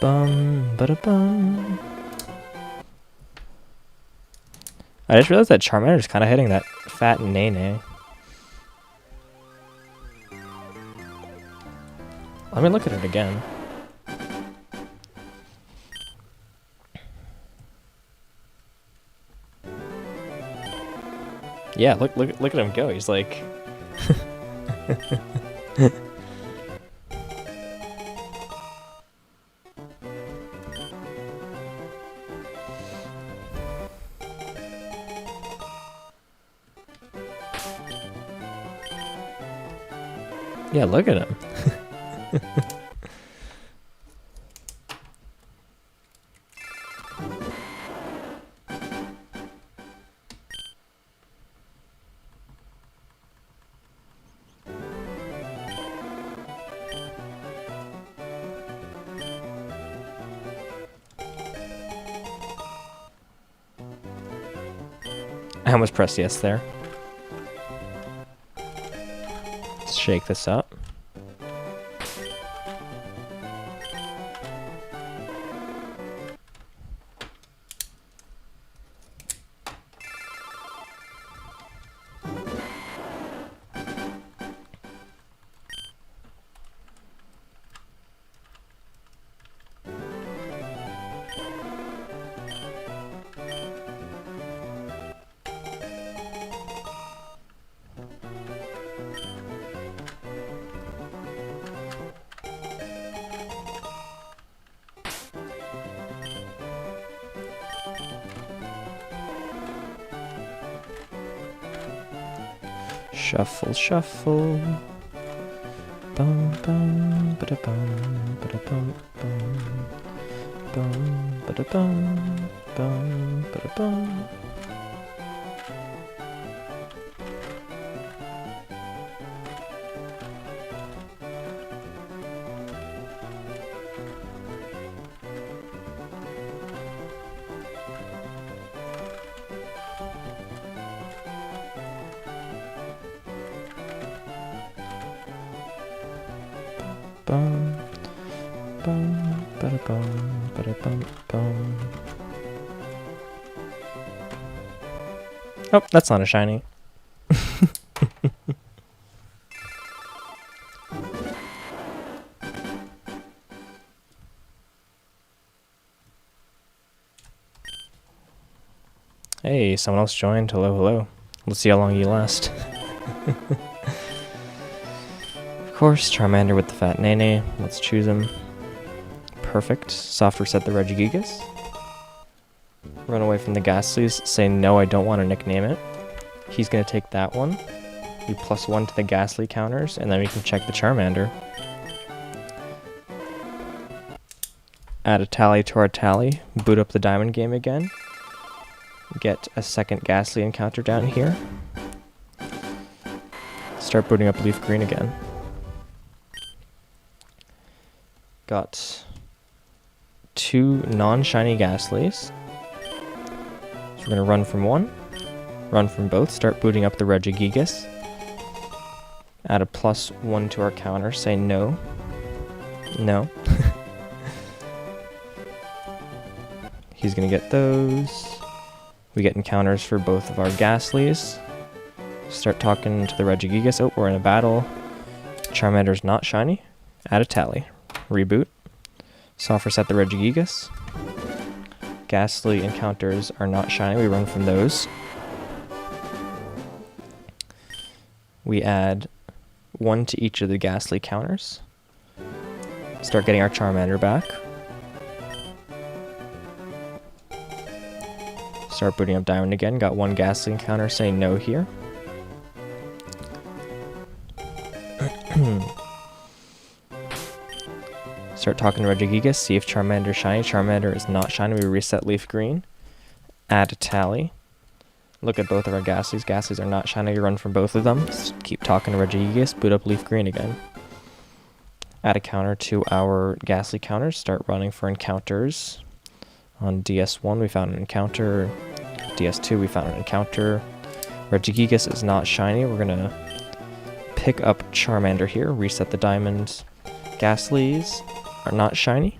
Bum, ba-da-bum. I just realized that Charmander is kind of hitting that fat Nene. Let me look at it again. Yeah, look at him go. He's like yeah, look at him. I almost pressed yes there. Let's shake this up. Shuffle, shuffle. Bum bum ba da bum ba da bum bum bum ba da bum bum ba da bum. Bum, bum, ba-da bum, ba-da bum, bum. Oh, that's not a shiny. Hey, someone else joined. Hello, hello. Let's see how long you last. Of course, Charmander with the fat Nene. Let's choose him. Perfect. Soft reset the Regigigas. Run away from the Ghastlies. Say no, I don't want to nickname it. He's going to take that one. We +1 to the Ghastly counters, and then we can check the Charmander. Add a tally to our tally. Boot up the Diamond game again. Get a second Ghastly encounter down here. Start booting up LeafGreen again. Got 2 non-shiny Ghastlies. So we're going to run from one, run from both, start booting up the Regigigas. Add a +1 to our counter, say no. No. He's going to get those. We get encounters for both of our Ghastlies. Start talking to the Regigigas. Oh, we're in a battle. Charmander's not shiny. Add a tally. Reboot. Soft reset the Regigigas. Ghastly encounters are not shiny. We run from those. We add 1 to each of the Ghastly counters. Start getting our Charmander back. Start booting up Diamond again. Got 1 Ghastly encounter. Say no here. Start talking to Regigigas, see if Charmander's shiny. Charmander is not shiny. We reset LeafGreen. Add a tally. Look at both of our Ghastlies. Ghastlies are not shiny. You run from both of them. Just keep talking to Regigigas. Boot up LeafGreen again. Add a counter to our Ghastly counters. Start running for encounters. On DS1 we found an encounter. DS2 we found an encounter. Regigigas is not shiny. We're going to pick up Charmander here. Reset the diamonds. Ghastlies are not shiny.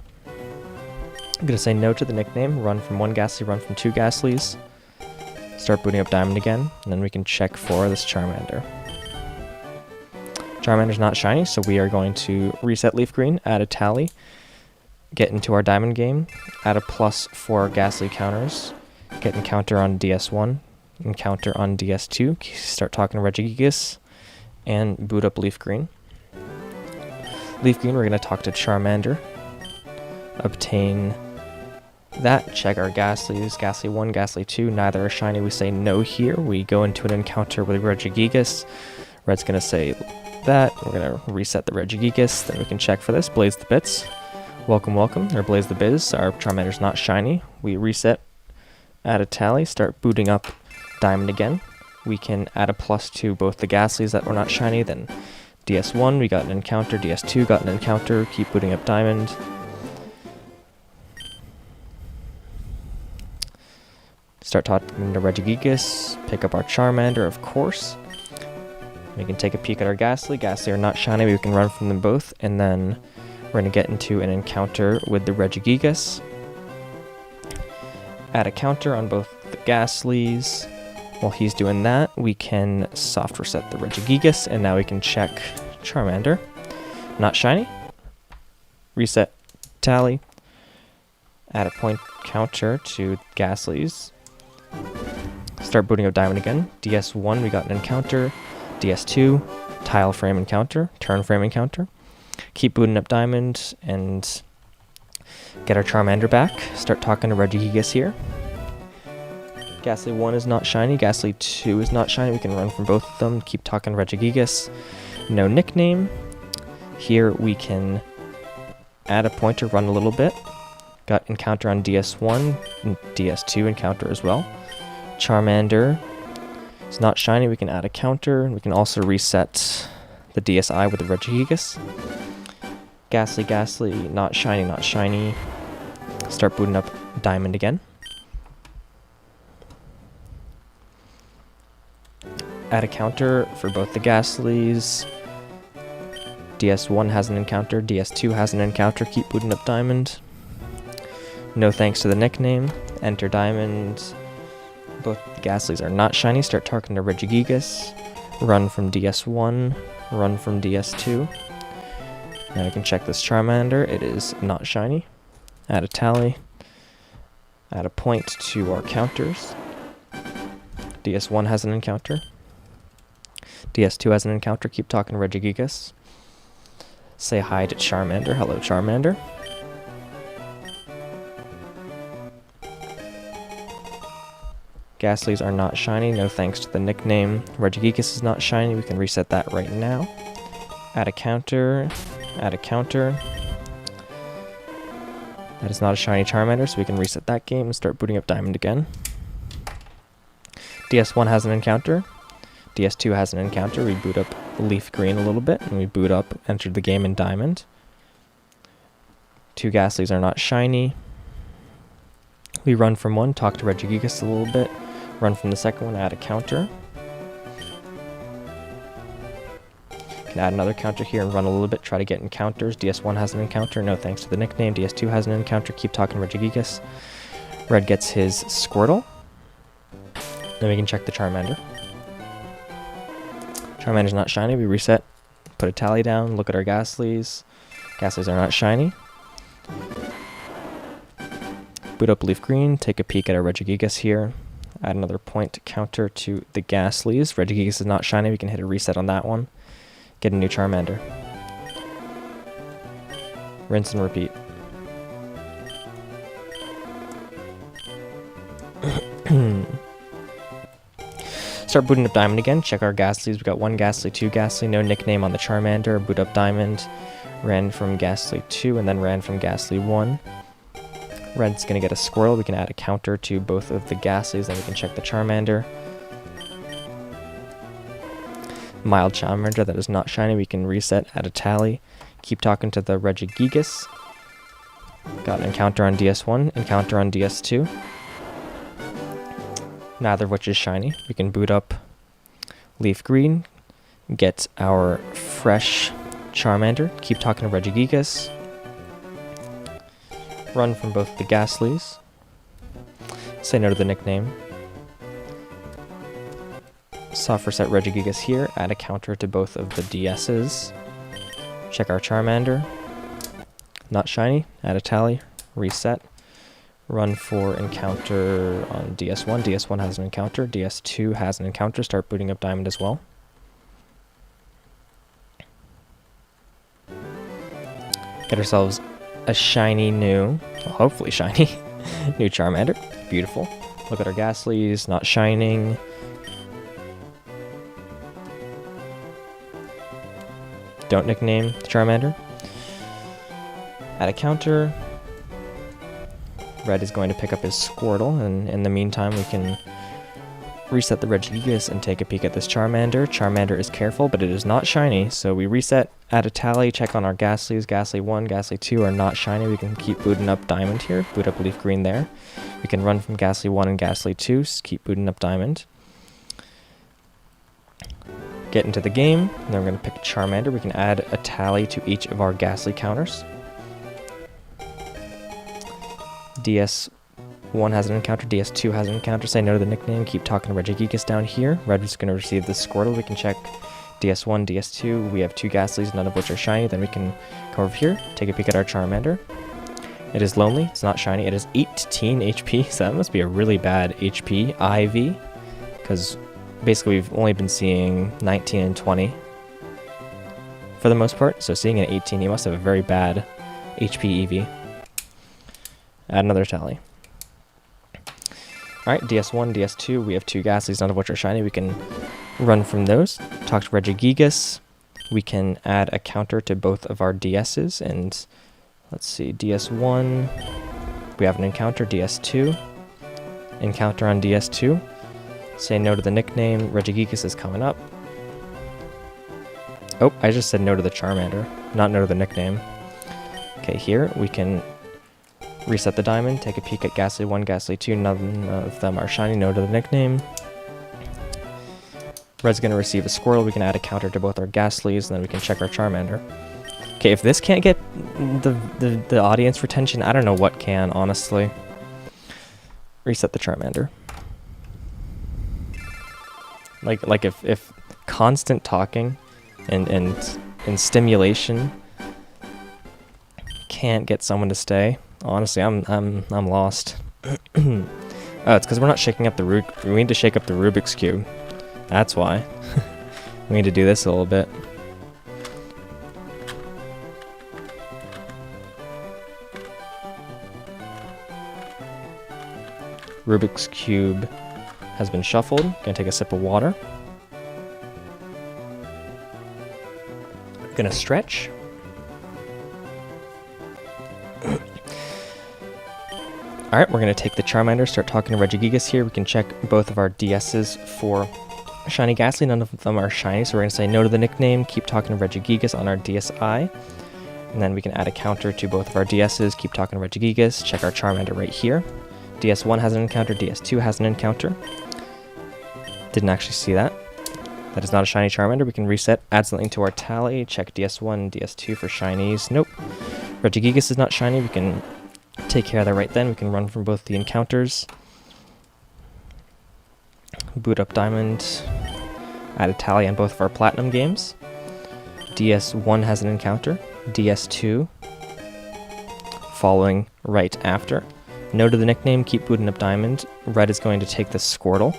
I'm going to say no to the nickname, run from 1 Ghastly, run from 2 Ghastlies. Start booting up Diamond again, and then we can check for this Charmander. Charmander's not shiny, so we are going to reset LeafGreen, add a tally, get into our Diamond game, add a plus for Ghastly counters, get encounter on DS1, encounter on DS2, start talking to Regigigas, and boot up LeafGreen. LeafGreen, we're going to talk to Charmander, obtain that, check our Ghastlies, Ghastly 1, Ghastly 2, neither are shiny, we say no here, we go into an encounter with Regigigas, Red's going to say that, we're going to reset the Regigigas, then we can check for this, Blaze the Bits, welcome, or Blaze the Biz, our Charmander's not shiny, we reset, add a tally, start booting up Diamond again, we can add a plus to both the Ghastlies that were not shiny, then DS1, we got an encounter, DS2 got an encounter, keep booting up Diamond, start talking to Regigigas, pick up our Charmander, of course. We can take a peek at our Ghastly. Ghastly are not shiny, we can run from them both, and then we're going to get into an encounter with the Regigigas. Add a counter on both the Ghastlies. While he's doing that, we can soft reset the Regigigas, and now we can check Charmander. Not shiny. Reset tally. Add a point counter to Ghastlies. Start booting up Diamond again. DS1, we got an encounter. DS2, tile frame encounter, turn frame encounter. Keep booting up Diamond and get our Charmander back. Start talking to Regigigas here. Ghastly 1 is not shiny, Ghastly 2 is not shiny, we can run from both of them. Keep talking to Regigigas. No nickname. Here we can add a pointer, run a little bit. Got encounter on DS1, and DS2 encounter as well. Charmander is not shiny, we can add a counter. We can also reset the DSI with the Regigigas. Ghastly, not shiny. Start booting up Diamond again. Add a counter for both the Ghastlies. DS1 has an encounter, DS2 has an encounter, keep booting up Diamond. No thanks to the nickname, enter Diamond. Both the Ghastlies are not shiny, start talking to Regigigas. Run from DS1, run from DS2. Now we can check this Charmander, it is not shiny. Add a tally. Add a point to our counters. DS1 has an encounter. DS2 has an encounter, keep talking to Regigigas. Say hi to Charmander, hello Charmander. Ghastlies are not shiny, no thanks to the nickname. Regigigas is not shiny, we can reset that right now. Add a counter, add a counter. That is not a shiny Charmander, so we can reset that game and start booting up Diamond again. DS1 has an encounter. DS2 has an encounter, we boot up LeafGreen a little bit, and we boot up, entered the game in Diamond. 2 Ghastlies are not shiny. We run from one, talk to Regigigas a little bit, run from the second one, add a counter. Can add another counter here and run a little bit, try to get encounters. DS1 has an encounter, no thanks to the nickname. DS2 has an encounter, keep talking to Regigigas. Red gets his Squirtle. Then we can check the Charmander. Charmander's not shiny, we reset, put a tally down, look at our Ghastlies. Ghastlies are not shiny. Boot up LeafGreen, take a peek at our Regigigas here. Add another point counter to the Ghastlies. Regigigas is not shiny, we can hit a reset on that one. Get a new Charmander. Rinse and repeat. Start booting up Diamond again, check our Ghastlies. We got 1 Ghastly, 2 Ghastly, no nickname on the Charmander. Boot up Diamond, ran from Ghastly 2 and then ran from Ghastly 1. Red's going to get a Squirrel, we can add a counter to both of the Ghastlies, then we can check the Charmander. Mild Charmander that is not shiny, we can reset, add a tally. Keep talking to the Regigigas. Got an encounter on DS1, encounter on DS2. Neither of which is shiny. We can boot up LeafGreen, get our fresh Charmander, keep talking to Regigigas. Run from both the Ghastlies. Say no to the nickname. Soft reset Regigigas here. Add a counter to both of the DSs. Check our Charmander. Not shiny. Add a tally. Reset. Run for encounter on DS1. DS1 has an encounter. DS2 has an encounter. Start booting up Diamond as well. Get ourselves a shiny new, well, hopefully shiny, new Charmander. Beautiful. Look at our Ghastlies, not shining. Don't nickname the Charmander. Add a counter. Red is going to pick up his Squirtle, and in the meantime we can reset the Regigigas and take a peek at this Charmander. Charmander is careful, but it is not shiny, so we reset, add a tally, check on our Ghastlies. Ghastly 1, Ghastly 2 are not shiny. We can keep booting up Diamond here, boot up LeafGreen there. We can run from Ghastly 1 and Ghastly 2, keep booting up Diamond. Get into the game, and then we're going to pick Charmander. We can add a tally to each of our Ghastly counters. DS1 has an encounter, DS2 has an encounter. Say no to the nickname, keep talking to Regigigas down here. Red is going to receive the Squirtle. We can check DS1, DS2. We have 2 Ghastlies, none of which are shiny. Then we can come over here, take a peek at our Charmander. It is lonely, it's not shiny. It is 18 HP, so that must be a really bad HP IV, because basically we've only been seeing 19 and 20 for the most part. So seeing an 18, he must have a very bad HP EV. Add another tally. Alright, DS1, DS2, we have 2 Ghastlies, none of which are shiny. We can run from those. Talk to Regigigas. We can add a counter to both of our DSs, and let's see, DS1, we have an encounter, DS2, encounter on DS2. Say no to the nickname, Regigigas is coming up. Oh, I just said no to the Charmander, not no to the nickname. Okay, here we can reset the Diamond, take a peek at Ghastly 1, Ghastly 2, none of them are shiny, no to the nickname. Red's going to receive a Squirtle, we can add a counter to both our Ghastlies, and then we can check our Charmander. Okay, if this can't get the audience retention, I don't know what can, honestly. Reset the Charmander. Like if constant talking and stimulation can't get someone to stay, honestly, I'm lost. Oh, it's because we're not shaking up the we need to shake up the Rubik's Cube. That's why. We need to do this a little bit. Rubik's Cube has been shuffled. Gonna take a sip of water. Gonna stretch. Alright, we're going to take the Charmander, start talking to Regigigas here. We can check both of our DSs for shiny Ghastly. None of them are shiny, so we're going to say no to the nickname, keep talking to Regigigas on our DSi. And then we can add a counter to both of our DSs, keep talking to Regigigas, check our Charmander right here. DS1 has an encounter, DS2 has an encounter. Didn't actually see that. That is not a shiny Charmander. We can reset, add something to our tally, check DS1, DS2 for shinies. Nope. Regigigas is not shiny. We can take care of that right then. We can run from both the encounters. Boot up Diamond. Add a tally on both of our Platinum games. DS1 has an encounter. DS2 following right after. No to the nickname, keep booting up Diamond. Red is going to take the Squirtle.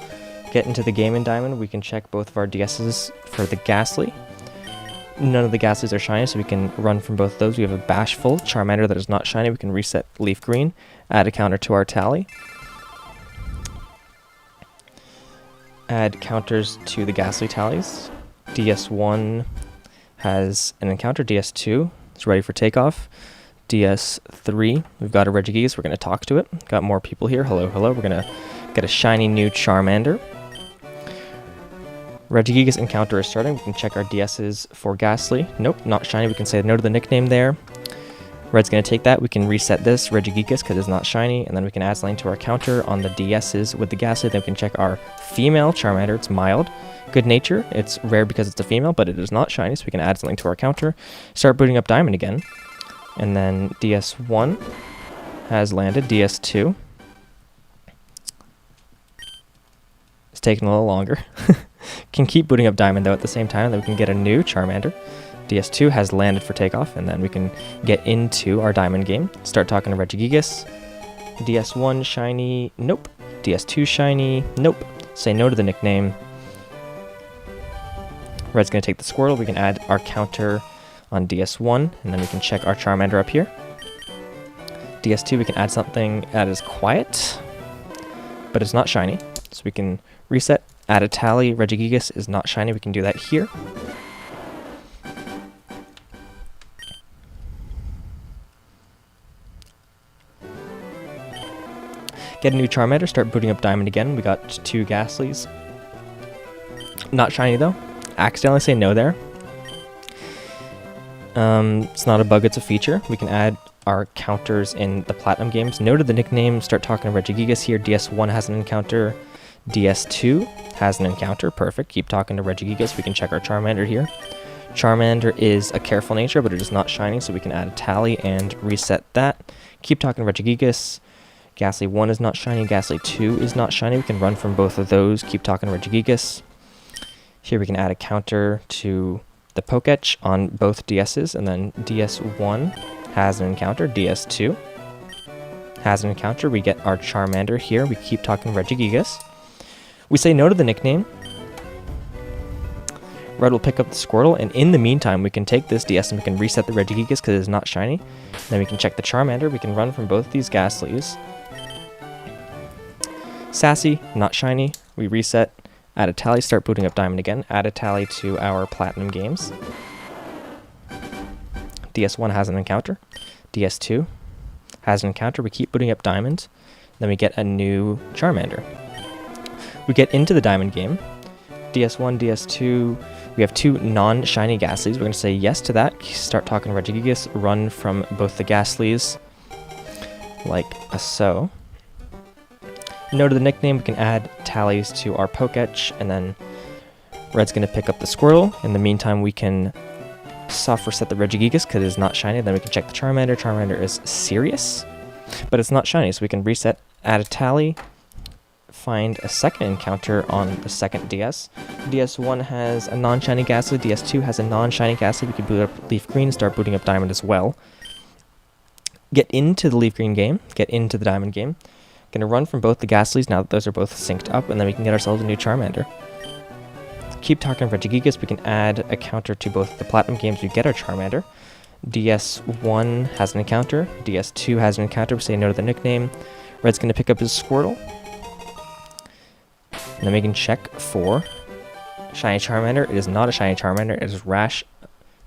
Get into the game in Diamond. We can check both of our DSs for the Ghastly. None of the Ghastlies are shiny, so we can run from both of those. We have a Bashful Charmander that is not shiny. We can reset LeafGreen, add a counter to our tally. Add counters to the Ghastly tallies. DS1 has an encounter. DS2 is ready for takeoff. DS3, we've got a Regigigas. We're going to talk to it. Got more people here. Hello, hello. We're going to get a shiny new Charmander. Regigigas encounter is starting. We can check our DSs for Ghastly. Nope, not shiny. We can say no to the nickname there. Red's going to take that. We can reset this Regigigas because it's not shiny, and then we can add something to our counter on the DSs with the Ghastly. Then we can check our female Charmander. It's mild. Good nature. It's rare because it's a female, but it is not shiny, so we can add something to our counter. Start booting up Diamond again. And then DS1 has landed. DS2. It's taking a little longer. Can keep booting up Diamond, though, at the same time, then we can get a new Charmander. DS2 has landed for takeoff, and then we can get into our Diamond game. Start talking to Regigigas. DS1 shiny, nope. DS2 shiny, nope. Say no to the nickname. Red's going to take the Squirtle. We can add our counter on DS1, and then we can check our Charmander up here. DS2, we can add something that is quiet, but it's not shiny. So we can reset, add a tally. Regigigas is not shiny. We can do that here. Get a new Charmander, start booting up Diamond again. We got 2 Ghastlies. Not shiny though. Accidentally say no there. It's not a bug, it's a feature. We can add our counters in the Platinum games. No to the nickname, start talking to Regigigas here. DS1 has an encounter. DS2 has an encounter. Perfect. Keep talking to Regigigas. We can check our Charmander here. Charmander is a careful nature, but it is not shiny, so we can add a tally and reset that. Keep talking to Regigigas. Ghastly 1 is not shiny, Ghastly 2 is not shiny. We can run from both of those. Keep talking to Regigigas. Here we can add a counter to the Poketch on both DSs, and then DS1 has an encounter, DS2 has an encounter. We get our Charmander here. We keep talking to Regigigas. We say no to the nickname. Red will pick up the Squirtle, and in the meantime, we can take this DS and we can reset the Regigigas because it is not shiny. Then we can check the Charmander. We can run from both these Ghastlies. Sassy, not shiny. We reset, add a tally, start booting up Diamond again. Add a tally to our Platinum games. DS1 has an encounter. DS2 has an encounter. We keep booting up Diamond. Then we get a new Charmander. We get into the Diamond game. DS1, DS2, we have 2 non-shiny Ghastlies. We're going to say yes to that. Start talking to Regigigas. Run from both the Ghastlies like so. No to the nickname, we can add tallies to our Poketch, and then Red's going to pick up the Squirtle. In the meantime, we can soft reset the Regigigas because it is not shiny. Then we can check the Charmander. Charmander is serious, but it's not shiny, so we can reset, add a tally, find a second encounter on the second DS. DS1 has a non-shiny Ghastly. DS2 has a non-shiny Ghastly. We can boot up LeafGreen and start booting up Diamond as well. Get into the LeafGreen game. Get into the Diamond game. Going to run from both the Ghastlies now that those are both synced up, and then we can get ourselves a new Charmander. Keep talking to Regigigas. We can add a counter to both the Platinum games. We get our Charmander. DS1 has an encounter. DS2 has an encounter. We say no to the nickname. Red's going to pick up his Squirtle. And then we can check for shiny Charmander. It is not a shiny Charmander. It is rash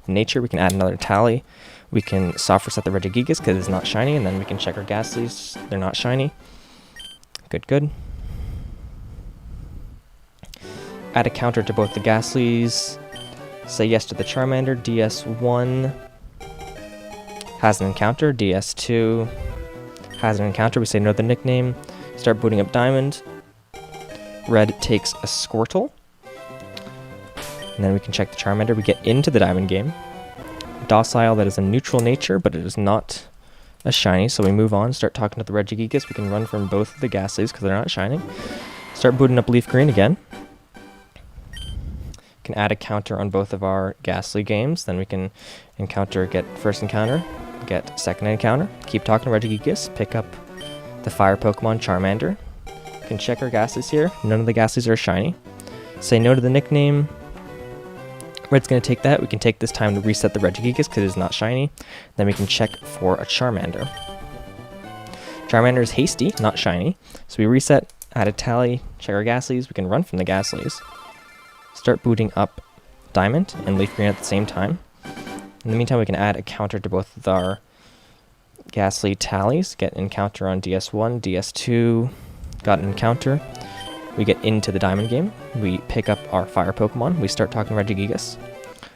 nature. We can add another tally. We can soft reset the Regigigas because it is not shiny, and then we can check our Ghastlies. They're not shiny. Good, good. Add a counter to both the Ghastlies. Say yes to the Charmander. DS1 has an encounter. DS2 has an encounter. We say no to the nickname. Start booting up Diamond. Red takes a Squirtle. And then we can check the Charmander. We get into the Diamond game. Docile, that is a neutral nature, but it is not a shiny, so we move on. Start talking to the Regigigas. We can run from both of the Ghastlies because they're not shining. Start booting up LeafGreen again. Can add a counter on both of our Ghastly games. Then we can get first encounter, get second encounter. Keep talking to Regigigas. Pick up the fire Pokemon Charmander. Can check our Ghastlies here. None of the Ghastlies are shiny. Say no to the nickname. Red's going to take that. We can take this time to reset the Regigigas because it is not shiny. Then we can check for a Charmander. Charmander is hasty, not shiny. So we reset, add a tally, check our Ghastlies. We can run from the Ghastlies. Start booting up Diamond and LeafGreen at the same time. In the meantime, we can add a counter to both of our Ghastly tallies. Get an encounter on DS1, DS2, got an encounter. We get into the Diamond game. We pick up our fire Pokemon. We start talking to Regigigas.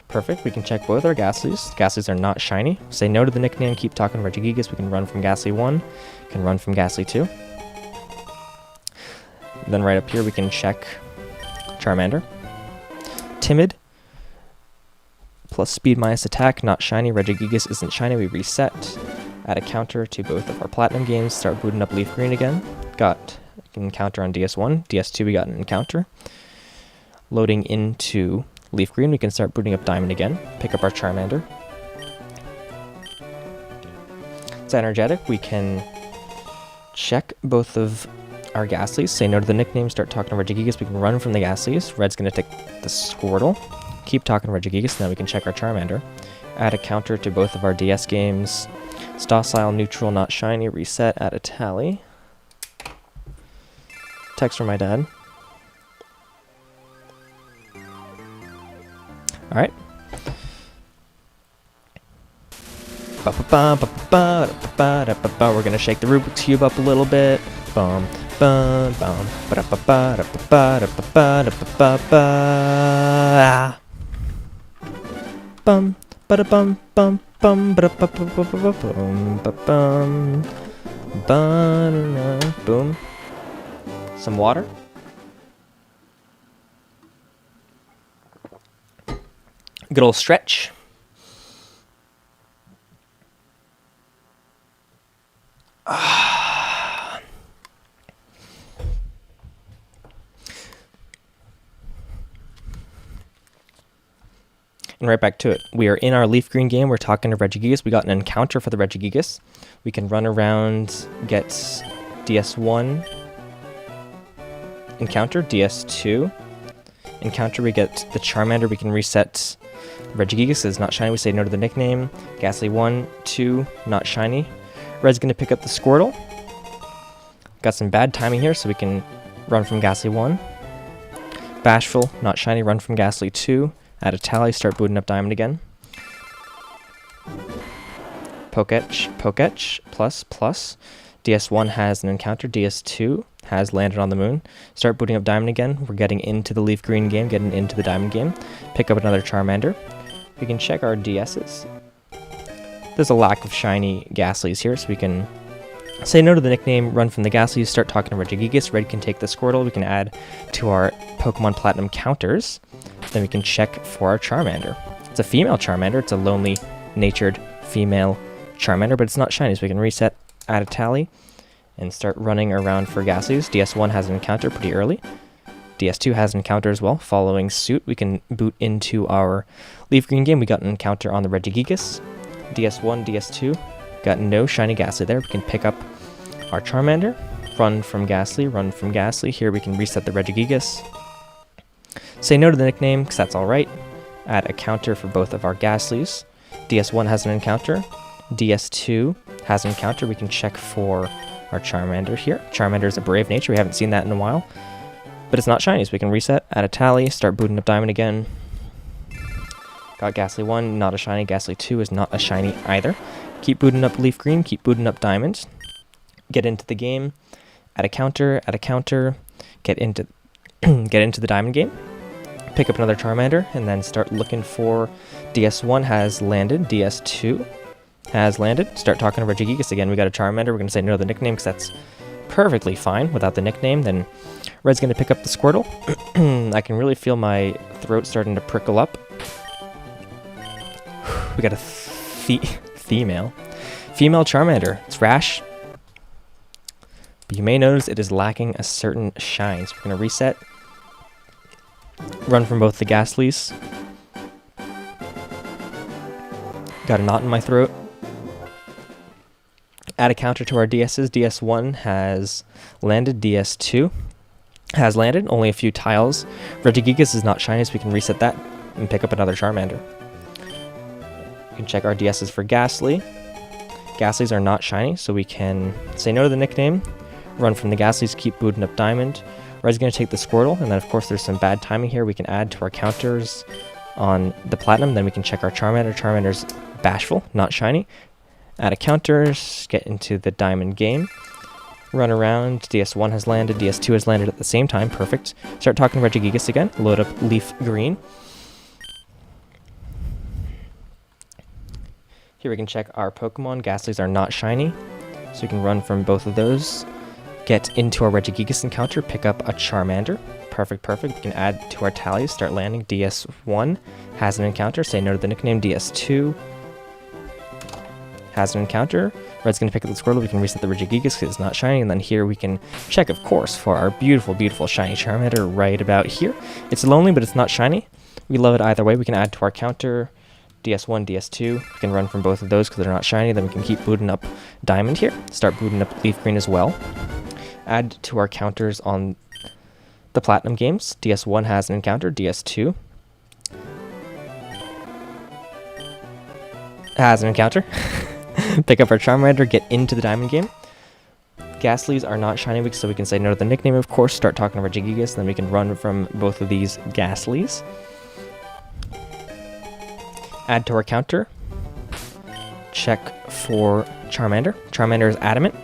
Perfect. We can check both our Ghastlies. Ghastlies are not shiny. Say no to the nickname. Keep talking to Regigigas. We can run from Ghastly 1. We can run from Ghastly 2. Then right up here, we can check Charmander. Timid. Plus speed minus attack. Not shiny. Regigigas isn't shiny. We reset. Add a counter to both of our Platinum games. Start booting up LeafGreen again. Got an encounter on DS1. DS2 we got an encounter. Loading into LeafGreen, we can start booting up Diamond again. Pick up our Charmander. It's energetic. We can check both of our Ghastlies. Say no to the nickname. Start talking to Regigigas. We can run from the Ghastlies. Red's going to take the Squirtle. Keep talking to Regigigas. Now we can check our Charmander. Add a counter to both of our DS games. It's docile, neutral, not shiny. Reset. Add a tally. Text from my dad. Alright. We're gonna shake the Rubik's Cube up a little bit. Bum, bum, bum. Bum, bada bum, bum, bum, bum, boom. Some water. Good old stretch. And right back to it. We are in our LeafGreen game. We're talking to Regigigas. We got an encounter for the Regigigas. We can run around, get DS1 encounter, DS2 encounter. We get the Charmander. We can reset Regigigas. Is not shiny. We say no to the nickname. Ghastly 1, 2, not shiny. Red's going to pick up the Squirtle. Got some bad timing here, so we can run from Ghastly 1. Bashful, not shiny. Run from Ghastly 2. Add a tally, start booting up Diamond again. Poketch, plus. DS1 has an encounter, DS2 has landed on the moon. Start booting up Diamond again. We're getting into the LeafGreen game, getting into the Diamond game. Pick up another Charmander. We can check our DSs. There's a lack of shiny Ghastlies here, so we can say no to the nickname, run from the Ghastlies, start talking to Regigigas. Red can take the Squirtle. We can add to our Pokemon Platinum counters. Then we can check for our Charmander. It's a female Charmander. It's a lonely, natured female Charmander, but it's not shiny, so we can reset, add a tally, and start running around for Ghastlies. DS1 has an encounter pretty early. DS2 has an encounter as well. Following suit, we can boot into our LeafGreen game. We got an encounter on the Regigigas. DS1, DS2, got no shiny Ghastly there. We can pick up our Charmander, run from Ghastly. Here we can reset the Regigigas. Say no to the nickname, because that's alright. Add a counter for both of our Ghastlies. DS1 has an encounter. DS2 has an encounter. We can check for our Charmander here. Charmander is a brave nature. We haven't seen that in a while. But it's not shiny, so we can reset, add a tally, start booting up Diamond again. Got Ghastly 1, not a shiny. Ghastly 2 is not a shiny either. Keep booting up Leafgreen, keep booting up Diamond. Get into the game. Add a counter, get into the Diamond game. Pick up another Charmander, and then start looking for DS1 has landed, DS2 has landed. Start talking to Regigigas again. We got a Charmander. We're going to say no to the nickname because that's perfectly fine without the nickname. Then Red's going to pick up the Squirtle. I can really feel my throat starting to prickle up. We got a female Charmander. It's Rash. But you may notice it is lacking a certain shine. So we're going to reset. Run from both the Ghastlies. Got a knot in my throat. Add a counter to our DSs. DS1 has landed. DS2 has landed. Only a few tiles. Regigigas is not shiny, so we can reset that and pick up another Charmander. We can check our DSs for Ghastly. Ghastlies are not shiny, so we can say no to the nickname. Run from the Ghastlies, keep booting up Diamond. Red's going to take the Squirtle, and then of course there's some bad timing here. We can add to our counters on the Platinum, then we can check our Charmander. Charmander's Bashful, not shiny. Add a counters, get into the Diamond game. Run around, DS1 has landed, DS2 has landed at the same time, perfect. Start talking to Regigigas again, load up LeafGreen. Here we can check our Pokemon. Ghastlies are not shiny, so we can run from both of those. Get into our Regigigas encounter, pick up a Charmander. Perfect. We can add to our tallies, start landing. DS1 has an encounter, say no to the nickname. DS2 has an encounter. Red's going to pick up the Squirtle. We can reset the Regigigas because it's not shiny. And then here we can check, of course, for our beautiful, beautiful shiny Charmander right about here. It's lonely, but it's not shiny. We love it either way. We can add to our counter DS1, DS2. We can run from both of those because they're not shiny. Then we can keep booting up Diamond here. Start booting up LeafGreen as well. Add to our counters on the Platinum games. DS1 has an encounter. DS2 has an encounter. Pick up our Charmander, get into the Diamond game. Ghastlies are not shiny, so we can say no to the nickname, of course. Start talking to Regigigas, then we can run from both of these Ghastlies. Add to our counter. Check for Charmander. Charmander is adamant,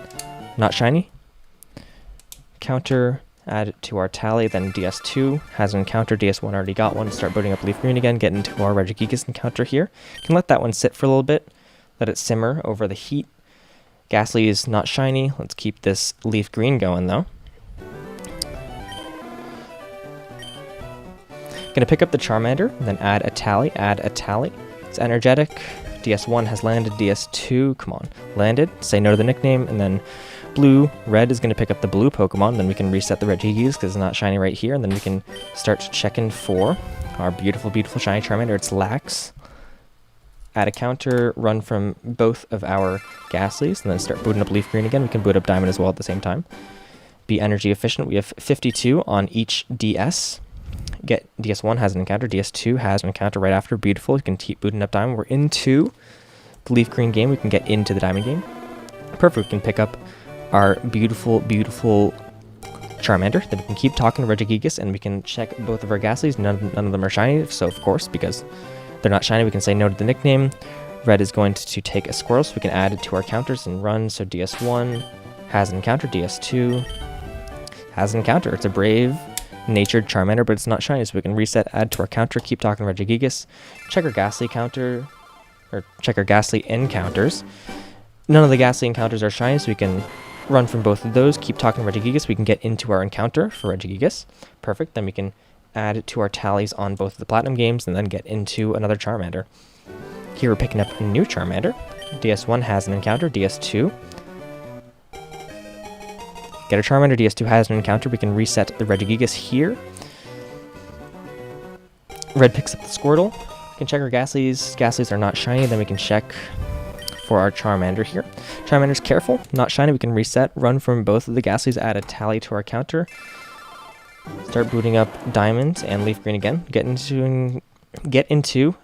not shiny. Counter, add to our tally, then DS2 has an encounter. DS1 already got one. Start booting up LeafGreen again, get into our Regigigas encounter here. Can let that one sit for a little bit, let it simmer over the heat. Ghastly is not shiny. Let's keep this LeafGreen going though. Gonna pick up the Charmander, then add a tally, It's energetic. DS1 has landed, DS2, come on, landed. Say no to the nickname, and then red is going to pick up the blue Pokemon. Then we can reset the Regigigas because it's not shiny right here, and then we can start checking for our beautiful, beautiful shiny Charmander. It's Lax. Add a counter, run from both of our Ghastlies, and then start booting up LeafGreen again. We can boot up Diamond as well at the same time. Be energy efficient. We have 52 on each DS. Get DS1 has an encounter. DS2 has an encounter right after. Beautiful. We can keep booting up Diamond. We're into the LeafGreen game. We can get into the Diamond game. Perfect. We can pick up our beautiful, beautiful Charmander. Then we can keep talking to Regigigas, and we can check both of our Ghastlies. None of them are shiny, so of course, because they're not shiny, we can say no to the nickname. Red is going to take a Squirtle, so we can add it to our counters and run. So DS1 has an encounter. DS2 has an encounter. It's a brave, natured Charmander, but it's not shiny, so we can reset, add to our counter, keep talking to Regigigas, check our Ghastly counter, or check our Ghastly encounters. None of the Ghastly encounters are shiny, so we can run from both of those, keep talking to Regigigas. We can get into our encounter for Regigigas. Perfect. Then we can add to our tallies on both of the Platinum games and then get into another Charmander. Here we're picking up a new Charmander. DS1 has an encounter. DS2. Get a Charmander. DS2 has an encounter. We can reset the Regigigas here. Red picks up the Squirtle. We can check our Ghastlies. Ghastlies are not shiny. Then we can check for our Charmander here. Charmander's careful, not shiny. We can reset, run from both of the Ghastlies, add a tally to our counter. Start booting up Diamond and LeafGreen again. Get into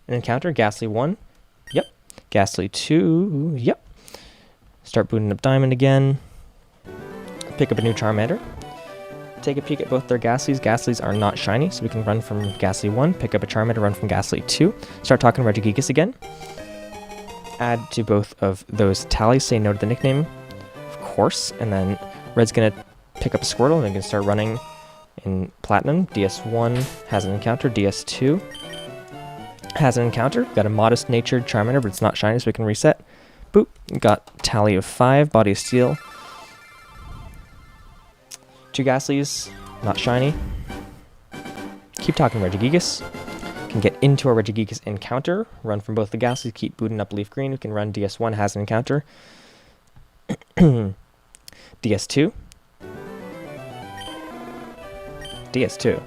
an encounter. Ghastly 1. Yep. Ghastly 2. Yep. Start booting up Diamond again. Pick up a new Charmander. Take a peek at both their Ghastlies. Ghastlies are not shiny, so we can run from Ghastly 1, pick up a Charmander, run from Ghastly 2. Start talking to Regigigas again. Add to both of those tallies, say no to the nickname, of course, and then Red's going to pick up a Squirtle, and we can start running in Platinum. DS1 has an encounter. DS2 has an encounter. Got a modest-natured Charmander, but it's not shiny, so we can reset. Boop. Got tally of 5. Body of Steel. 2 Ghastlies, not shiny. Keep talking Regigigas. Can get into our Regigigas encounter. Run from both the Ghastlies. Keep booting up LeafGreen. We can run. DS1 has an encounter. DS2. DS2.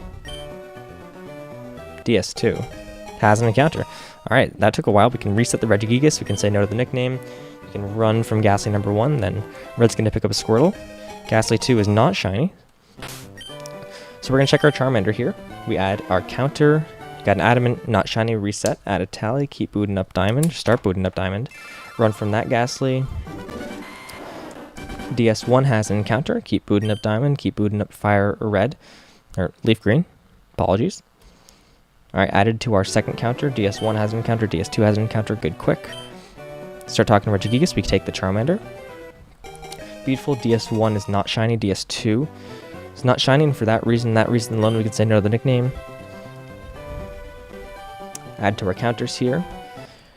DS2 has an encounter. Alright, that took a while. We can reset the Regigigas. We can say no to the nickname. We can run from Ghastly number 1. Then Red's going to pick up a Squirtle. Ghastly 2 is not shiny. So we're going to check our Charmander here. We add our counter. Got an adamant, not shiny, reset. Add a tally. Keep booting up Diamond. Start booting up Diamond. Run from that Ghastly. DS1 has an encounter. Keep booting up Diamond. Keep booting up Fire Red. Or LeafGreen. Apologies. Alright, added to our second counter. DS1 has an encounter. DS2 has an encounter. Good quick. Start talking to Regigigas. We can take the Charmander. Beautiful. DS1 is not shiny. DS2 is not shiny, and for that reason alone, we can say no to the nickname. Add to our counters here.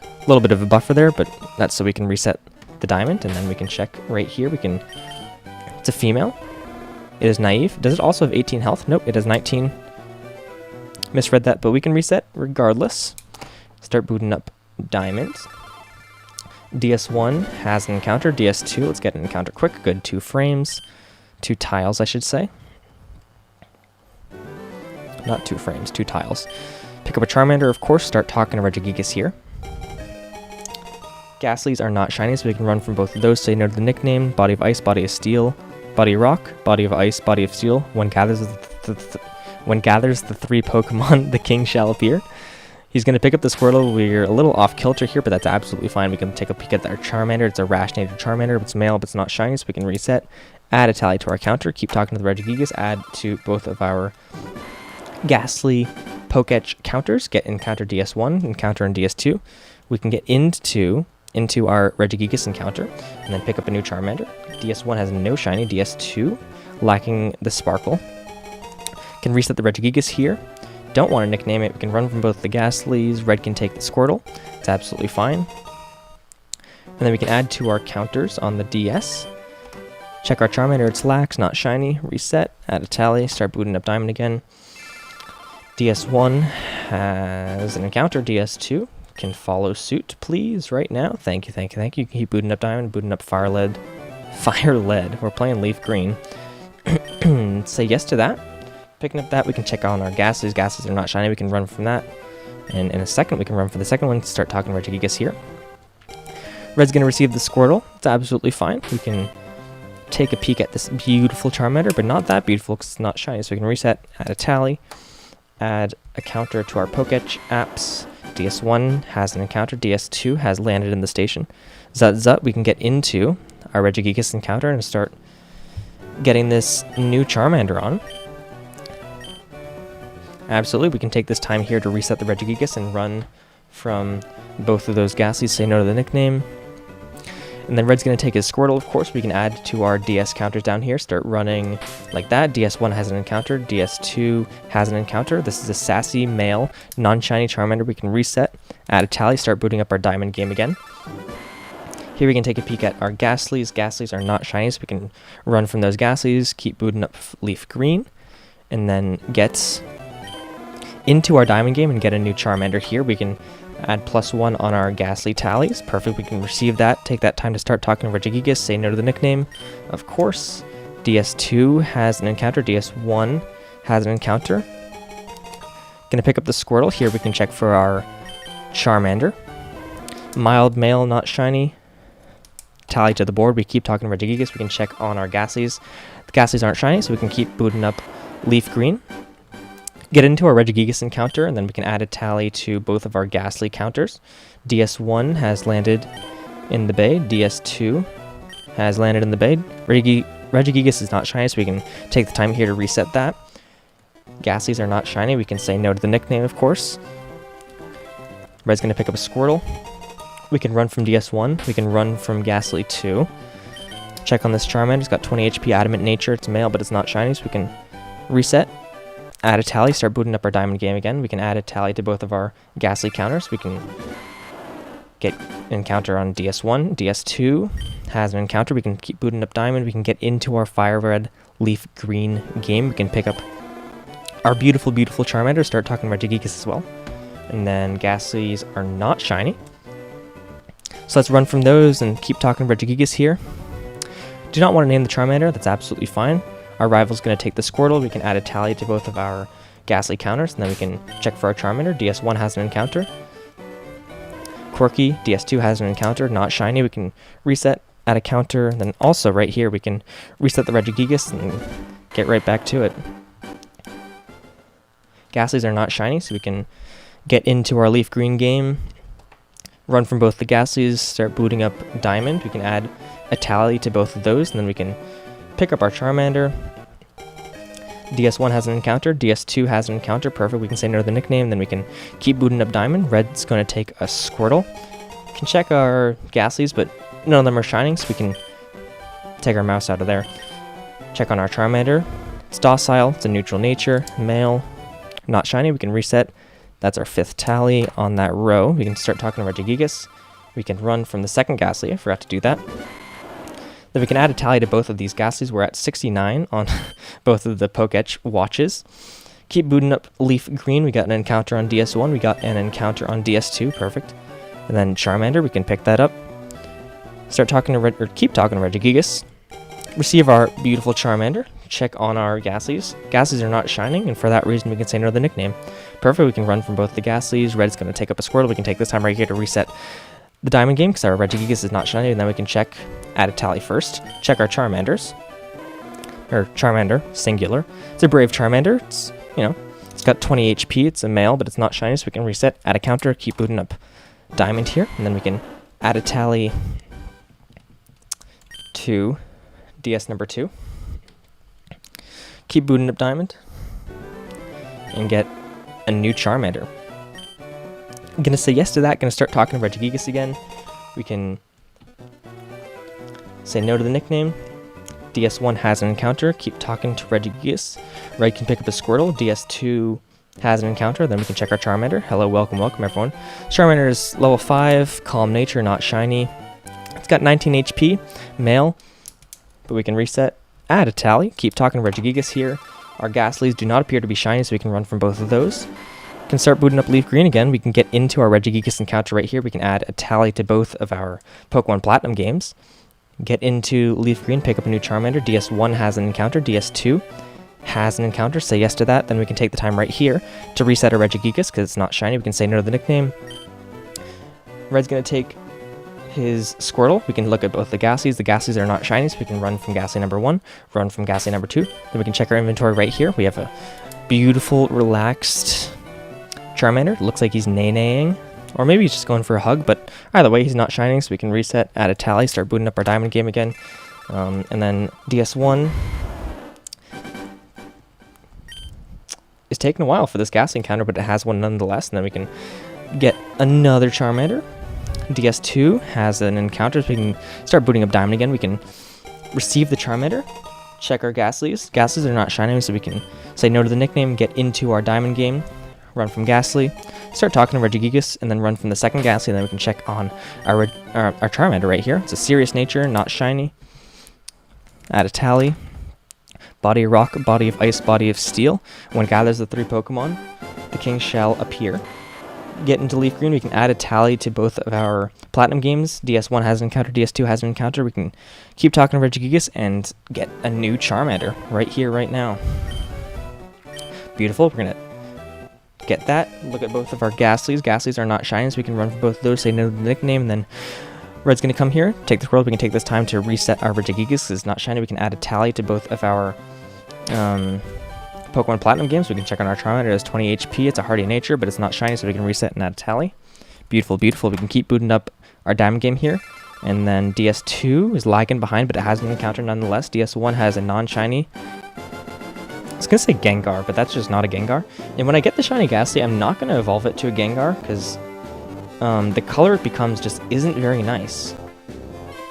A little bit of a buffer there, but that's so we can reset the Diamond, and then we can check right here. It's a female. It is naive. Does it also have 18 health? Nope, it has 19. Misread that, but we can reset regardless. Start booting up Diamond. DS1 has an encounter. DS2, let's get an encounter quick. Good 2 frames. 2 tiles, I should say. Not 2 frames, 2 tiles. Pick up a Charmander, of course. Start talking to Regigigas here. Ghastlies are not shiny, so we can run from both of those. Say no to the nickname. Body of Ice, Body of Steel, Body of Rock, Body of Ice, Body of Steel. When gathers the 3 Pokemon, the king shall appear. He's going to pick up the Squirtle. We're a little off kilter here, but that's absolutely fine. We can take a peek at our Charmander. It's a Rashnated Charmander. It's male, but it's not shiny, so we can reset. Add a tally to our counter. Keep talking to the Regigigas. Add to both of our Ghastly Poketch counters. Get encounter DS1, encounter in DS2. We can get into our Regigigas encounter, and then pick up a new Charmander. DS1 has no shiny. DS2 lacking the Sparkle. Can reset the Regigigas here. Don't want to nickname it. We can run from both the Ghastlies. Red can take the Squirtle. It's absolutely fine. And then we can add to our counters on the DS. Check our Charmander. It's lax, not shiny. Reset. Add a tally. Start booting up Diamond again. DS1 has an encounter. DS2 can follow suit, please, right now. Thank you, thank you, thank you. You can keep booting up Diamond, booting up Fire Lead. We're playing Leaf Green. Say yes to that. Picking up that, we can check on our Ghastlies. Ghastlies are not shiny, we can run from that. And in a second, we can run for the second one, start talking to Regigigas here. Red's going to receive the Squirtle. It's absolutely fine. We can take a peek at this beautiful Charmander, but not that beautiful because it's not shiny. So we can reset, add a tally, add a counter to our Poketch apps. DS1 has an encounter. DS2 has landed in the station. Zut, we can get into our Regigigas encounter and start getting this new Charmander on. Absolutely, we can take this time here to reset the Regigigas and run from both of those Ghastlies. Say no to the nickname. And then Red's going to take his Squirtle, of course. We can add to our DS counters down here. Start running like that. DS1 has an encounter. DS2 has an encounter. This is a sassy, male, non-shiny Charmander. We can reset, add a tally, start booting up our Diamond game again. Here we can take a peek at our Ghastlies. Ghastlies are not shiny, so we can run from those Ghastlies, keep booting up Leaf Green, and then get into our Diamond game and get a new Charmander here. We can add +1 on our Ghastly tallies. Perfect, we can receive that. Take that time to start talking to Regigigas. Say no to the nickname, of course. DS2 has an encounter. DS1 has an encounter. Gonna pick up the Squirtle. Here we can check for our Charmander. Mild male, not shiny. Tally to the board. We keep talking to Regigigas. We can check on our Ghastlies. The Ghastlies aren't shiny, so we can keep booting up Leaf Green. Get into our Regigigas encounter, and then we can add a tally to both of our Ghastly counters. DS1 has landed in the bay. DS2 has landed in the bay. Regigigas is not shiny, so we can take the time here to reset that. Ghastlies are not shiny. We can say no to the nickname, of course. Red's going to pick up a Squirtle. We can run from DS1. We can run from Ghastly 2. Check on this Charmander. It's got 20 HP, Adamant Nature. It's male, but it's not shiny, so we can reset. Add a tally, start booting up our Diamond game again. We can add a tally to both of our Ghastly counters. We can get an encounter on DS1. DS2 has an encounter. We can keep booting up Diamond. We can get into our Fire Red Leaf Green game. We can pick up our beautiful, beautiful Charmander, start talking about Regigigas as well. And then Ghastlies are not shiny. So let's run from those and keep talking about Regigigas here. Do not want to name the Charmander. That's absolutely fine. Our rival's going to take the Squirtle. We can add a tally to both of our Ghastly counters, and then we can check for our Charmander. DS1 has an encounter. Quirky, DS2 has an encounter, not shiny. We can reset, add a counter, and then also right here we can reset the Regigigas and get right back to it. Ghastlies are not shiny, so we can get into our Leaf Green game, run from both the Ghastlies, start booting up Diamond. We can add a tally to both of those, and then we can pick up our Charmander. DS1 has an encounter. DS2 has an encounter. Perfect. We can say no to the nickname. Then we can keep booting up Diamond. Red's going to take a Squirtle. We can check our Ghastlies, but none of them are shining, so we can take our mouse out of there. Check on our Charmander. It's docile. It's a neutral nature. Male. Not shiny. We can reset. That's our 5th tally on that row. We can start talking to Regigigas. We can run from the second Ghastly. I forgot to do that. Then we can add a tally to both of these Ghastlies. We're at 69 on both of the Poketch watches. Keep booting up Leaf Green. We got an encounter on DS1. We got an encounter on DS2. Perfect. And then Charmander, we can pick that up. Start talking to keep talking to Regigigas. Receive our beautiful Charmander. Check on our Ghastlies. Ghastlies are not shining, and for that reason we can say no to the nickname. Perfect, we can run from both the Ghastlies. Red's going to take up a Squirtle. We can take this time right here to reset the Diamond game because our Regigigas is not shiny, and then we can check, add a tally first. Check our Charmanders. Or Charmander, singular. It's a Brave Charmander. It's, you know, it's got 20 HP. It's a male, but it's not shiny, so we can reset, add a counter, keep booting up Diamond here, and then we can add a tally to DS number 2. Keep booting up Diamond and get a new Charmander. I'm gonna say yes to that. Gonna start talking to Regigigas again. We can say no to the nickname. DS1 has an encounter. Keep talking to Regigigas. Red can pick up a Squirtle. DS2 has an encounter. Then we can check our Charmander. Hello, welcome, everyone. Charmander is level 5, Calm Nature, not shiny. It's got 19 HP, male, but we can reset, add a tally. Keep talking to Regigigas here. Our Ghastlies do not appear to be shiny, so we can run from both of those. We can start booting up LeafGreen again. We can get into our Regigigas encounter right here. We can add a tally to both of our Pokemon Platinum games. Get into LeafGreen, pick up a new Charmander. DS1 has an encounter. DS2 has an encounter. Say yes to that. Then we can take the time right here to reset our Regigigas because it's not shiny. We can say no to the nickname. Red's going to take his Squirtle. We can look at both the Ghastlies. The Ghastlies are not shiny, so we can run from Ghastly number 1, run from Ghastly number 2. Then we can check our inventory right here. We have a beautiful, relaxed Charmander. Looks like he's nay-naying. Or maybe he's just going for a hug, but either way, he's not shining, so we can reset, add a tally, start booting up our Diamond game again. And then DS1 is taking a while for this Ghastly encounter, but it has one nonetheless, and then we can get another Charmander. DS2 has an encounter, so we can start booting up Diamond again. We can receive the Charmander, check our Ghastlies. Ghastlies are not shining, so we can say no to the nickname, get into our Diamond game, run from Ghastly, start talking to Regigigas, and then run from the second Ghastly, and then we can check on our Charmander right here. It's a Serious Nature, not shiny. Add a tally. Body of Rock, Body of Ice, Body of Steel. When it gathers the 3 Pokemon, the king shall appear. Get into LeafGreen, we can add a tally to both of our Platinum games. DS1 has an encounter, DS2 has an encounter. We can keep talking to Regigigas and get a new Charmander right here, right now. Beautiful. We're going to get that. Look at both of our Ghastlies. Ghastlies are not shiny, so we can run for both of those, say no to the nickname, and then Red's going to come here, take this world. We can take this time to reset our Regigigas. It's not shiny. We can add a tally to both of our Pokemon Platinum games. We can check on our Charmander. It has 20 HP. It's a Hardy Nature, but it's not shiny, so we can reset and add a tally. Beautiful, beautiful. We can keep booting up our Diamond game here. And then DS2 is lagging behind, but it has an encounter nonetheless. DS1 has a non-shiny. I was going to say Gengar, but that's just not a Gengar. And when I get the shiny Ghastly, I'm not going to evolve it to a Gengar, because the color it becomes just isn't very nice.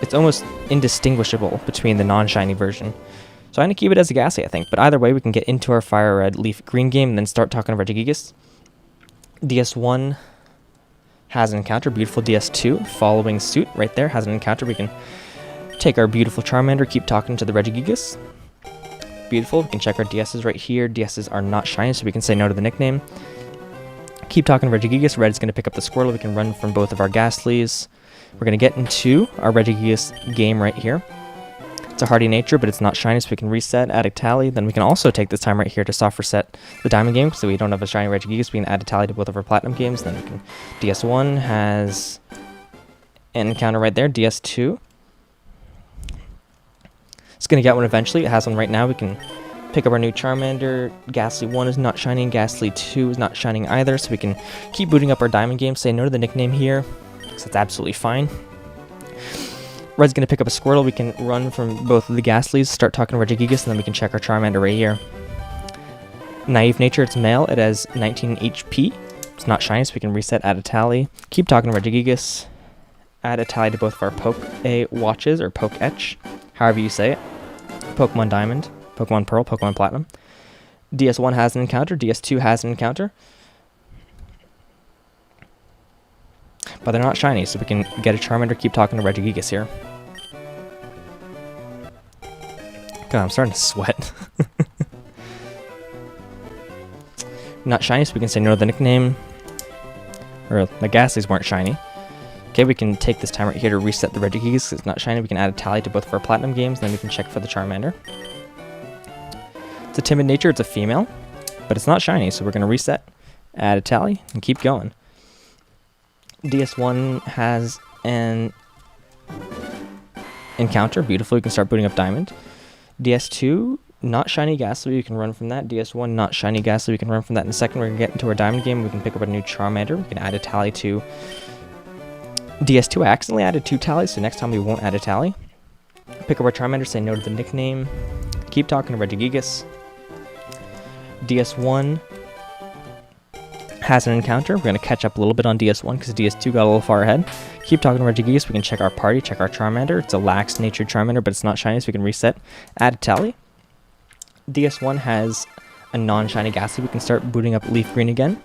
It's almost indistinguishable between the non-shiny version. So I'm going to keep it as a Ghastly, I think. But either way, we can get into our Fire Red Leaf Green game and then start talking to Regigigas. DS1 has an encounter. Beautiful. DS2 following suit right there has an encounter. We can take our beautiful Charmander, keep talking to the Regigigas. Beautiful. We can check our DSs right here. DSs are not shiny, so we can say no to the nickname. Keep talking to Regigigas. Red's going to pick up the Squirtle. We can run from both of our Ghastlies. We're going to get into our Regigigas game right here. It's a Hardy Nature, but it's not shiny, so we can reset, add a tally. Then we can also take this time right here to soft reset the Diamond game, so we don't have a shiny Regigigas. We can add a tally to both of our Platinum games. Then we can... DS1 has an encounter right there. DS2. It's going to get one eventually. It has one right now. We can pick up our new Charmander. Ghastly 1 is not shining. Ghastly 2 is not shining either, so we can keep booting up our Diamond game. Say no to the nickname here, because that's absolutely fine. Red's going to pick up a Squirtle. We can run from both of the Ghastlies, start talking to Regigigas, and then we can check our Charmander right here. Naive Nature, it's male. It has 19 HP. It's not shiny, so we can reset, add a tally. Keep talking to Regigigas. Add a tally to both of our Poke-A-Watches, or Poke-Etch, however you say it. Pokemon Diamond, Pokemon Pearl, Pokemon Platinum. DS1 has an encounter. DS2 has an encounter. But they're not shiny, so we can get a Charmander, keep talking to Regigigas here. God, I'm starting to sweat. Not shiny, so we can say no to the nickname. Or the Ghastlies weren't shiny. Okay, we can take this time right here to reset the Regigigas because it's not shiny. We can add a tally to both of our Platinum games, then we can check for the Charmander. It's a timid nature, it's a female, but it's not shiny, so we're going to reset, add a tally, and keep going. DS1 has an encounter, beautiful, we can start booting up Diamond. DS2, not shiny Ghastly, we can run from that. DS1, not shiny Ghastly, we can run from that. In a second, we're going to get into our Diamond game, we can pick up a new Charmander, we can add a tally to DS2. I accidentally added 2 tallies, so next time we won't add a tally. Pick up our Charmander, say no to the nickname, keep talking to Regigigas. DS1 has an encounter. We're going to catch up a little bit on DS1 because DS2 got a little far ahead. Keep talking to Regigigas. We can check our party, check our Charmander. It's a lax-natured Charmander, but it's not shiny, so we can reset, add a tally. DS1 has a non-shiny Ghastly. We can start booting up LeafGreen again.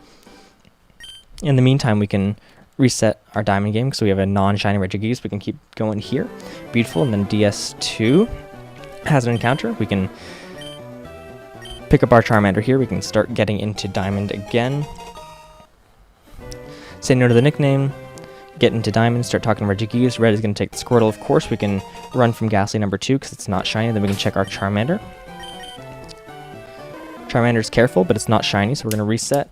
In the meantime, we can reset our Diamond game because we have a non-shiny Regigigas. We can keep going here. Beautiful. And then DS2 has an encounter. We can pick up our Charmander here. We can start getting into Diamond again. Say no to the nickname. Get into Diamond. Start talking to Regigigas. Red is going to take the Squirtle, of course. We can run from Ghastly number 2 because it's not shiny. Then we can check our Charmander. Charmander's careful, but it's not shiny, so we're going to reset.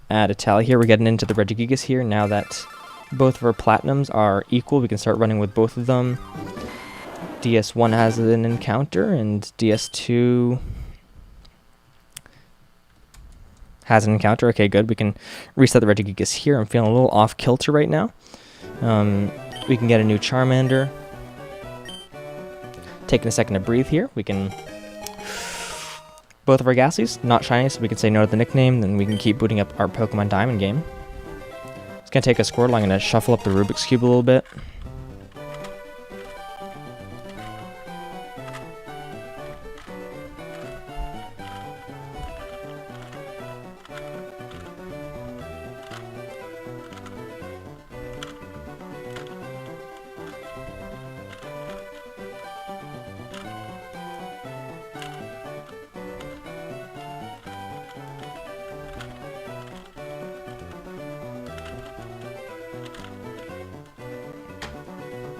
Add a tally here. We're getting into the Regigigas here. Now that both of our Platinums are equal, we can start running with both of them. DS1 has an encounter, and DS2 has an encounter. Okay, good. We can reset the Regigigas here. I'm feeling a little off kilter right now. We can get a new Charmander. Taking a second to breathe here. We can... Both of our Ghastlies, not shiny, so we can say no to the nickname, then we can keep booting up our Pokemon Diamond game. It's going to take a Squirtle. I'm going to shuffle up the Rubik's Cube a little bit.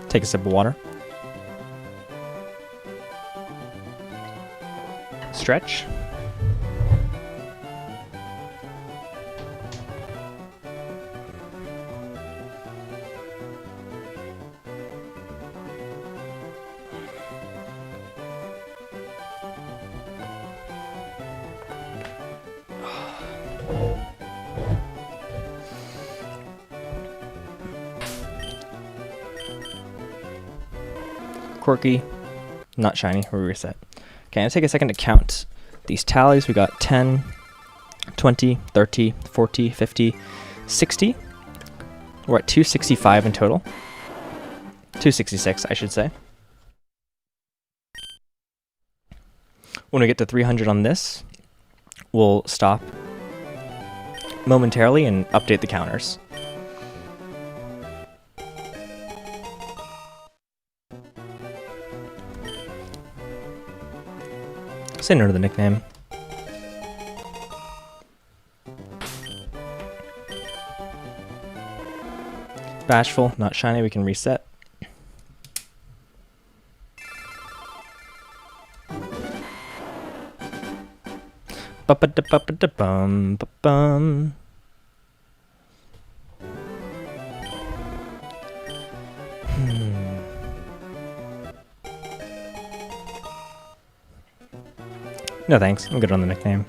Take a sip of water. Stretch. Quirky, not shiny, we reset. Okay, I'm going to take a second to count these tallies. We got 10, 20, 30, 40, 50, 60. We're at 265 in total. 266, I should say. When we get to 300 on this, we'll stop momentarily and update the counters. Say no to the nickname. Bashful, not shiny, we can reset. Ba-ba-da-ba-ba-da-bum, ba-bum. No thanks, I'm good on the nickname.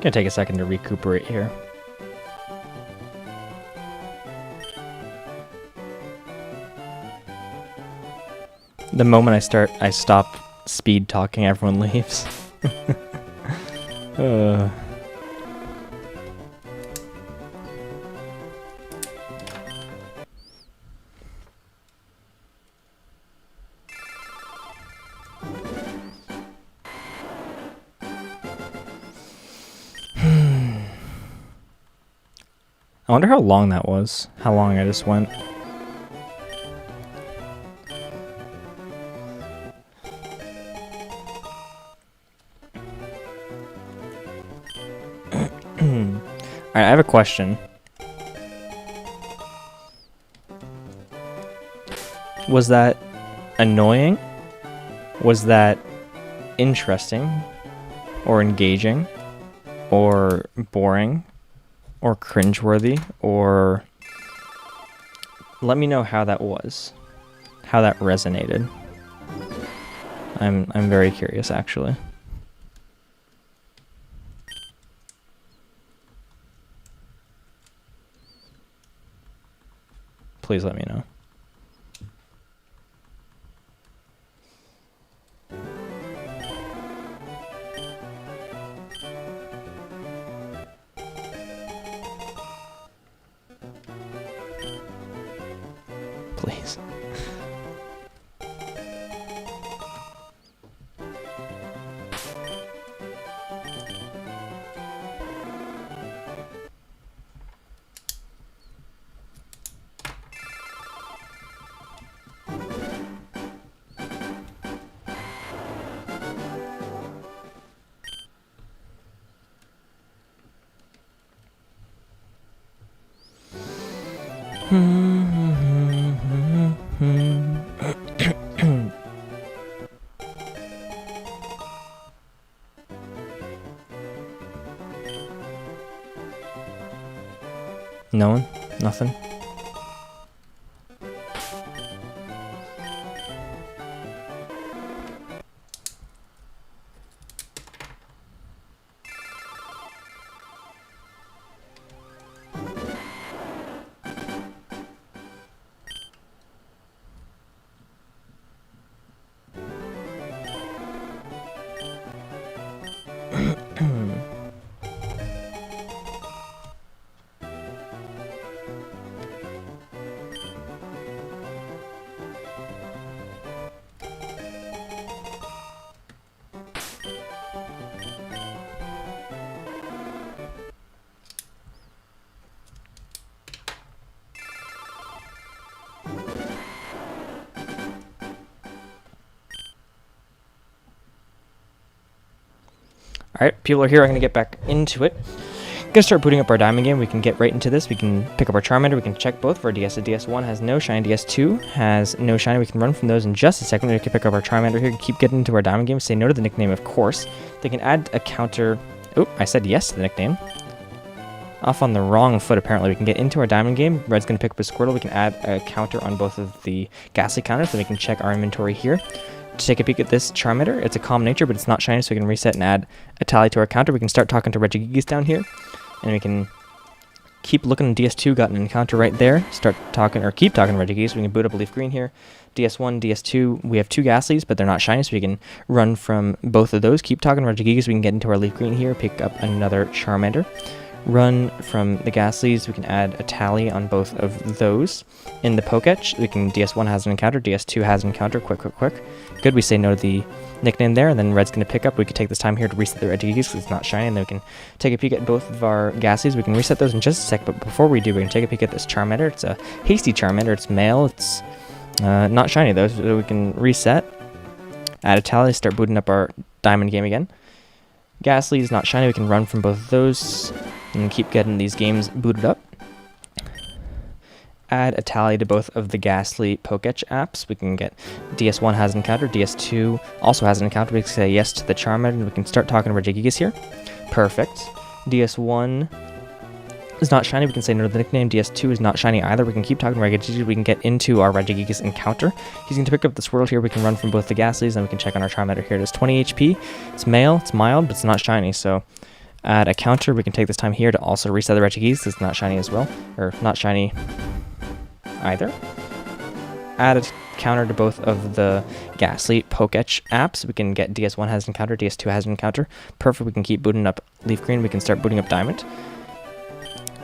Gonna take a second to recuperate here. The moment I stop speed talking, everyone leaves. I wonder how long that was. How long I just went. Alright, I have a question. Was that annoying? Was that interesting? Or engaging? Or boring? Or cringeworthy? Or let me know how that was. How that resonated. I'm very curious, actually. Please let me know. Please. No one? Nothing? Alright, people are here. I'm going to get back into it. Gonna start booting up our diamond game. We can get right into this. We can pick up our Charmander. We can check both for our DS. The DS1 has no shiny. DS2 has no shiny. We can run from those in just a second. We can pick up our Charmander here. Keep getting into our diamond game. Say no to the nickname, of course. They can add a counter. Oh, I said yes to the nickname. Off on the wrong foot, apparently. We can get into our diamond game. Red's going to pick up a Squirtle. We can add a counter on both of the Ghastly counters, so we can check our inventory here. To take a peek at this Charmander, it's a calm nature, but it's not shiny, so we can reset and add a tally to our counter. We can start talking to Regigigas down here, and we can keep looking. DS2 got an encounter right there. Start talking, or keep talking to Regigigas. We can boot up a LeafGreen here. DS1, DS2, we have two Ghastlies, but they're not shiny, so we can run from both of those. Keep talking to Regigigas. We can get into our LeafGreen here, pick up another Charmander. Run from the Ghastlies. We can add a tally on both of those. In the Poketch, we can DS1 has an encounter, DS2 has an encounter. Quick. Good, we say no to the nickname there, and then Red's going to pick up. We could take this time here to reset the Regigigas because it's not shiny, and then we can take a peek at both of our Ghastlies. We can reset those in just a sec, but before we do, we're going to take a peek at this Charmander. It's a hasty Charmander. It's male. It's not shiny, though, so we can reset. Add a tally, start booting up our diamond game again. Ghastly is not shiny. We can run from both of those and keep getting these games booted up. Add a tally to both of the Ghastly Poketch apps. We can get DS1 has an encounter, DS2 also has an encounter. We can say yes to the Charmander, and we can start talking to Regigigas here. Perfect. DS1 is not shiny. We can say no to the nickname. DS2 is not shiny either. We can keep talking to Regigigas. We can get into our Regigigas encounter. He's going to pick up the Squirtle here. We can run from both the Ghastlies, and we can check on our Charmander here. It has 20 HP. It's male. It's mild, but it's not shiny, so add a counter. We can take this time here to also reset the Regigigas. It's not shiny as well, or not shiny either. Add a counter to both of the Ghastly Poketch apps. We can get DS1 has an encounter, DS2 has an encounter. Perfect. We can keep booting up LeafGreen. We can start booting up Diamond.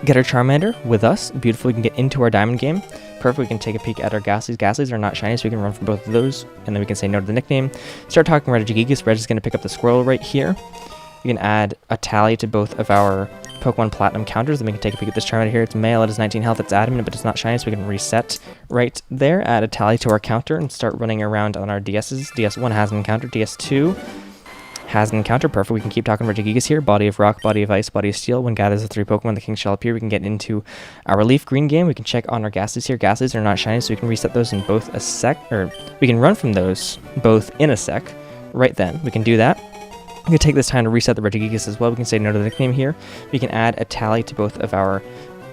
Get our Charmander with us. Beautiful. We can get into our Diamond game. Perfect. We can take a peek at our Ghastlies. Ghastlies are not shiny, so we can run from both of those, and then we can say no to the nickname. Start talking to Regigigas. Reg is going to pick up the Squirrel right here. We can add a tally to both of our Pokemon Platinum counters. Then we can take a peek at this Charmander here. It's male, it has 19 health, it's adamant, but it's not shiny, so we can reset right there, add a tally to our counter, and start running around on our DSs. DS1 has an encounter, DS2 has an encounter. Perfect. We can keep talking Regigigas here. Body of Rock, Body of Ice, Body of Steel. When gathers the 3 Pokemon, the King shall appear. We can get into our LeafGreen game. We can check on our Ghastlies here. Ghastlies are not shiny, so we can reset those in both a sec, or we can run from those both in a sec. Right then, we can do that. We can take this time to reset the Regigigas as well. We can say no to the nickname here. We can add a tally to both of our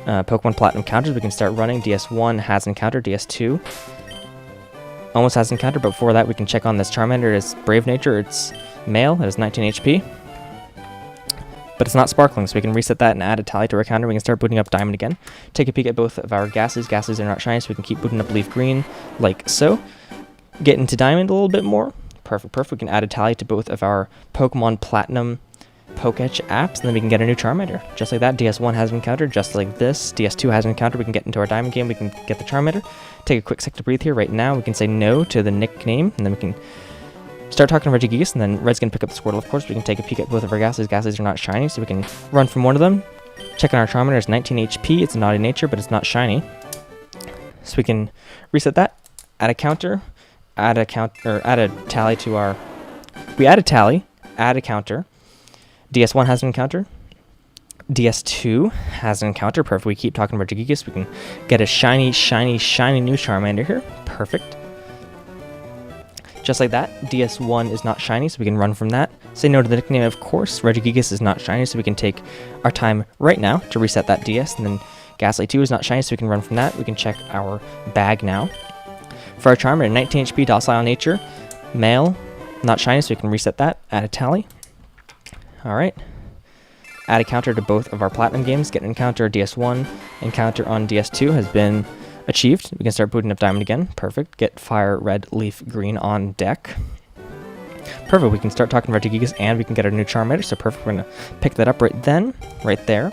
Pokemon Platinum counters. We can start running. DS1 has an encounter. DS2 almost has an encounter, but before that, we can check on this Charmander. It's Brave Nature. It's male. It has 19 HP. But it's not sparkling, so we can reset that and add a tally to our counter. We can start booting up Diamond again. Take a peek at both of our Ghastlies. Ghastlies are not shiny, so we can keep booting up LeafGreen like so. Get into Diamond a little bit more. Perfect, perfect. We can add a tally to both of our Pokemon Platinum Pokétch apps, and then we can get a new Charmander. Just like that, DS1 has an encounter, just like this. DS2 has an encounter. We can get into our Diamond game. We can get the Charmander. Take a quick sec to breathe here. Right now, we can say no to the nickname, and then we can start talking to Regigigas, and then Red's going to pick up the Squirtle, of course. We can take a peek at both of our Ghastlies. Ghastlies are not shiny, so we can run from one of them. Check on our Charmander. It's 19 HP. It's a naughty nature, but it's not shiny. So we can reset that, add a counter, add a tally to our... We add a tally, add a counter. DS1 has an encounter. DS2 has an encounter. Perfect. We keep talking about Regigigas. We can get a shiny, shiny, shiny new Charmander here. Perfect. Just like that, DS1 is not shiny, so we can run from that. Say no to the nickname, of course. Regigigas is not shiny, so we can take our time right now to reset that DS. And then Ghastly 2 is not shiny, so we can run from that. We can check our bag now. For our Charmander, 19 HP, docile nature, male, not shiny, so we can reset that. Add a tally. Alright. Add a counter to both of our Platinum games. Get an encounter DS1. Encounter on DS2 has been achieved. We can start booting up Diamond again. Perfect. Get Fire, Red, Leaf, Green on deck. Perfect. We can start talking Regigigas and we can get our new Charmander. So perfect. We're going to pick that up right then. Right there.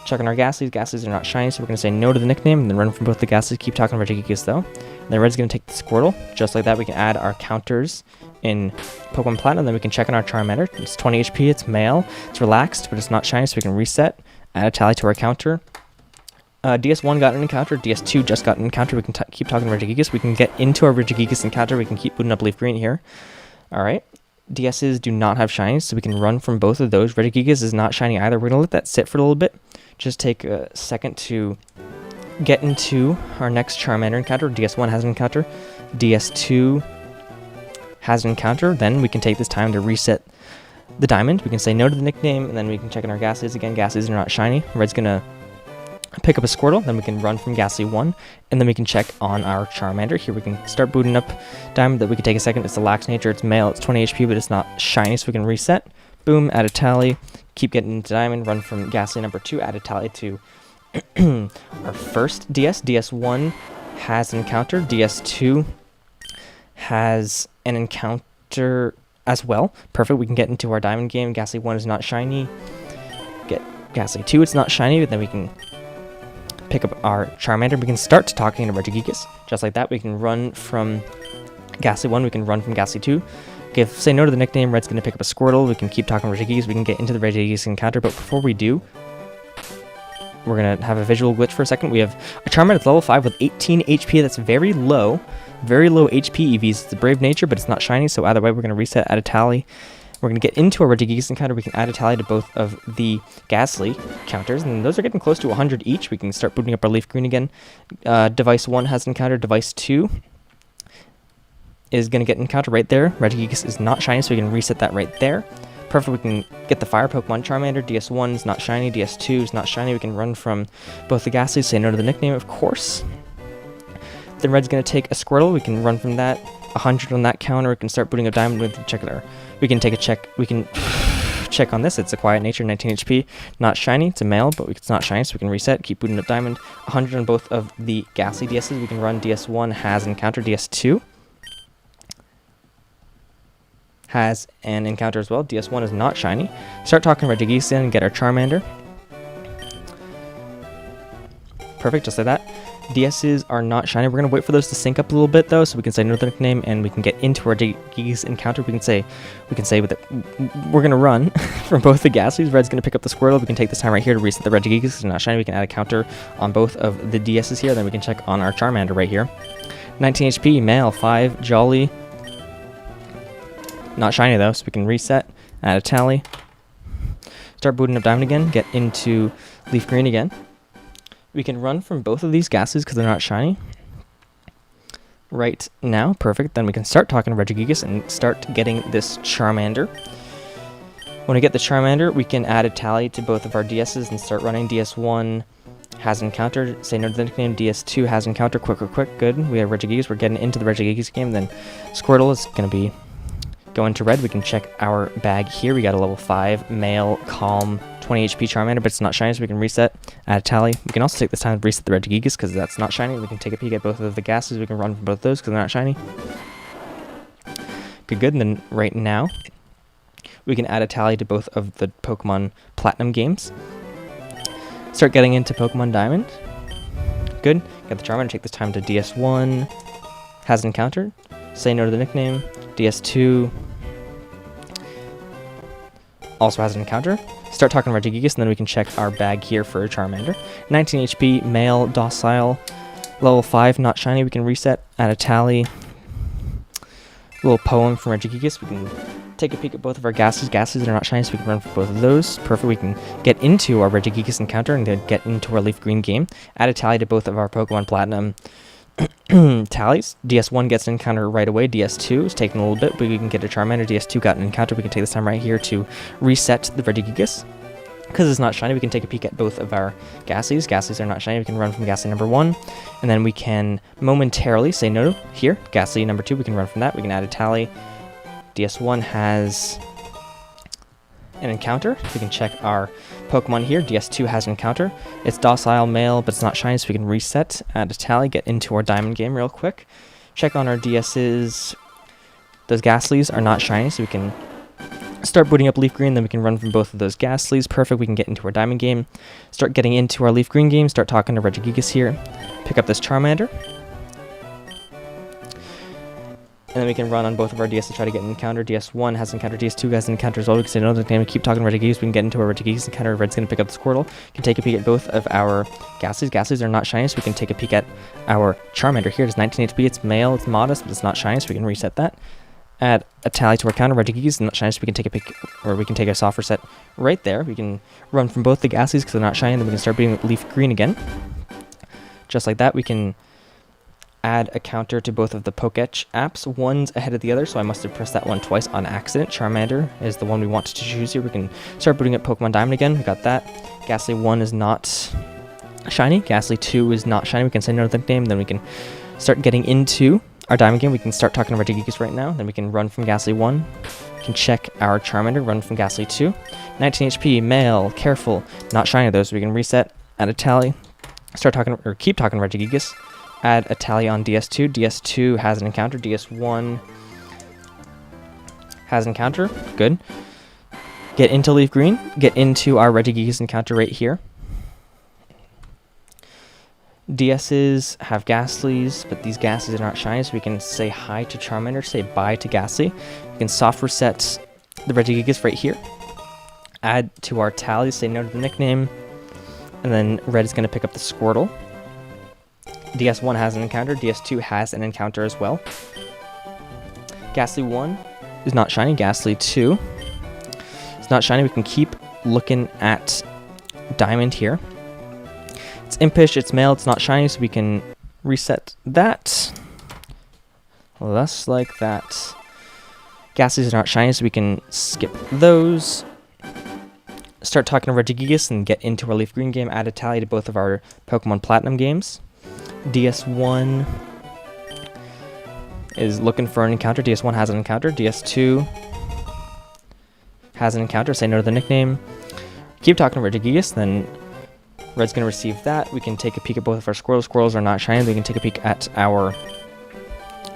Checking our Ghastlies. Ghastlies are not shiny, so we're going to say no to the nickname and then run from both the Ghastlies. Keep talking Regigigas though. And then Red's going to take the Squirtle. Just like that, we can add our counters in Pokemon Platinum. Then we can check on our Charmander. It's 20 HP. It's male. It's relaxed, but it's not shiny, so we can reset. Add a tally to our counter. DS1 got an encounter. DS2 just got an encounter. We can keep talking Regigigas. We can get into our Regigigas encounter. We can keep booting up LeafGreen here. Alright. DSs do not have shinies, so we can run from both of those. Regigigas is not shiny either. We're going to let that sit for a little bit. Just take a second to get into our next Charmander encounter. DS1 has an encounter. DS2 has an encounter. Then we can take this time to reset the Diamond. We can say no to the nickname, and then we can check in our Ghastlies again. Ghastlies are not shiny. Red's going to pick up a Squirtle. Then we can run from Ghastly 1, and then we can check on our Charmander. Here we can start booting up Diamond. That we can take a second. It's a lax nature. It's male. It's 20 HP, but it's not shiny, so we can reset. Boom, add a tally. Keep getting into Diamond. Run from Ghastly number 2. Add a tally to our first DS. DS1 has an encounter. DS2 has an encounter as well. Perfect. We can get into our Diamond game. Ghastly 1 is not shiny. Get Ghastly 2. It's not shiny, but then we can pick up our Charmander. We can start talking to Regigigas. Just like that, we can run from Ghastly 1. We can run from Ghastly 2. Say no to the nickname. Red's going to pick up a Squirtle. We can keep talking Regigigas. We can get into the Regigigas encounter, but before we do, we're going to have a visual glitch for a second. We have a Charmander that's level 5 with 18 HP. That's very low HP EVs. It's a Brave Nature, but it's not shiny, so either way, we're going to reset, add a tally. We're going to get into our Regigigas encounter. We can add a tally to both of the Ghastly counters, and those are getting close to 100 each. We can start booting up our LeafGreen again. Device 1 has an encounter. Device 2 is going to get an encounter right there. Regigigas is not shiny, so we can reset that right there. Perfect. We can get the Fire Pokemon Charmander. DS1 is not shiny. DS2 is not shiny. We can run from both the Ghastlies. Say no to the nickname, of course. Then Red's going to take a Squirtle. We can run from that. 100 on that counter. We can start booting up Diamond. We can take a check. We can check on this. It's a Quiet Nature, 19 HP. Not shiny. It's a male, but it's not shiny, so we can reset. Keep booting up Diamond. 100 on both of the Ghastly DSs. We can run. DS1 has an encounter. DS2 has an encounter as well. DS1 is not shiny. Start talking Regigigas and get our Charmander. Perfect, just like that. DSs are not shiny. We're going to wait for those to sync up a little bit though, so we can say no to the nickname and we can get into our Gigas encounter. We can say that we're going to run from both the Ghastlies. Red's going to pick up the Squirtle. We can take this time right here to reset the Regigigas because they're not shiny. We can add a counter on both of the DSs here. Then we can check on our Charmander right here. 19 HP, male, 5, Jolly. Not shiny though, so we can reset, add a tally. Start booting up Diamond again, get into Leaf Green again. We can run from both of these Ghastlies because they're not shiny. Right now, perfect. Then we can start talking to Regigigas and start getting this Charmander. When we get the Charmander, we can add a tally to both of our DSs and start running. DS1 has encounter, say no to the nickname. DS2 has encounter, quick, good. We have Regigigas, we're getting into the Regigigas game. Then Squirtle is going to be going to red. We can check our bag here. We got a level 5 male calm 20 HP Charmander, but it's not shiny, so we can reset, add a tally. We can also take this time to reset the Regigigas because that's not shiny. We can take a peek at both of the Ghastlies. We can run from both of those because they're not shiny. Good. And then right now, we can add a tally to both of the Pokemon Platinum games. Start getting into Pokemon Diamond. Good. Got the Charmander. Take this time to DS1. Has encountered. Say no to the nickname. DS2 also has an encounter. Start talking to Regigigas, and then we can check our bag here for a Charmander. 19 HP, male, docile, level 5, not shiny. We can reset, add a tally. Little poem from Regigigas. We can take a peek at both of our Ghastlies. Ghastlies are not shiny, so we can run for both of those. Perfect. We can get into our Regigigas encounter and then get into our Leaf Green game. Add a tally to both of our Pokemon Platinum tallies. DS1 gets an encounter right away. DS2 is taking a little bit, but we can get a Charmander. DS2 got an encounter. We can take this time right here to reset the Regigigas. Because it's not shiny, we can take a peek at both of our Ghastlies. Ghastlies are not shiny. We can run from Ghastly number 1, and then we can momentarily say no here. Ghastly number 2, we can run from that. We can add a tally. DS1 has an encounter. We can check our Pokemon here. DS2 has an encounter. It's docile male, but it's not shiny, so we can reset, add a tally, get into our Diamond game real quick. Check on our DSs. Those Ghastlies are not shiny, so we can start booting up Leaf Green, then we can run from both of those Ghastlies. Perfect, we can get into our Diamond game. Start getting into our Leaf Green game, start talking to Regigigas here. Pick up this Charmander. And then we can run on both of our DS to try to get an encounter. DS1 has an encounter, DS2 has an encounter as well. We can say no to the name and keep talking to Regigigas. We can get into our Regigigas encounter. Red's going to pick up the Squirtle. We can take a peek at both of our Ghastlies. Ghastlies are not shiny, so we can take a peek at our Charmander here. It's 19 HP, it's male, it's modest, but it's not shiny, so we can reset that. Add a tally to our counter. Regigigas is not shiny, so we can take a peek, or we can take a soft reset right there. We can run from both the Ghastlies because they're not shiny, and then we can start beating Leaf Green again. Just like that, we can add a counter to both of the Poketch apps. One's ahead of the other, so I must have pressed that one twice on accident. Charmander is the one we want to choose here. We can start booting up Pokemon Diamond again. We got that. Ghastly 1 is not shiny. Ghastly 2 is not shiny. We can say no to the nickname. Then we can start getting into our Diamond game. We can start talking to Regigigas right now. Then we can run from Ghastly 1. We can check our Charmander, run from Ghastly 2. 19 HP, male, careful, not shiny though, so we can reset, add a tally, start talking, or keep talking to Regigigas. Add a tally on DS2. DS2 has an encounter. DS1 has an encounter. Good. Get into Leaf Green. Get into our Regigigas encounter right here. DSs have Ghastlies, but these Ghastlies are not shiny, so we can say hi to Charmander, say bye to Ghastly. We can soft reset the Regigigas right here. Add to our tally, say no to the nickname, and then Red is going to pick up the Squirtle. DS1 has an encounter. DS2 has an encounter as well. Ghastly 1 is not shiny. Ghastly 2 is not shiny. We can keep looking at Diamond here. It's Impish, it's male, it's not shiny, so we can reset that. Less like that. Ghastlies are not shiny, so we can skip those. Start talking to Regigigas and get into our Leaf Green game. Add a tally to both of our Pokemon Platinum games. DS1 is looking for an encounter. DS1 has an encounter. DS2 has an encounter. Say no to the nickname. Keep talking to Regigigas, then Red's going to receive that. We can take a peek at both of our Squirrels. Squirrels are not shiny. We can take a peek at our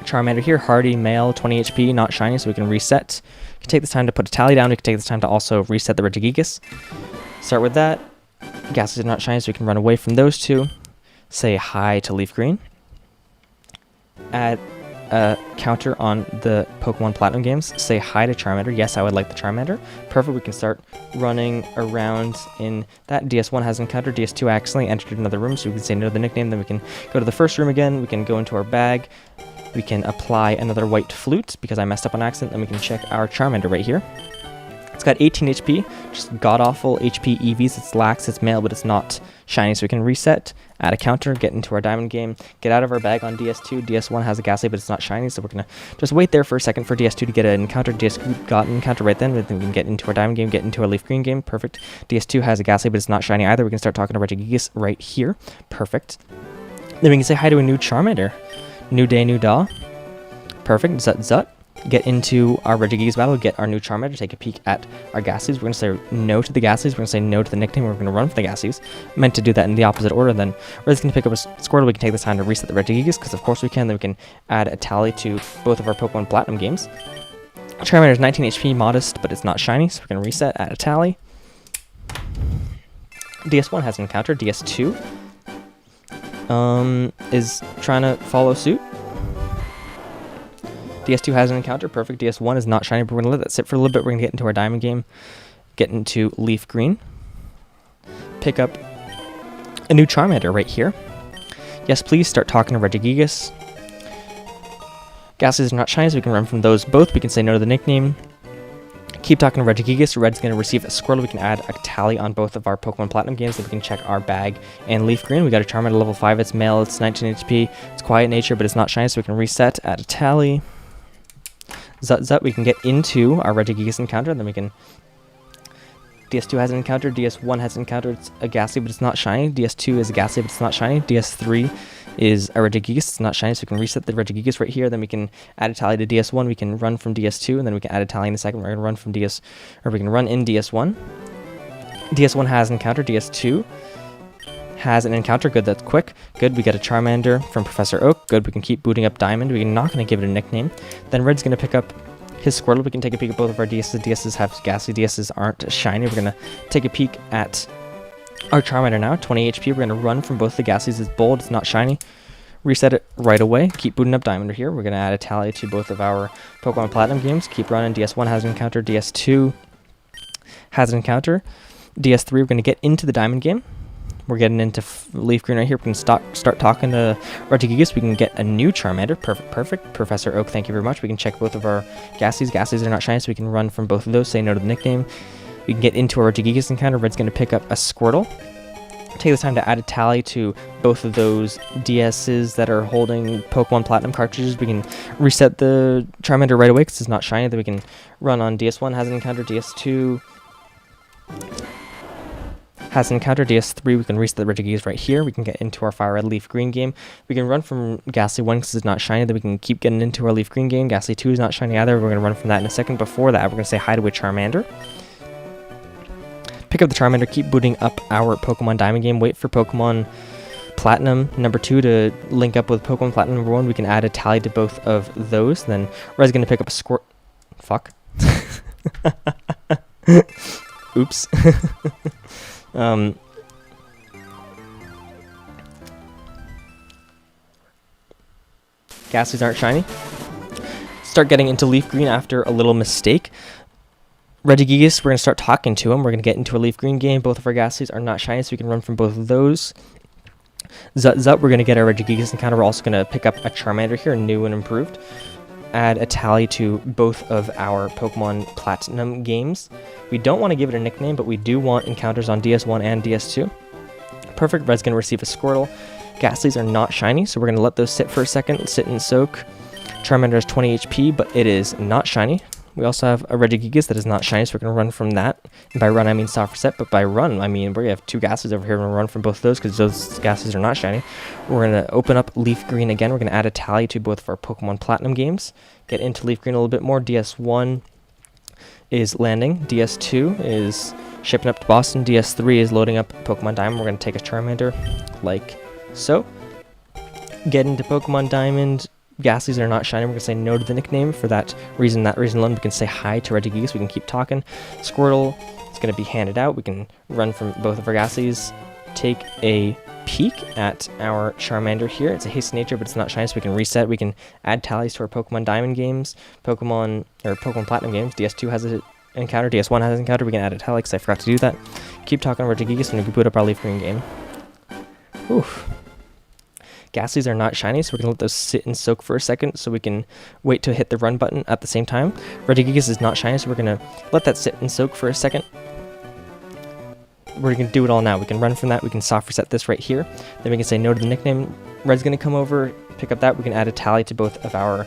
Charmander here. Hardy, male, 20 HP, not shiny, so we can reset. We can take this time to put a tally down. We can take this time to also reset the Regigigas. Start with that. Ghastlies are not shiny, so we can run away from those two. say hi to LeafGreen. Add a counter on the Pokemon Platinum games. Say hi to Charmander. Yes, I would like the Charmander. Perfect. We can start running around in that. DS1 has encountered. DS2 accidentally entered another room, so we can say no to the nickname. Then we can go to the first room again. We can go into our bag. We can apply another white flute because I messed up on accident. Then we can check our Charmander right here. It's got 18 HP, just god-awful HP EVs. It's lax, it's male, but it's not shiny, so we can reset, add a counter, get into our diamond game, get out of our bag on DS2. DS1 has a Ghastly, but it's not shiny, so we're going to just wait there for a second for DS2 to get an encounter. DS2 got an encounter right then, but then we can get into our diamond game, get into our LeafGreen game. Perfect. DS2 has a Ghastly, but it's not shiny either. We can start talking to Regigigas right here. Perfect. Then we can say hi to a new Charmander. New day, new daw. Perfect. Zut zut. Get into our Regigigas battle, get our new Charmander, take a peek at our Ghastlies. We're going to say no to the Ghastlies, we're going to say no to the nickname, we're going to run for the Ghastlies. Meant to do that in the opposite order, then we're just going to pick up a Squirtle. We can take this time to reset the Regigigas, because of course we can. Then we can add a tally to both of our Pokemon Platinum games. Charmander is 19 HP, modest, but it's not shiny, so we're going to reset, add a tally. DS1 has an encounter, DS2 is trying to follow suit. DS2 has an encounter, perfect. DS1 is not shiny, but we're going to let that sit for a little bit. We're going to get into our diamond game, get into LeafGreen, pick up a new Charmander right here. Yes, please start talking to Regigigas. Ghastlies are not shiny, so we can run from those both. We can say no to the nickname. Keep talking to Regigigas. Red's going to receive a Squirtle. We can add a tally on both of our Pokemon Platinum games, so we can check our bag and LeafGreen. We got a Charmander level 5. It's male. It's 19 HP. It's quiet in nature, but it's not shiny, so we can reset, add a tally. Zut zut, we can get into our Regigigas encounter, then we can... DS2 has an encounter, DS1 has an encounter, it's a Ghastly, but it's not shiny. DS2 is a Ghastly, but it's not shiny. DS3 is a Regigigas, it's not shiny, so we can reset the Regigigas right here, then we can add a tally to DS1, we can run from DS2, and then we can add a tally in a second. We're going to run from we can run in DS1. DS1 has an encounter, DS2 has an encounter, good, that's quick. Good, we get a Charmander from Professor Oak. Good, we can keep booting up Diamond. We're not going to give it a nickname. Then Red's going to pick up his Squirtle. We can take a peek at both of our DSs. DSs have Ghastly, DSs aren't shiny. We're going to take a peek at our Charmander now, 20 HP. We're going to run from both the Ghastlies. It's bold, it's not shiny. Reset it right away. Keep booting up Diamond here. We're going to add a tally to both of our Pokemon Platinum games. Keep running. DS1 has an encounter. DS2 has an encounter. DS3, we're going to get into the Diamond game. We're getting into LeafGreen right here. We can start talking to Regigigas. We can get a new Charmander. Perfect, perfect. Professor Oak, thank you very much. We can check both of our Ghastlies. Ghastlies are not shiny, so we can run from both of those. Say no to the nickname. We can get into our Regigigas encounter. Red's going to pick up a Squirtle. Take this time to add a tally to both of those DSs that are holding Pokemon Platinum cartridges. We can reset the Charmander right away because it's not shiny. Then we can run on DS1, has an encounter. DS2 has an encounter. DS3, we can reset the Regigigas right here. We can get into our Fire Red LeafGreen game. We can run from Ghastly 1 because it's not shiny. Then we can keep getting into our LeafGreen game. Ghastly 2 is not shiny either. We're going to run from that in a second. Before that, we're going to say hi to a Charmander. Pick up the Charmander, keep booting up our Pokemon Diamond game. Wait for Pokemon Platinum number 2 to link up with Pokemon Platinum number 1. We can add a tally to both of those. Then Red's going to pick up a Squirt... Fuck. Oops. Ghastlies aren't shiny. Start getting into LeafGreen after a little mistake. Regigigas, we're going to start talking to him. We're going to get into a LeafGreen game. Both of our Ghastlies are not shiny, so we can run from both of those. Zut Zut, we're going to get our Regigigas encounter. We're also going to pick up a Charmander here, new and improved. Add a tally to both of our Pokemon Platinum games. We don't want to give it a nickname, but we do want encounters on DS1 and DS2. Perfect, Red's going to receive a Squirtle. Ghastlies are not shiny, so we're going to let those sit for a second, sit and soak. Charmander has 20 HP, but it is not shiny. We also have a Regigigas that is not shiny, so we're going to run from that. And by run, I mean soft reset, but by run, I mean we have two Ghastlies over here. We're going to run from both of those because those Ghastlies are not shiny. We're going to open up LeafGreen again. We're going to add a tally to both of our Pokemon Platinum games. Get into LeafGreen a little bit more. DS1 is landing. DS2 is shipping up to Boston. DS3 is loading up Pokemon Diamond. We're going to take a Charmander like so. Get into Pokemon Diamond. Ghastlies are not shiny. We're going to say no to the nickname. For that reason alone, we can say hi to Regigigas. We can keep talking. Squirtle is going to be handed out. We can run from both of our Ghastlies. Take a peek at our Charmander here. It's a hasty nature, but it's not shiny, so we can reset. We can add tallies to our Pokemon Diamond games, Pokemon Platinum games. DS2 has an encounter, DS1 has an encounter. We can add a tally because I forgot to do that. Keep talking over Regigigas, and we can boot up our LeafGreen game. Oof. Ghastlies are not shiny, so we're going to let those sit and soak for a second so we can wait to hit the run button at the same time. Regigigas is not shiny, so we're going to let that sit and soak for a second. We're going to do it all now. We can run from that. We can soft reset this right here. Then we can say no to the nickname. Red's going to come over, pick up that. We can add a tally to both of our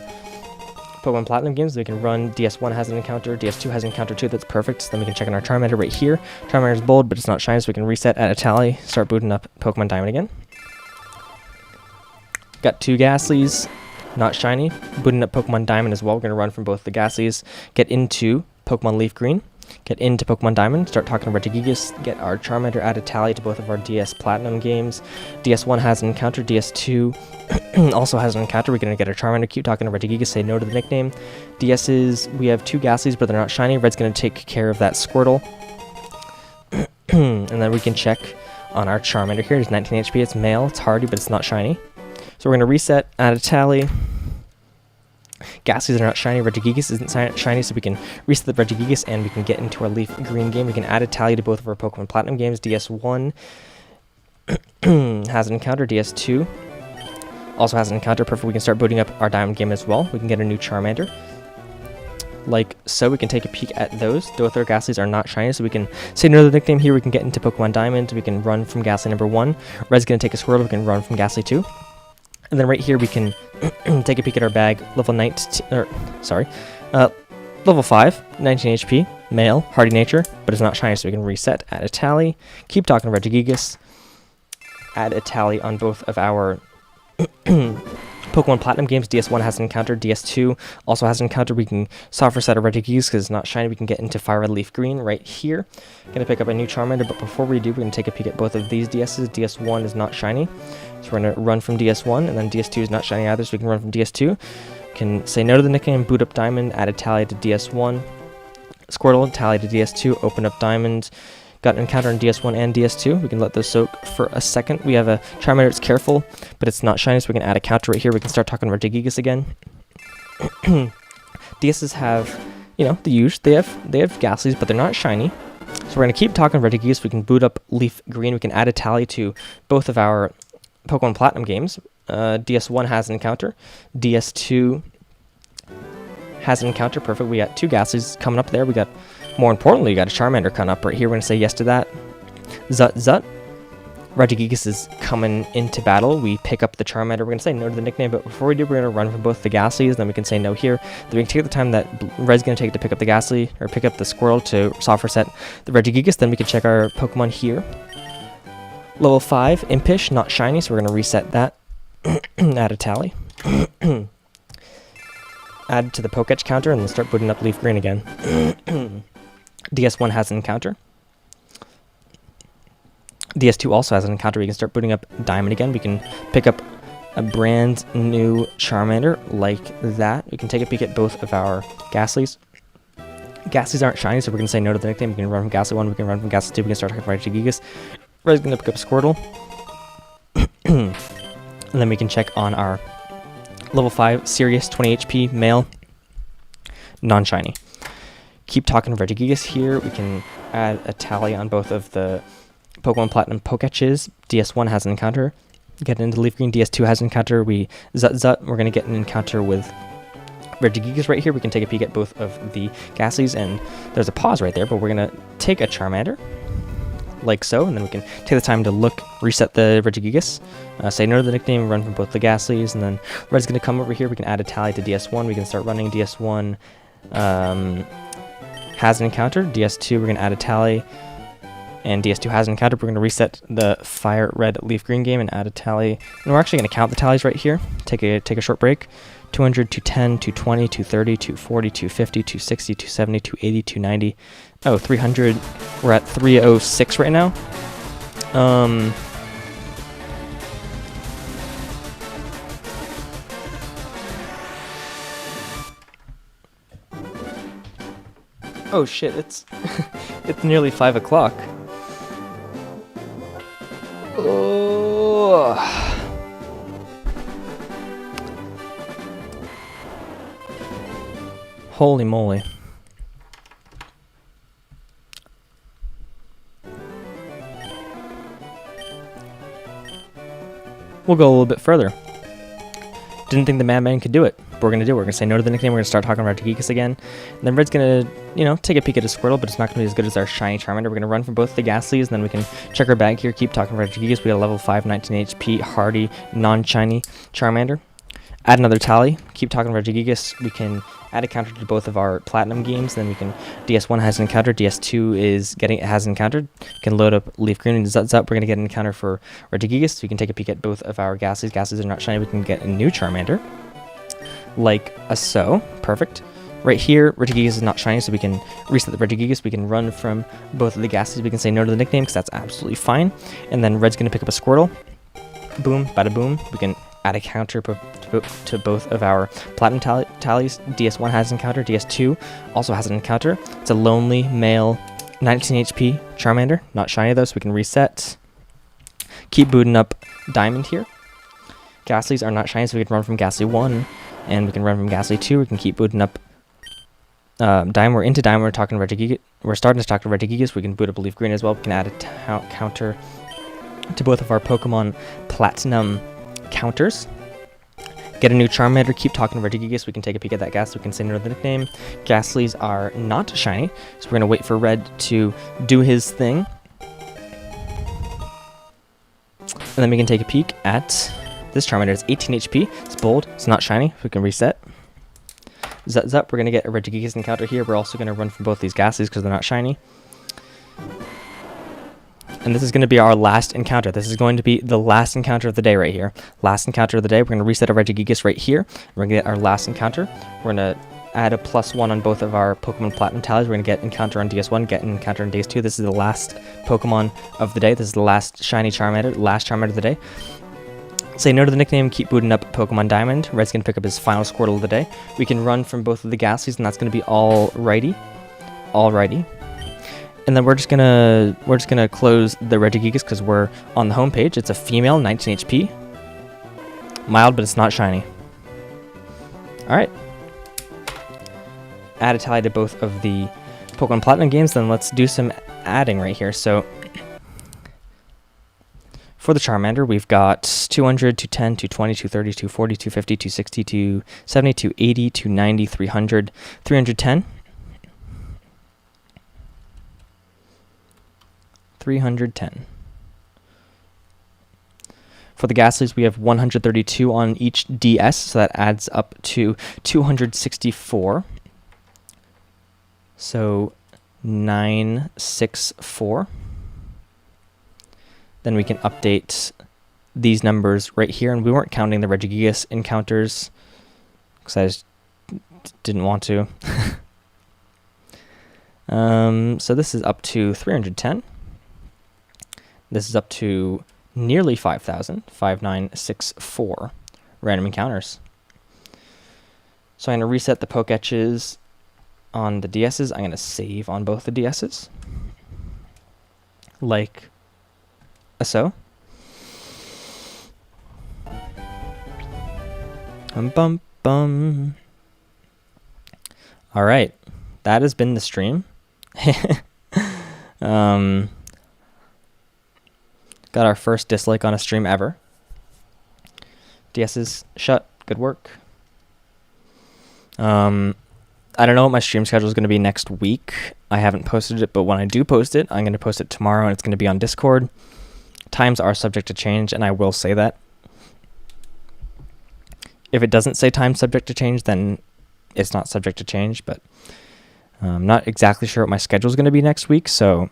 Pokemon Platinum games. We can run DS1 has an encounter, DS2 has an encounter too. That's perfect. So then we can check on our Charmander right here. Charmander is bold, but it's not shiny, so we can reset, add a tally, start booting up Pokemon Diamond again. Got 2 Ghastlies, not shiny. Booting up Pokemon Diamond as well. We're going to run from both the Ghastlies, get into Pokemon Leaf Green, get into Pokemon Diamond, start talking to Regigigas, get our Charmander, add a tally to both of our DS Platinum games. DS1 has an encounter, DS2 also has an encounter. We're going to get our Charmander, keep talking to Regigigas, say no to the nickname. DS's, we have 2 Ghastlies, but they're not shiny. Red's going to take care of that Squirtle. And then we can check on our Charmander here. It's 19 HP, it's male, it's hardy, but it's not shiny. So we're going to reset, add a tally. Ghastlies are not shiny, Regigigas isn't shiny, so we can reset the Regigigas and we can get into our Leaf Green game. We can add a tally to both of our Pokemon Platinum games. DS1 has an encounter, DS2 also has an encounter. Perfect, we can start booting up our Diamond game as well. We can get a new Charmander. Like so, we can take a peek at those. Both our Ghastlies are not shiny, so we can say no to the nickname here. We can get into Pokemon Diamond. We can run from Ghastly number 1. Red's going to take a Squirtle. We can run from Ghastly 2. And then right here we can take a peek at our bag. Level 5, 19 HP, male, hardy nature, but it's not shiny, so we can reset, add a tally, keep talking to Regigigas, add a tally on both of our Pokemon Platinum games. DS1 has an encounter, DS2 also has an encounter. We can soft reset our Regigigas because it's not shiny. We can get into Fire Red Leaf Green right here. Gonna pick up a new Charmander, but before we do, we're gonna take a peek at both of these DSs. DS1 is not shiny, so we're gonna run from DS1, and then DS2 is not shiny either, so we can run from DS2. Can say no to the nickname, boot up Diamond, add a tally to DS1. Squirtle, tally to DS2, open up Diamond. Got an encounter on DS1 and DS2. We can let those soak for a second. We have a Charmander, it's careful, but it's not shiny, so we can add a counter right here. We can start talking to Regigigas again. DSs have, you know, the use. They have Ghastlies, but they're not shiny. So we're going to keep talking to Regigigas. We can boot up Leaf Green. We can add a tally to both of our Pokemon Platinum games. DS1 has an encounter. DS2 has an encounter. Perfect. We got 2 Ghastlies coming up there. We got, more importantly, we got a Charmander coming up right here. We're going to say yes to that. Zut. Regigigas is coming into battle. We pick up the Charmander. We're going to say no to the nickname, but before we do, we're going to run from both the Ghastlies. Then we can say no here. Then we can take the time that Red's going to take to pick up the Ghastly, or pick up the Squirrel to soft reset the Regigigas. Then we can check our Pokemon here. Level 5, Impish, not shiny, so we're going to reset that. Add a tally. Add to the Poketch counter, and then start booting up Leaf Green again. DS1 has an encounter. DS2 also has an encounter. We can start booting up Diamond again. We can pick up a brand new Charmander like that. We can take a peek at both of our Ghastlies. Ghastlies aren't shiny, so we're going to say no to the nickname. We can run from Ghastly 1, we can run from Ghastly 2, we can start talking to Regigigas. Red's going to pick up Squirtle. And then we can check on our level 5, Sirius, 20 HP, male, non-shiny. Keep talking to Regigigas here. We can add a tally on both of the Pokemon Platinum Poketches. DS1 has an encounter. Get into Leaf Green. DS2 has an encounter. We Zut. We're going to get an encounter with Regigigas right here. We can take a peek at both of the Ghastlies, and there's a pause right there, but we're going to take a Charmander, like so, and then we can take the time to look, reset the Regigigas, say no to the nickname, run from both the Ghastlies, and then Red's going to come over here. We can add a tally to DS1. We can start running. DS1 has an encounter. DS2, we're going to add a tally, and DS2 has an encounter. We're going to reset the Fire Red Leaf Green game and add a tally, and we're actually going to count the tallies right here. Take a short break. 200, 210, 220, 230, 240, 250, 260, 270, 280, 290. Oh, 300. We're at 306 right now. Oh shit, it's it's nearly 5 o'clock. Oh. Ugh. Holy moly. We'll go a little bit further. Didn't think the Madman could do it. But we're going to do it. We're going to say no to the nickname. We're going to start talking about Regigigas again. And then Red's going to, take a peek at a Squirtle, but it's not going to be as good as our shiny Charmander. We're going to run for both the Ghastlies, and then we can check our bag here, keep talking about Regigigas. We got a level 5, 19 HP, hardy, non-shiny Charmander. Add another tally. Keep talking about Regigigas. We can add a counter to both of our Platinum games. Then we can... DS1 has an encounter. DS2 has encountered. We can load up LeafGreen and Zuts up. We're going to get an encounter for Regigigas. We can take a peek at both of our Ghastlies. Ghastlies are not shiny. We can get a new Charmander. Like so. Perfect. Right here, Regigigas is not shiny, so we can reset the Regigigas. We can run from both of the Ghastlies. We can say no to the nickname, because that's absolutely fine. And then Red's going to pick up a Squirtle. Boom. Bada boom. We can add a counter to both of our Platinum tallies. DS1 has an encounter. DS2 also has an encounter. It's a lonely male 19 HP Charmander. Not shiny though, so we can reset. Keep booting up Diamond here. Ghastlies are not shiny, so we can run from Ghastly 1. And we can run from Ghastly 2. We can keep booting up Diamond. We're into Diamond. We're talking Regigigas. We're starting to talk to Regigigas. We can boot up LeafGreen as well. We can add a counter to both of our Pokemon Platinum counters. Get a new Charmander. Keep talking to Regigigas. We can take a peek at that Ghastly. We can say no to the nickname. Ghastlies are not shiny, so we're going to wait for Red to do his thing. And then we can take a peek at this Charmander. It's 18 HP. It's bold. It's not shiny. We can reset. Zuts up. We're going to get a Regigigas encounter here. We're also going to run from both these Ghastlies because they're not shiny. And this is going to be our last encounter. This is going to be the last encounter of the day right here. Last encounter of the day. We're going to reset our Regigigas right here. We're going to get our last encounter. We're going to add a +1 on both of our Pokemon Platinum tallies. We're going to get encounter on DS1, get an encounter on DS2. This is the last Pokemon of the day. This is the last shiny Charmander, last Charmander of the day. Say no to the nickname, keep booting up Pokemon Diamond. Red's going to pick up his final Squirtle of the day. We can run from both of the Ghastlies, and that's going to be alrighty. Alrighty. And then we're just gonna close the Regigigas because we're on the home page. It's a female, 19 HP. Mild, but it's not shiny. Alright. Add a tally to both of the Pokemon Platinum games, then let's do some adding right here. So for the Charmander, we've got 200, 210, 220, 230, 240, 250, 260, 270, 280, 290, 300, 310. 310. For the Ghastlies, we have 132 on each DS, so that adds up to 264. So 964. Then we can update these numbers right here, and we weren't counting the Regigigas encounters because I just didn't want to. So this is up to 310. This is up to nearly 5,000, 5964 random encounters. So I'm going to reset the Poketches on the DSs. I'm going to save on both the DSs. Like so. Bum bum. All right. That has been the stream. Got our first dislike on a stream ever. DS is shut. Good work. I don't know what my stream schedule is going to be next week. I haven't posted it, but when I do post it, I'm going to post it tomorrow, and it's going to be on Discord. Times are subject to change, and I will say that. If it doesn't say time subject to change, then it's not subject to change, but I'm not exactly sure what my schedule is going to be next week, so,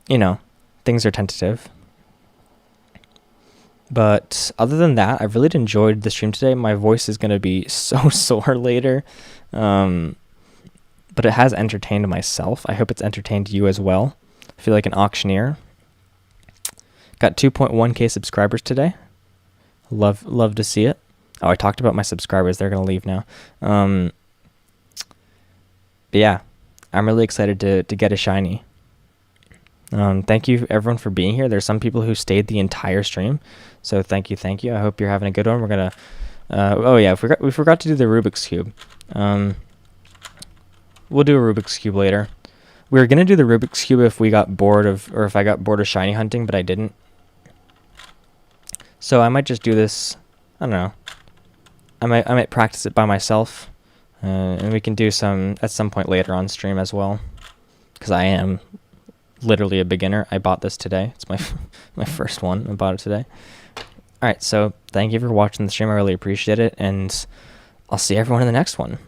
things are tentative. But other than that, I really enjoyed the stream today. My voice is going to be so sore later. But it has entertained myself. I hope it's entertained you as well. I feel like an auctioneer. Got 2.1k subscribers today. Love to see it. Oh, I talked about my subscribers. They're going to leave now. But yeah, I'm really excited to get a shiny. Thank you everyone for being here. There's some people who stayed the entire stream, so thank you. I hope you're having a good one. We're gonna. Oh yeah, we forgot to do the Rubik's Cube. We'll do a Rubik's Cube later. We were gonna do the Rubik's Cube if we got bored of, or if I got bored of shiny hunting, but I didn't. So I might just do this. I don't know. I might practice it by myself, and we can do some at some point later on stream as well, because I am literally a beginner. I bought this today. It's my my first one. I bought it today. All right, so thank you for watching the stream. I really appreciate it, and I'll see everyone in the next one.